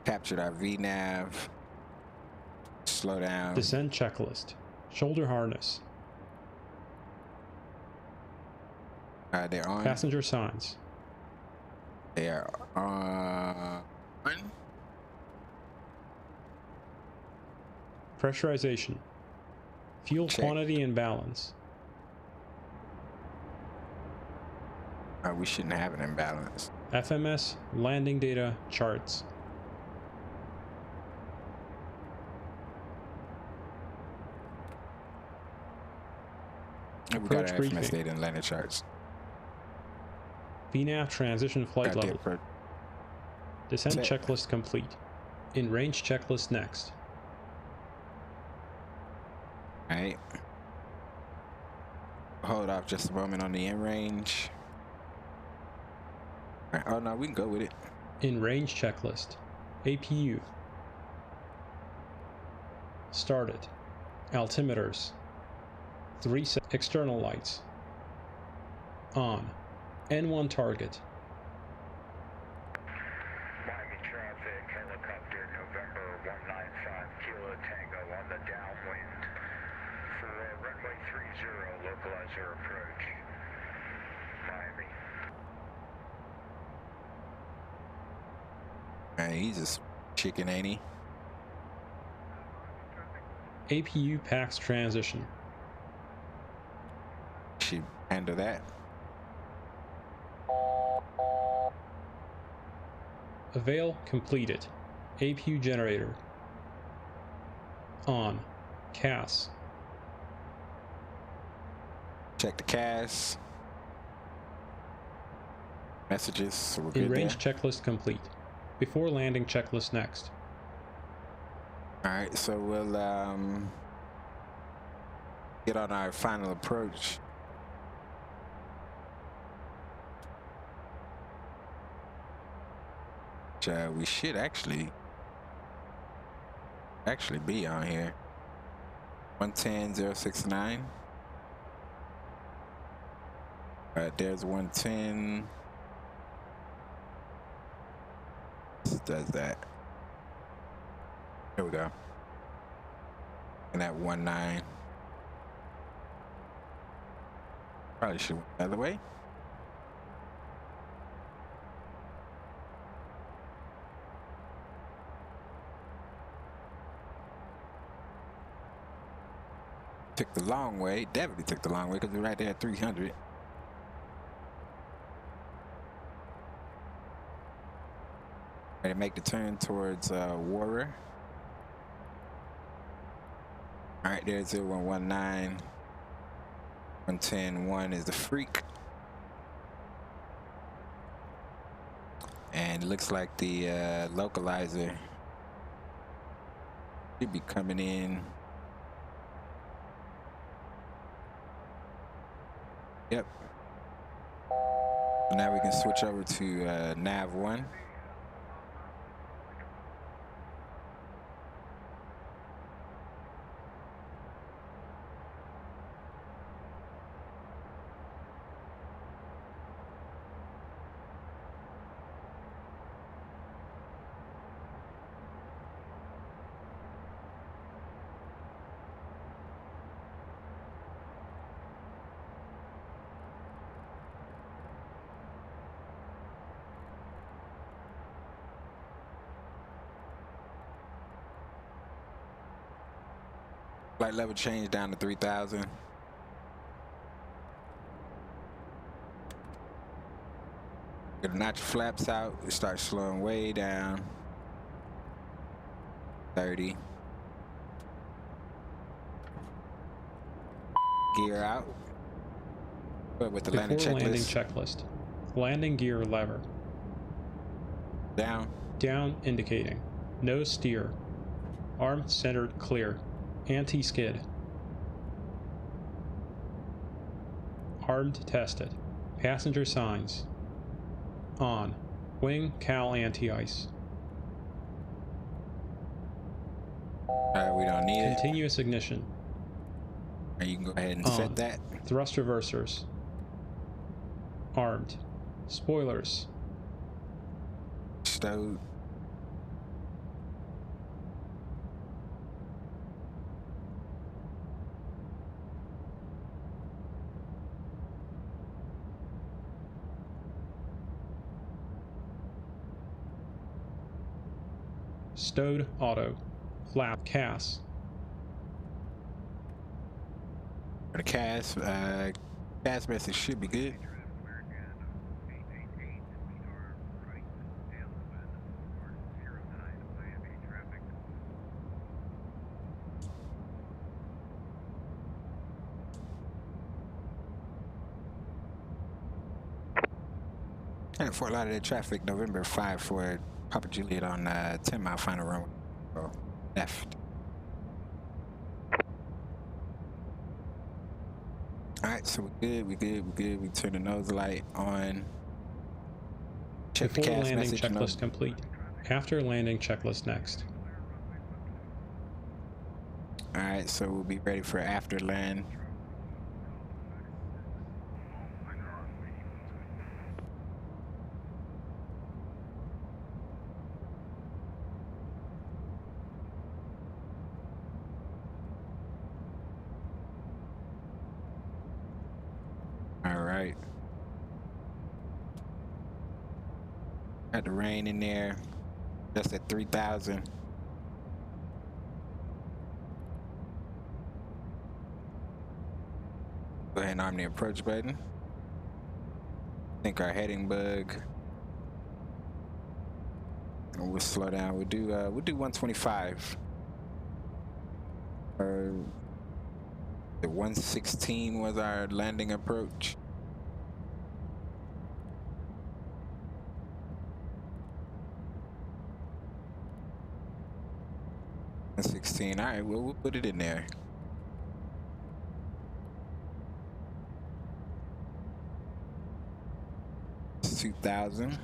Captured our VNav. Slow down. Descent checklist. Shoulder harness. They're on. Passenger signs. They are on. Pressurization. Fuel Check. quantity and balance. We shouldn't have an imbalance. FMS landing data charts. We got Approach our briefing. FMS data and landing charts. VNav transition flight Got the level. approach. Descent Set. checklist complete. In range checklist next. Alright. Hold off just a moment on the in range. Alright, oh no, we can go with it. In range checklist. APU. Started. Altimeters. 3 external lights. On. N1 target. Miami traffic, helicopter November 195 Kilo Tango on the downwind for runway 30, localizer approach. Miami. Alright, he's just chicken, ain't he? APU PAX transition. She handle that. Avail completed. APU generator. On. CAS. Check the CAS. Messages, so we're good In range there. checklist complete. Before landing checklist next. All right, so we'll get on our final approach. We should actually be on here. 110.069. There's 110. This does that. There we go. And that 19. Probably should went the other way. Took the long way. Definitely took the long way because we're right there at 300. Ready to make the turn towards Warrior. All right, there's 0119. 110.1 is the freak. And it looks like the localizer should be coming in. Yep. So now we can switch over to nav 1. Flight level change down to 3,000. Get the notch flaps out, it starts slowing way down. 30. Gear out. But with the landing Before checklist. landing checklist. Landing gear lever. Down. Down indicating. No steer. Arm centered clear. Anti-skid. Armed tested. Passenger signs. On. Wing cowl anti-ice. We don't need it. Continuous ignition. You can go ahead and On. set that. Thrust reversers. Armed. Spoilers. Stowed. Stowed auto. Flap CAS. For the CAS message should be good. And Fort Lauderdale traffic, November 5 for Papa Juliet on 10 mile final runway. So left. Alright, so we're good. We turn the nose light on. Check the Before CAS landing message. checklist complete. After landing checklist next. Alright, so we'll be ready for after land. Alright. Got the rain in there. Just at 3,000. Go ahead and arm the approach button. Think our heading bug. And we'll slow down. We'll do 125. The 116 was our landing approach. 16. All right, well, we'll put it in there. It's 2,000.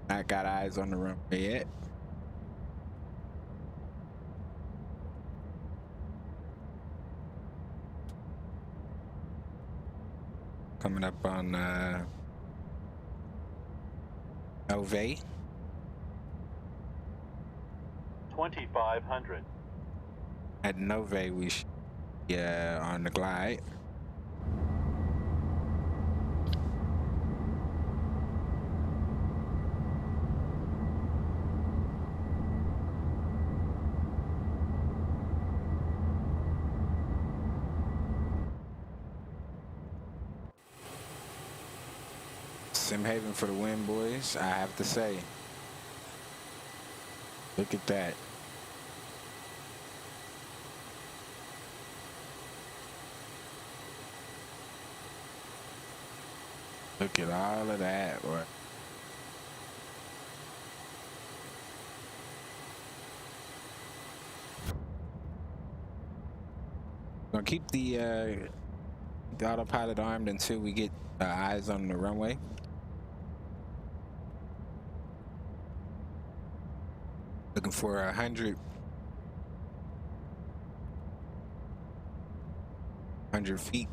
I got eyes on the runway yet. Coming up on Nove. 2,500. At Nove, we should be on the glide. Sim Haven for the win, boys. I have to say. Look at that. Look at all of that, boy. Gonna keep the autopilot armed until we get eyes on the runway. Looking for 100 feet.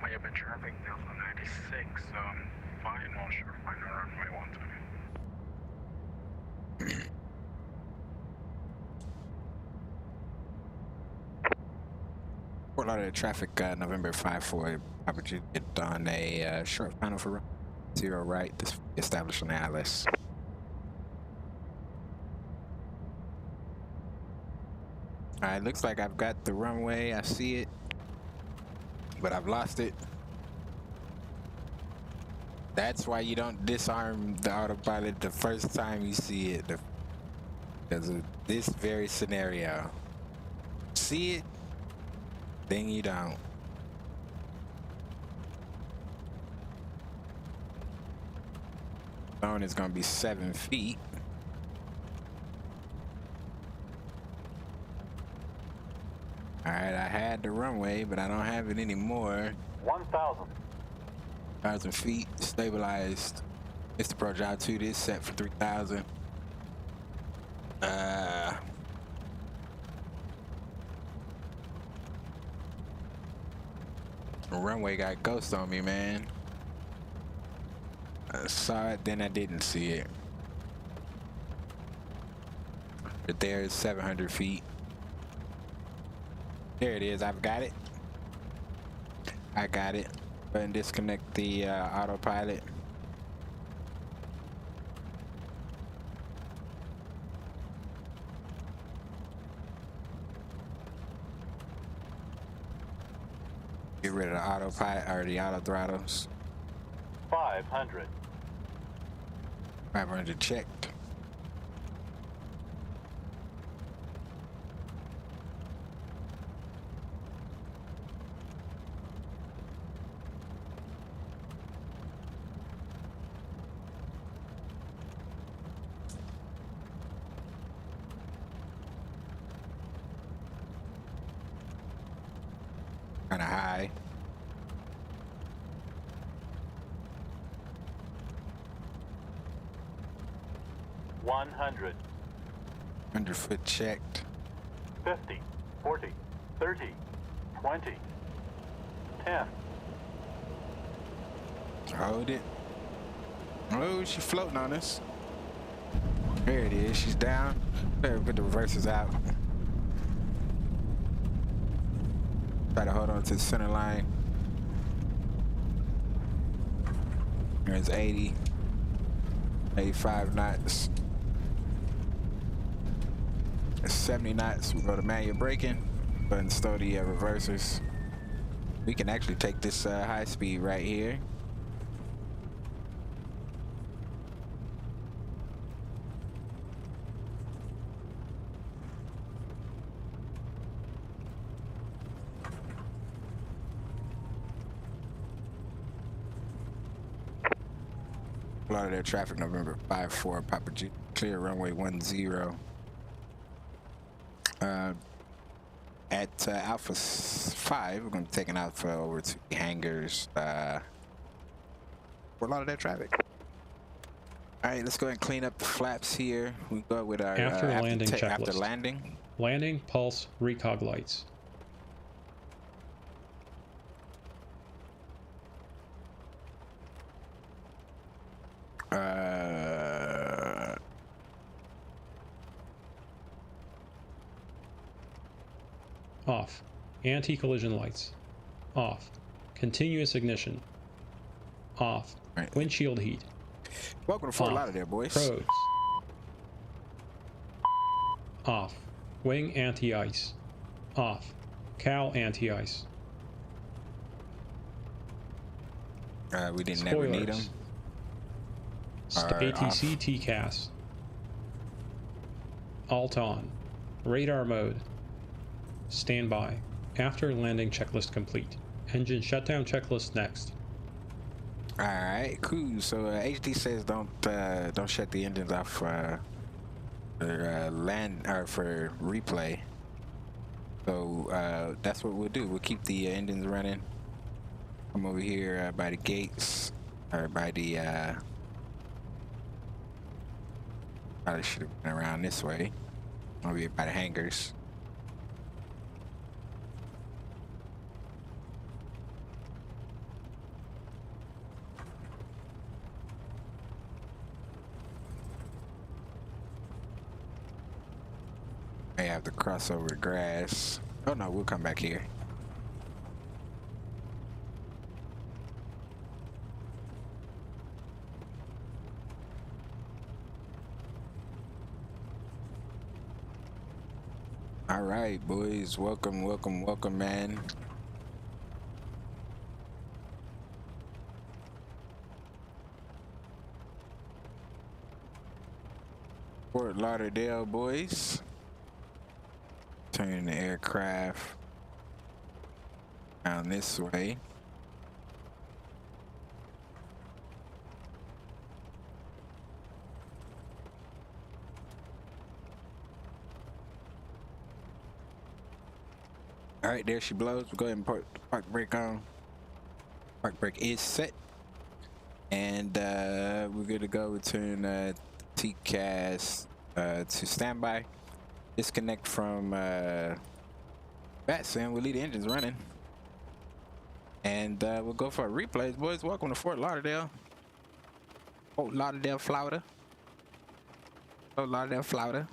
I have been traffic Delta 96, final short final runway 120. Fort Lauderdale traffic, November 5-4, opportunity on a short final for 0 right, this established on the ILS. Alright, looks like I've got the runway, I see it, but I've lost it. That's why you don't disarm the autopilot the first time you see it, because of this very scenario. See it, then you don't. Zone is gonna be 7 feet. Alright, I had the runway, but I don't have it anymore. 1,000. 1,000 feet, stabilized. Mr. Pro Job 2, this set for 3,000. The runway got ghost on me, man. I saw it, then I didn't see it. But there's 700 feet. There it is, I've got it. I got it. Go ahead and disconnect the autopilot. Get rid of the autopilot or the auto throttles. 500. 500 checked. Kinda high. $100. 100 foot checked. 50, 40, 30, 20, 10. Hold it. Oh, she's floating on us. There it is. She's down. Better put the reversers out. Try to hold on to the center line. There's 80, 85 knots. 70 knots. We go to manual braking, but install the reversers. We can actually take this high speed right here. Lauderdale traffic, November 5-4, Papa G, clear runway 10. At Alpha 5, we're going to be taking Alpha over to the hangars for Lauderdale traffic. All right, let's go ahead and clean up the flaps here. We go with our after landing checklist. After landing. Landing, pulse, recog lights. Off. Anti-collision lights. Off. Continuous ignition. Off. Right. Windshield heat. Welcome to Fort Lauderdale, boys. Probes. Off. Wing anti-ice. Off. Cowl anti-ice. We didn't never need them. ATC TCAS. Alt on. Radar mode. Standby. After landing checklist complete. Engine shutdown checklist next. All right, cool. So HD says don't shut the engines off for land or for replay. So that's what we'll do. We'll keep the engines running. Come over here by the gates or by the. Probably should have been around this way. Over here by the hangars. May have to cross over grass. Oh no, we'll come back here. All right, boys. Welcome, welcome, welcome, man. Fort Lauderdale, boys. Turning the aircraft down this way. All right, there she blows. We'll go ahead and park brake on. Park brake is set. And we're good to go. Return TCAS to standby. Disconnect from BATS and we'll leave the engines running. And we'll go for replays, boys. Welcome to Fort Lauderdale. Fort Lauderdale, Florida. Fort Lauderdale, Florida.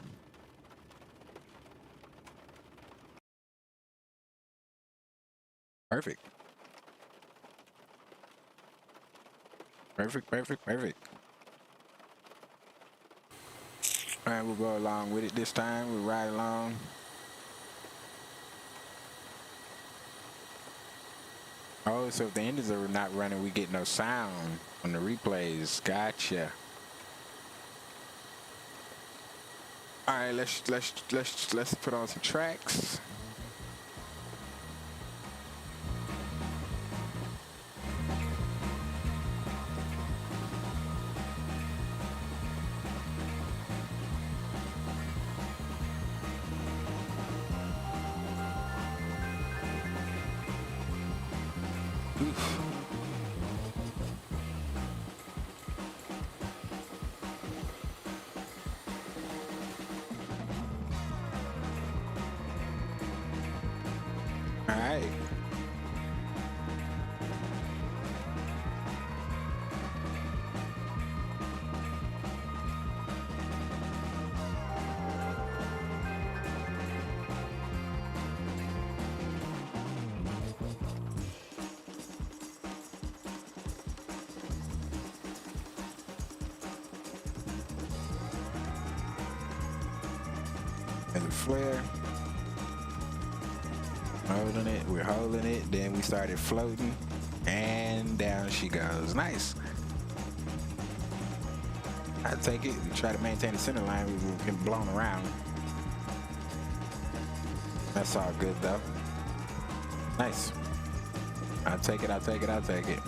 Perfect. Perfect, perfect, perfect. All right, we'll go along with it this time. We'll ride along. Oh, so if the engines are not running, we get no sound on the replays. Gotcha. All right, let's put on some tracks. All right. And the flare. Holding it, we're holding it, then we started floating, and down she goes. Nice. I take it, we try to maintain the center line, we've been blown around. That's all good though. Nice. I'll take it, I'll take it, I'll take it.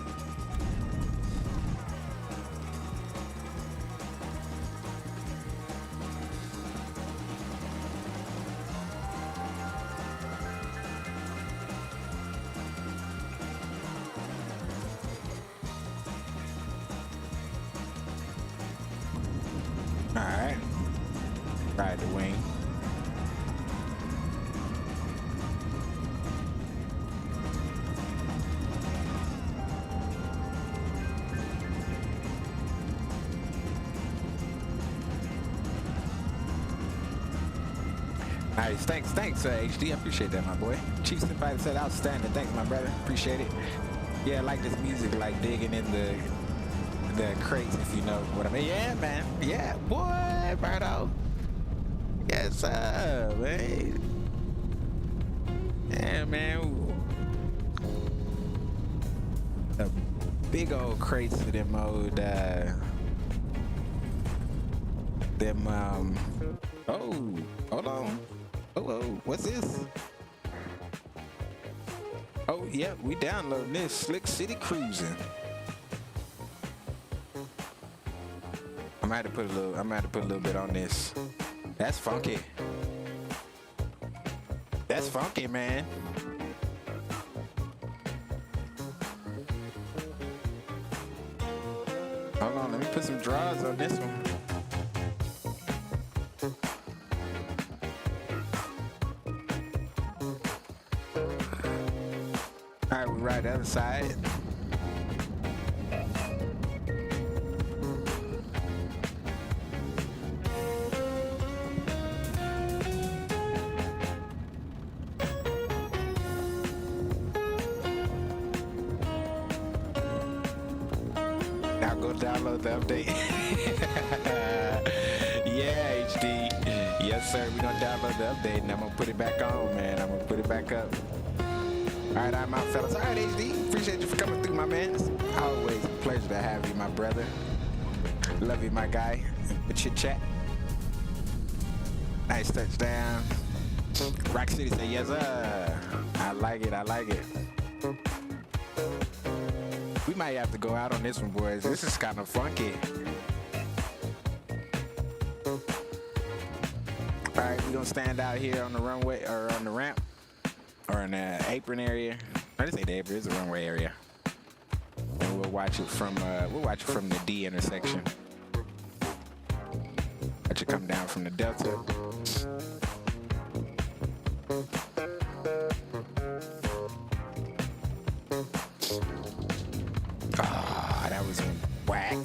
Alright. Ride the wing. Nice, thanks, HD. I appreciate that, my boy. Chief Senpai said outstanding. Thanks, my brother. Appreciate it. Yeah, I like this music, like digging in the crates, if you know what I mean. Yeah, man. Yeah, boy, Birdo. Yes, sir, man. Yeah, man. The big old crates of them old, oh, hold on. Oh, what's this? Oh, yeah, we downloading this. Slick City Cruising. I'm gonna have to put a little bit on this. That's funky. That's funky, man. Hold on, let me put some draws on this one. Alright, we ride the other side. Now go download the update. Yeah, HD. Yes, sir. We're gonna download the update and I'm gonna put it back on, man. I'm gonna put it back up. Alright, I'm out, fellas. Alright, HD. Appreciate you for coming through, my man. It's always a pleasure to have you, my brother. Love you, my guy. The chit chat. Nice touchdown. Rock City say yes, sir. I like it. I like it. We might have to go out on this one, boys. This is kind of funky. Alright, we're gonna stand out here on the runway or on the ramp or in the apron area. I just say the apron, it's the runway area. And we'll watch it from the D intersection. Watch it come down from the Delta. Ah, that was whack.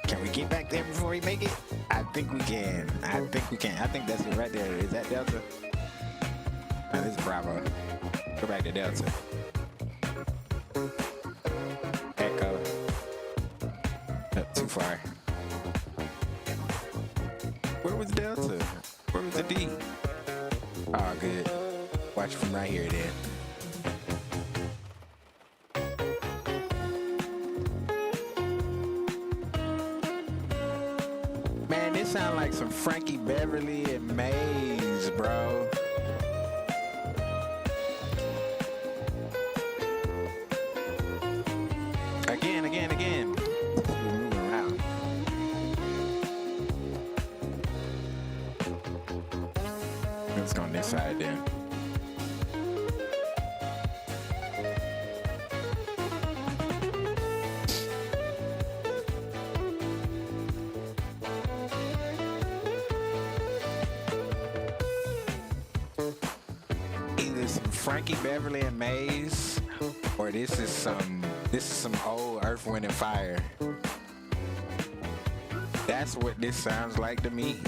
Can we get back there before we make it? I think we can. I think that's it right there. Is that Delta? No, this is Bravo. Go back to Delta. Echo. Up too far. Where was Delta? Where was the D? Oh, good. Watch from right here then. Man, this sound like some Frankie Beverly and Maze, bro. Again. We're moving around. Let's go on this side then. Either some Frankie Beverly and Maze, or this is some old Earth, Wind and Fire. That's what this sounds like to me.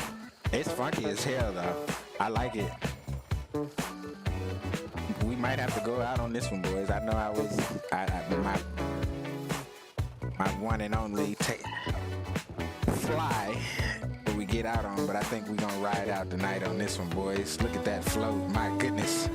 It's funky as hell though. I like it. We might have to go out on this one, boys. I know my one and only fly when we get out on, but I think we're gonna ride out tonight on this one, boys. Look at that float, my goodness.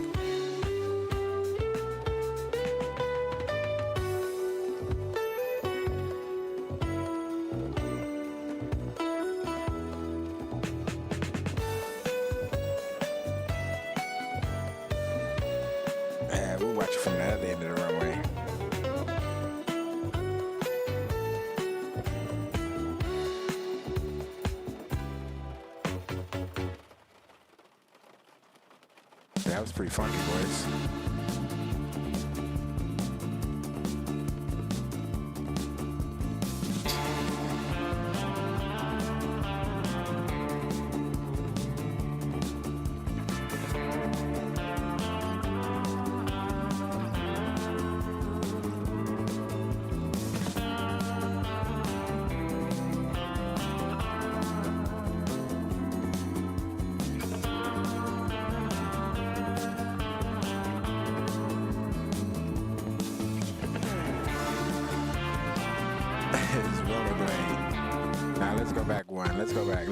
We'll watch it from the other end of the runway. That was pretty funky, boys. go back one. Let's go back.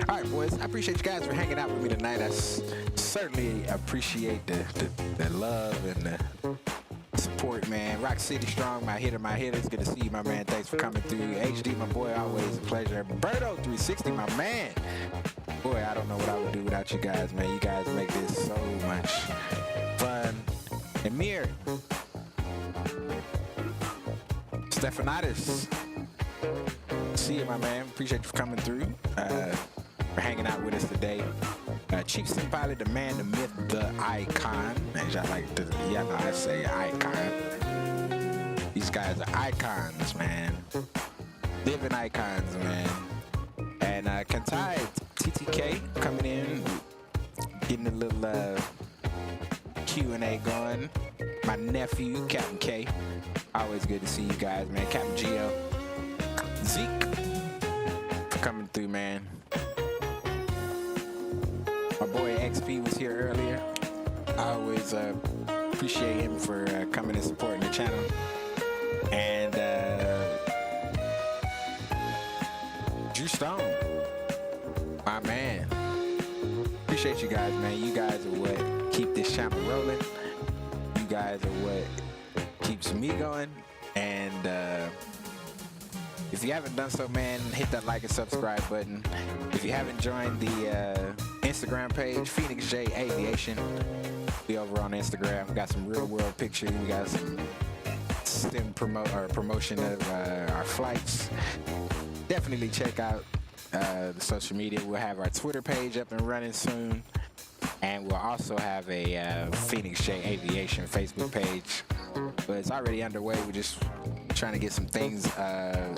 All right, boys. I appreciate you guys for hanging out with me tonight. I certainly appreciate the love and the support, man. Rock City Strong, my hitter. It's good to see you, my man. Thanks for coming through. HD, my boy, always a pleasure. Berto 360, my man. Boy, I don't know what I would do without you guys, man. You guys make this so much fun. Amir, Stephanatis, see you, my man. Appreciate you for coming through, for hanging out with us today. Chief Sim Pilot, the man, the myth, the icon. As I like to, know I say icon. These guys are icons, man. Living icons, man. And Kantai, TTK, coming in, getting a little Q&A going. My nephew, Captain K. Always good to see you guys, man. Captain Gio. Zeke, for coming through, man. My boy XP was here earlier. I always appreciate him for coming and supporting the channel. And Drew Stone, my man. Appreciate you guys, man. You guys are what keep this channel rolling. You guys are what keeps me going. And if you haven't done so, man, hit that like and subscribe button. If you haven't joined the Instagram page, Phoenix J Aviation, be over on Instagram. We got some real world pictures. We got some promotion of our flights. Definitely check out the social media. We'll have our Twitter page up and running soon. And we'll also have a Phoenix J Aviation Facebook page. But it's already underway. We're just trying to get some things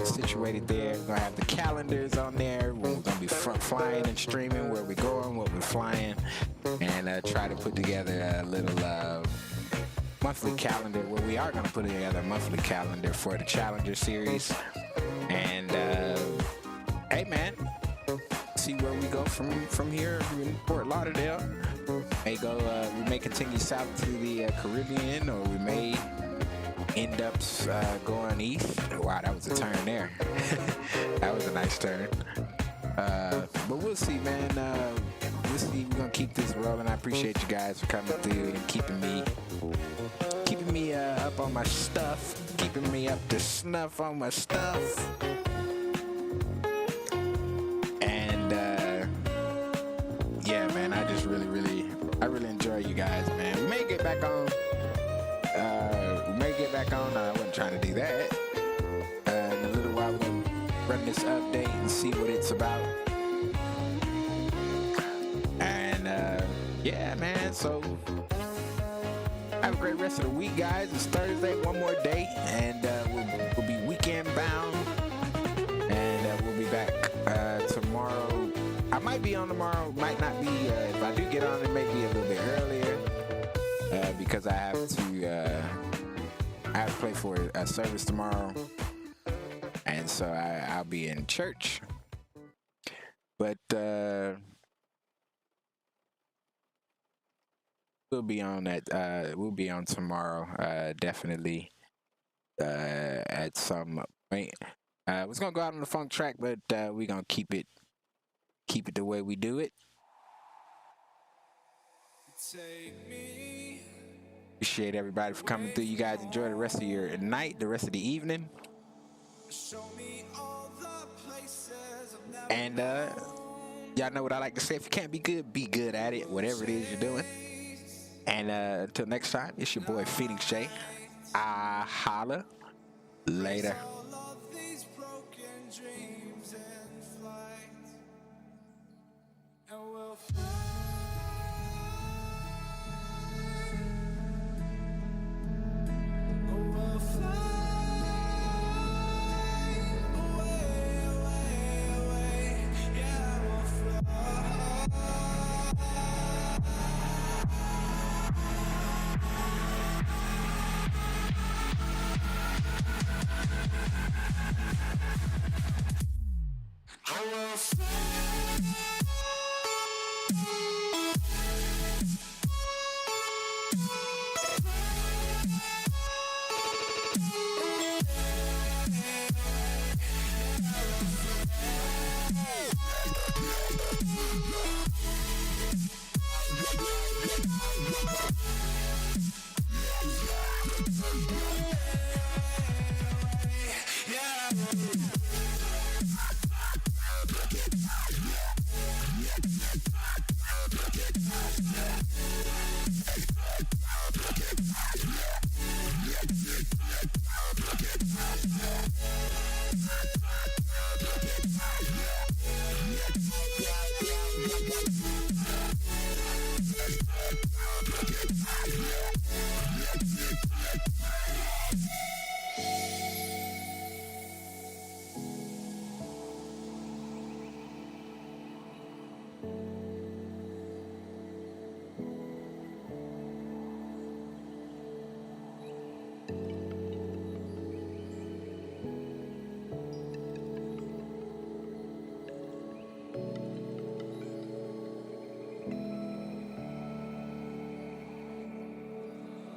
situated there. We're gonna have the calendars on there. We're gonna be flying and streaming where we're going, what we're flying, and try to put together a little monthly calendar where we are gonna put together a monthly calendar for the Challenger series. And hey, man, see where we go from here in Fort Lauderdale. We may continue south to the Caribbean, or we may end up going east. Wow, that was a turn there. That was a nice turn. But we'll see, man. We'll see. We're gonna keep this rolling. I appreciate you guys for coming through and keeping me up on my stuff, keeping me up to snuff on my stuff. And yeah, man, I just really enjoy you guys, man. We may get back on. I wasn't trying to do that. In a little while, we're going to run this update and see what it's about. And yeah, man, so have a great rest of the week, guys. It's Thursday, one more day, and we'll be weekend bound. And we'll be back tomorrow. I might be on tomorrow, might not be. If I do get on, it may be a little bit earlier because I have to play for a service tomorrow, and so I'll be in church. But we'll be on that. We'll be on tomorrow, definitely at some point. We're gonna go out on the funk track, but we're gonna keep it the way we do it. Appreciate everybody for coming through. You guys enjoy the rest of your night, the rest of the evening. And y'all know what I like to say. If you can't be good at it, whatever it is you're doing. And until next time, it's your boy Phoenix J. I holla later. I will fly.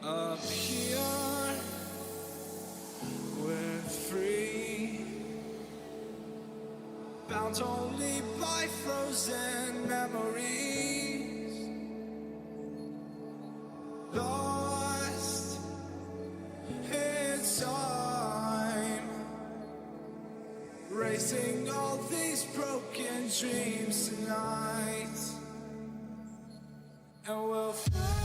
Up here, we're free, bound only by frozen memories, lost in time, racing all these broken dreams tonight, and we'll fly.